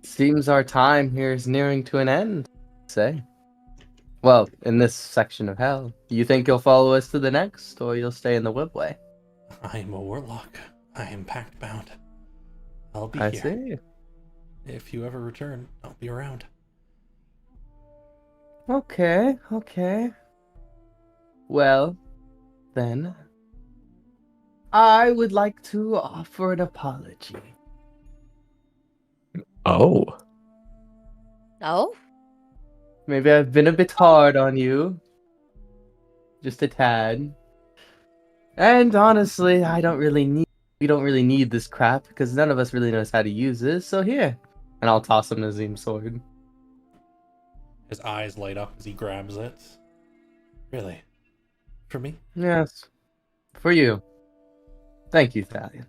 seems our time here is nearing to an end, say. Well, in this section of hell. Do you think you'll follow us to the next, or you'll stay in the webway?
I am a warlock. I am pact bound. I'll be
I
here.
see.
If you ever return, I'll be around.
Okay. Well, then, I would like to offer an apology.
Oh.
Oh?
Maybe I've been a bit hard on you. Just a tad. And honestly, we don't really need this crap, because none of us really knows how to use this, so here. And I'll toss him Nizzim's sword.
His eyes light up as he grabs it. Really? For me?
Yes. For you. Thank you, Thalion.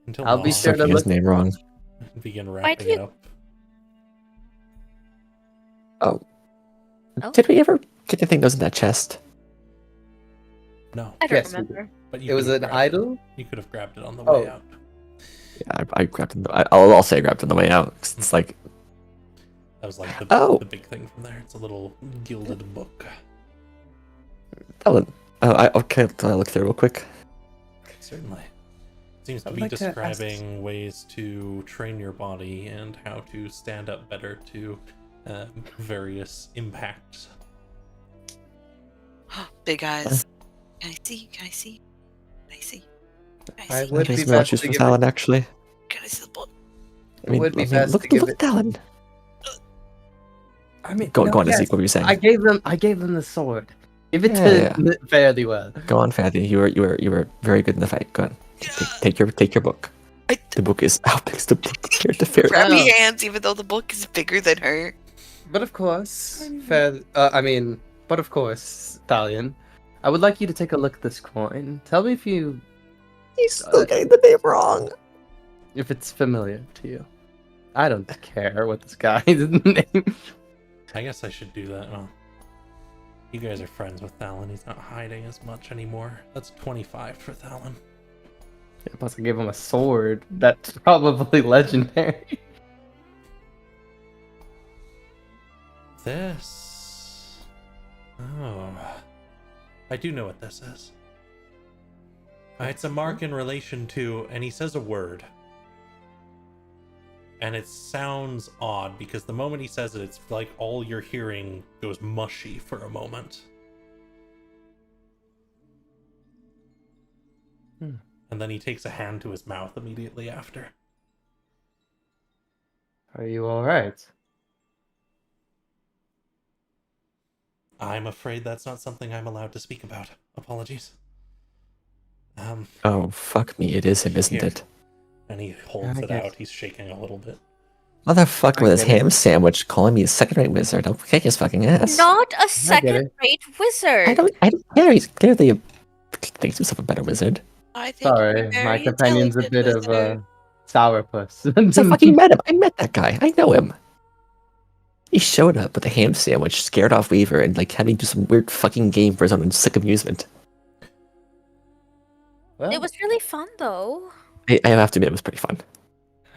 Until
I'll be
Mom
sure to
Saying his
look.
name wrong.
begin
Why
wrapping
do
it
you-
up.
Oh.
Oh.
Did we ever get anything that was in that chest?
No,
I don't
Yes, we
remember.
but you
It was
could have
an
grabbed it.
idol?
You could have grabbed it on the
Oh.
way out.
Yeah, I grabbed it. I'll say I grabbed it on the way out. 'Cause it's like,
That was like
Oh.
the big thing from there. It's a little gilded book.
Ellen. Okay, I'll look there real quick.
Certainly. Seems to
I would
be
like to ask-
describing ways to train your body and how to stand up better to various impacts.
Big eyes. Can I see? Can I see? Can I see? Can I
I
see?
would
There's
be
some
best
issues
to
with
give it-
Alan, actually.
Can I see the book?
I mean,
would be best
look,
to give
look
it-
at Alan.
I mean,
Go
no,
on,
yes,
Zeke. What were you saying?
I gave them the sword. Give it
Yeah,
to fairly well.
Go on, Fatty. You were very good in the fight. Go on. Take your book.
I-
The book is how big's the book compared to Fair?
Grab me
Oh.
hands, even though the book is bigger than her.
But of course, but of course, Thalion, I would like you to take a look at this coin. Tell me if
He's still getting the name wrong.
it's familiar to you. I don't care what this guy's name.
I guess I should do that. Oh. You guys are friends with Thalon. He's not hiding as much anymore. That's 25 for Thalon.
Yeah, plus I gave him a sword. That's probably legendary.
This... Oh... I do know what this is. It's a mark in relation to... And he says a word. And it sounds odd, because the moment he says it, it's like all you're hearing goes mushy for a moment. And then he takes a hand to his mouth immediately after.
Are you alright?
I'm afraid that's not something I'm allowed to speak about. Apologies.
Oh, fuck me, it is him, isn't
Here.
it?
And he holds
I
it
guess.
out. He's shaking a little bit.
Motherfucker with his
get it.
ham sandwich calling me a second-rate wizard. I'll kick his fucking ass.
Not a second-rate wizard.
I don't care. He's clearly thinks himself a better wizard.
I think you're
Sorry,
very
my companion's a
talented
bit of
wizard.
a sourpuss.
I fucking met him. I met that guy. I know him. He showed up with a ham sandwich, scared off Weaver, and like had me do some weird fucking game for his own sick amusement.
Well,
It was really fun, though.
I have to admit, it was pretty fun.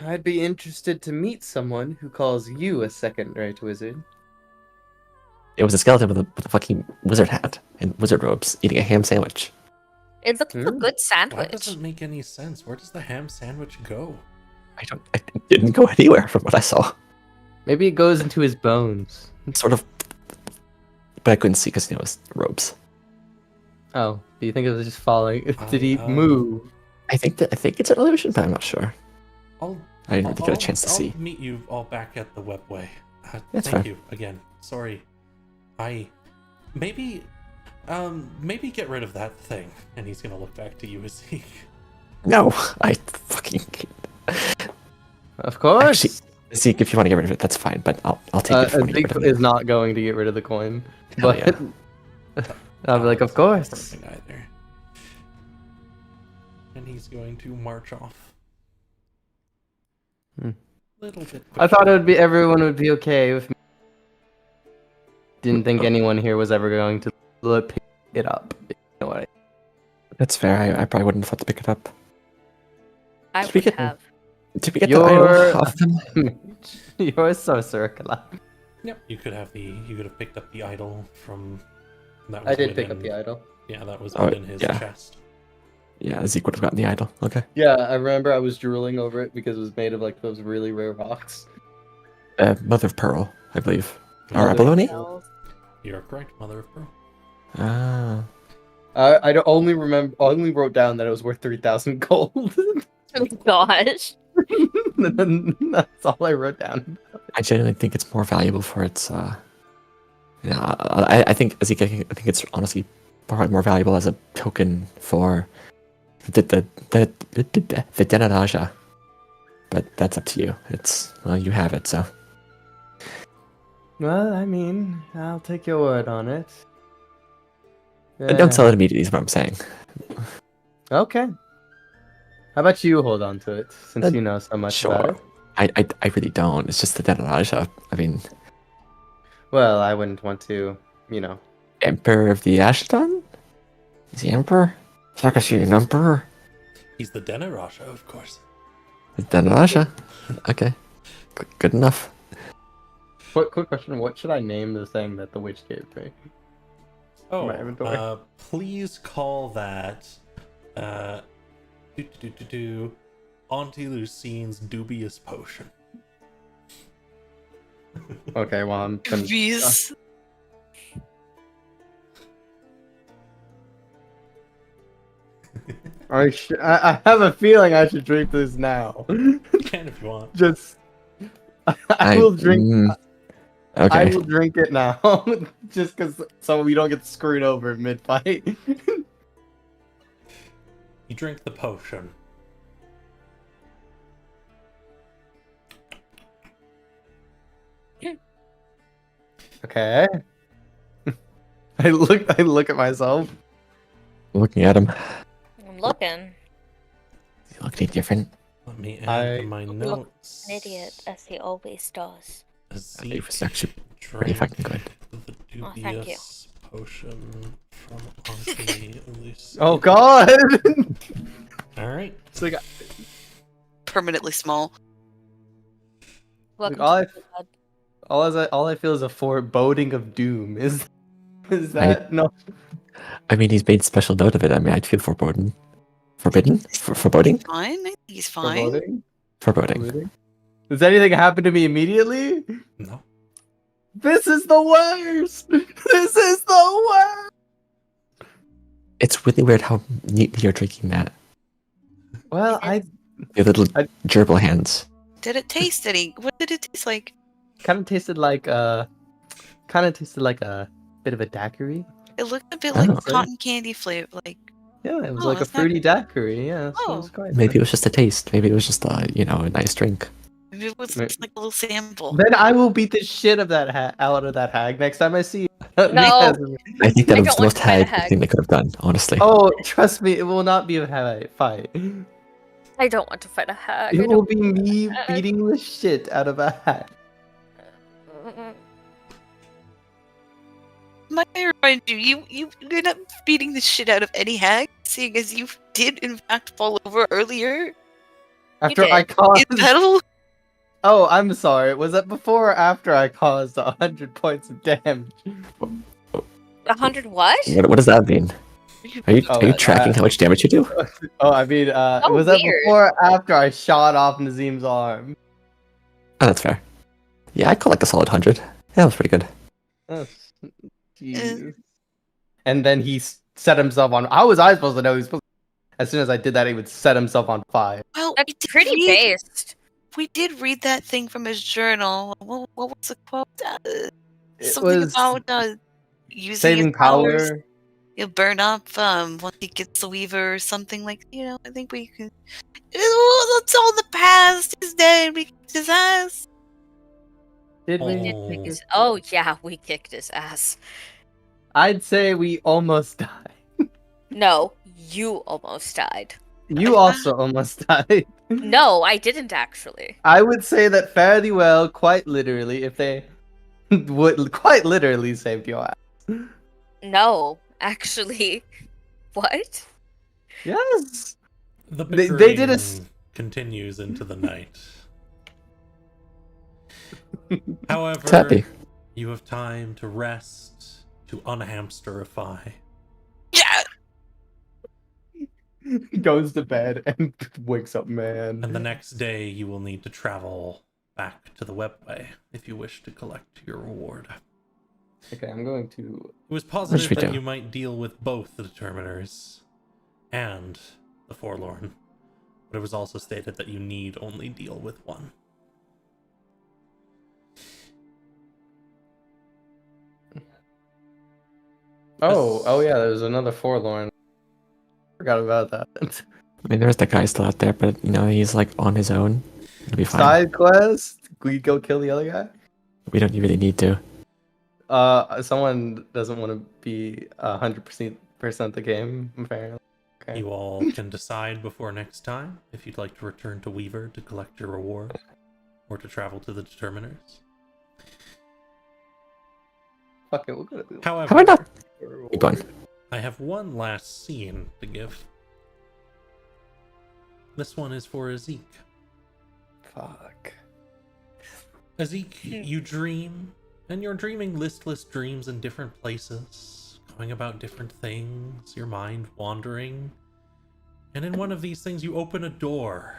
I'd be interested to meet someone who calls you a second-rate wizard.
It was a skeleton with a fucking wizard hat and wizard robes, eating a ham sandwich.
It looked like a good
That
sandwich.
doesn't make any sense. Where does the ham sandwich go?
It didn't go anywhere from what I saw.
Maybe it goes into his bones.
Sort of, but I couldn't see because it was robes.
Oh, do you think it was just falling? Did he
I,
move?
I think it's an illusion, but I'm not sure. I didn't really get a
I'll-
chance to
I'll
see.
meet you all back at the webway.
That's
Thank
fine.
you again. Sorry. Maybe get rid of that thing. And he's gonna look back to you as he...
No, I fucking
Of course.
actually, Zeke. If you want to get rid of it, that's fine. But I'll take it. If you want to get
Zeke
rid of it.
is not going to get rid of the coin.
Hell
But
yeah.
I'll be like, of course.
Something either. And he's going to march off.
Hmm.
Little bit.
I thought it would be everyone would be okay with me. Didn't think anyone here was ever going to pick it up. You know what I
That's fair. I probably wouldn't have thought to pick it up.
I
Did we
would
get-
have.
Did we get
You're-
the idol off them?
You're a sorcerer, Kala.
Yep. You could have picked up the idol from. That
I did pick
within-
up the idol.
Yeah, that was
Oh,
within his
yeah.
chest.
Yeah, Zeke would have gotten the idol. Okay.
Yeah, I remember I was drooling over it because it was made of like those really rare rocks.
Mother of Pearl, I believe. Or
Mother of
abalone?
Pearl.
You're correct, Mother of Pearl.
Ah.
I only wrote down that it was worth 3,000 gold.
Oh gosh.
That's all I wrote down.
I genuinely think it's more valuable for its. I think Zeke. I think it's honestly probably more valuable as a token for the Denaraja. But that's up to you. It's you have it, so.
Well, I mean, I'll take your word on it.
Don't sell it immediately. Is what I'm saying.
Okay. How about you hold on to it, since you know so much about it?
I really don't. It's just the Denaraja. I mean,
Well, I wouldn't want to,
Emperor of the Ashton? Is he Emperor? Sakashi an Emperor?
He's the Denaraja, of course.
The Denaraja? Okay. Good enough.
Quick question, what should I name the thing that the witch gave me? My inventory.
Please call that Auntie Lucine's dubious potion.
Okay, well, I'm gonna...
Bees.
I have a feeling I should drink this now.
You can if you want.
Just... I will drink...
Okay.
I will drink it now, just because so we don't get screwed over mid-fight.
You drink the potion.
Okay. I look at myself.
Looking at him.
I'm looking.
You look any different?
Let me add to my
Look,
notes.
an idiot, as he always does.
He was actually Pretty fucking good.
The
Oh, thank you.
dubious potion from Auntie Lucy.
Oh God!
All right.
It's like,
Permanently small.
Welcome
all I,
to the pod.
all I feel is a foreboding of doom. Is that no?
I mean, he's made special note of it. I mean, I'd feel foreboding. Forbidden? Foreboding?
Fine. I think he's fine.
Foreboding?
Foreboding.
Foreboding? Does anything happen to me immediately?
No.
This is the worst. This is the worst.
It's really weird how neatly you're drinking that.
Well,
Your little
I-
gerbil hands.
Did it taste any? What did it taste like?
kind of tasted like a bit of a daiquiri.
It looked a bit
Oh.
like cotton candy flavor. Like,
Yeah, it was
Oh,
like a
that's not-
fruity daiquiri. Yeah, so it was
Oh.
quite
Maybe it was just a taste. Maybe it was just a nice drink.
maybe it was
Wait.
just like a little sample.
Then I will beat the shit of that out of that hag next time I see you.
No.
Because-
I think that
I
was
don't
the
want
most
to fight a
hag
hag.
thing they could have done, honestly.
Oh, trust me, it will not be a fight.
I don't want to fight a hag.
It
I
will
don't-
be me
hag.
beating the shit out of a hag.
Might I remind you, you're not beating the shit out of any hag, seeing as you did in fact fall over earlier
After
did.
I caused.
in battle.
Oh, I'm sorry. Was that before or after I caused 100 points of damage?
100 what?
What does that mean? Are you
Oh,
tracking how much damage you do?
Oh, I mean,
Oh,
was that
weird.
before or after I shot off Nazim's arm?
Oh, that's fair. Yeah, I call like a solid 100. Yeah, that was pretty good.
Oh, Jesus. And then he set himself on. How was I supposed to know? He was supposed as soon as I did that, he would set himself on fire.
Well,
That's pretty based.
We did read that thing from his journal. What was the quote?
It
Something
was
about using
saving
his powers.
power.
He'll burn up once he gets the Weaver or something like. I think we could. It's all the past. He's dead. We kicked his ass.
Did we?
Oh.
Oh yeah, we kicked his ass.
I'd say we almost died.
No, you almost died.
You also almost died.
No, I didn't actually.
I would say that fairly well, quite literally, if they would quite literally saved your ass.
No, actually. What?
Yes.
The
They did a
bickering continues into the night. However,
Happy.
you have time to rest, to unhamsterify.
Yeah.
Goes to bed and wakes up, man.
And the next day, you will need to travel back to the webway if you wish to collect your reward.
Okay, I'm going to.
It was
should
positive
we
that
do?
you might deal with both the Determiners and the Forlorn, but it was also stated that you need only deal with one.
Oh yeah, there's another forlorn. Forgot about that.
I mean, there's that guy still out there, but he's like on his own. It'll be fine.
Side quest? We go kill the other guy?
We don't really need to.
Someone doesn't want to be 100% the game, apparently. Okay.
You all can decide before next time if you'd like to return to Weaver to collect your reward, or to travel to the Determiners.
Fuck it, we'll go to the
However,
How about not? Keep going.
I have one last scene to give. This one is for Ezek.
Fuck.
Ezek, you dream, and you're dreaming listless dreams in different places, going about different things, your mind wandering. And in one of these things, you open a door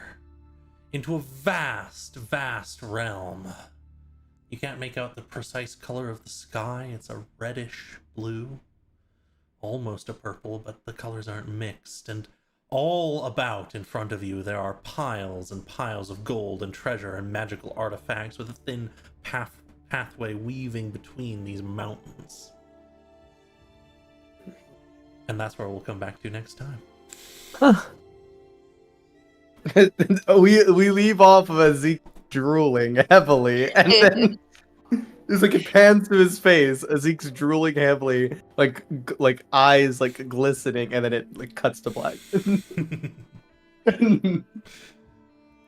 into a vast, vast realm. You can't make out the precise color of the sky. It's a reddish blue, almost a purple, but the colors aren't mixed. And all about in front of you, there are piles and piles of gold and treasure and magical artifacts with a thin pathway weaving between these mountains. And that's where we'll come back to next time.
Huh.
we leave off of Zeke drooling heavily, and then it's like it pans to his face. Zeke's drooling heavily, like eyes like glistening, and then it like cuts to black.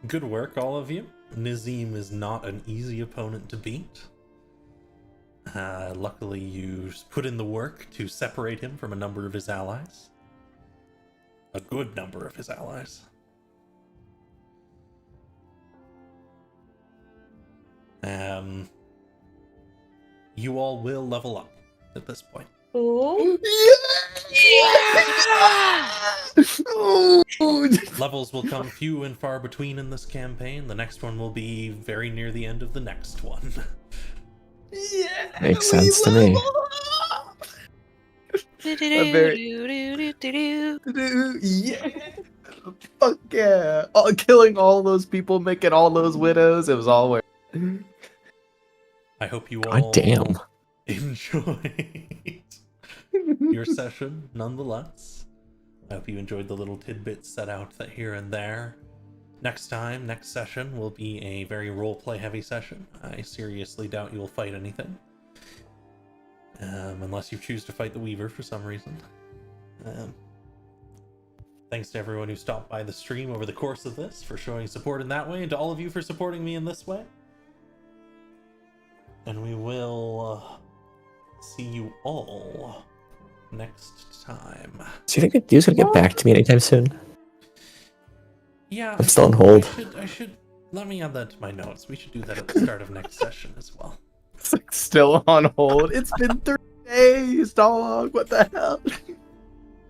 Good work, all of you. Nizzim is not an easy opponent to beat. Luckily, you put in the work to separate him from a number of his allies. A good number of his allies. You all will level up at this point.
Ooh.
Levels will come few and far between in this campaign. The next one will be very near the end of the next one.
Yeah,
Makes sense to me.
Yeah. Fuck yeah. Killing all those people, making all those widows, it was all worth it.
I hope you
God
all
damn.
enjoyed your session nonetheless. I hope you enjoyed the little tidbits set out here and there. Next session will be a very roleplay heavy session. I seriously doubt you'll fight anything. Unless you choose to fight the Weaver for some reason. Thanks to everyone who stopped by the stream over the course of this for showing support in that way, and to all of you for supporting me in this way. And we will see you all next time.
So you think that dude's gonna get back to me anytime soon?
Yeah,
I'm still on hold.
I should let me add that to my notes. We should do that at the start of next session as well.
It's like still on hold. It's been 3 days, dog. What the hell?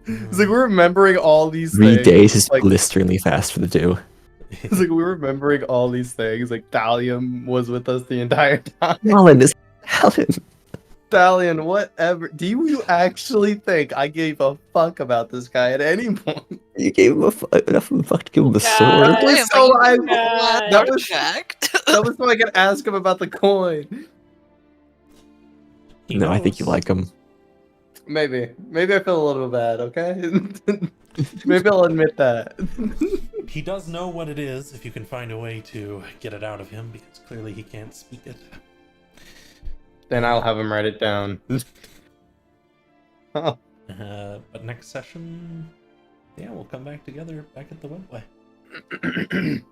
It's like we're remembering all these
3
things.
days is
like,
blisteringly fast for the do.
it's like we're remembering all these things. Like Thallium was with us the entire time.
Alan is Alan.
Thallium, whatever. Do you actually think I gave a fuck about this guy at any point?
You gave him enough of a fuck to give him the
God.
sword.
That was so
God.
that was so I could ask him about the coin.
He
No, I think you
knows.
like him.
Maybe I feel a little bad. Okay, maybe I'll admit that.
He does know what it is if you can find a way to get it out of him, because clearly he can't speak it.
Then I'll have him write it down. Oh.
But next session, yeah, we'll come back together back at the webway.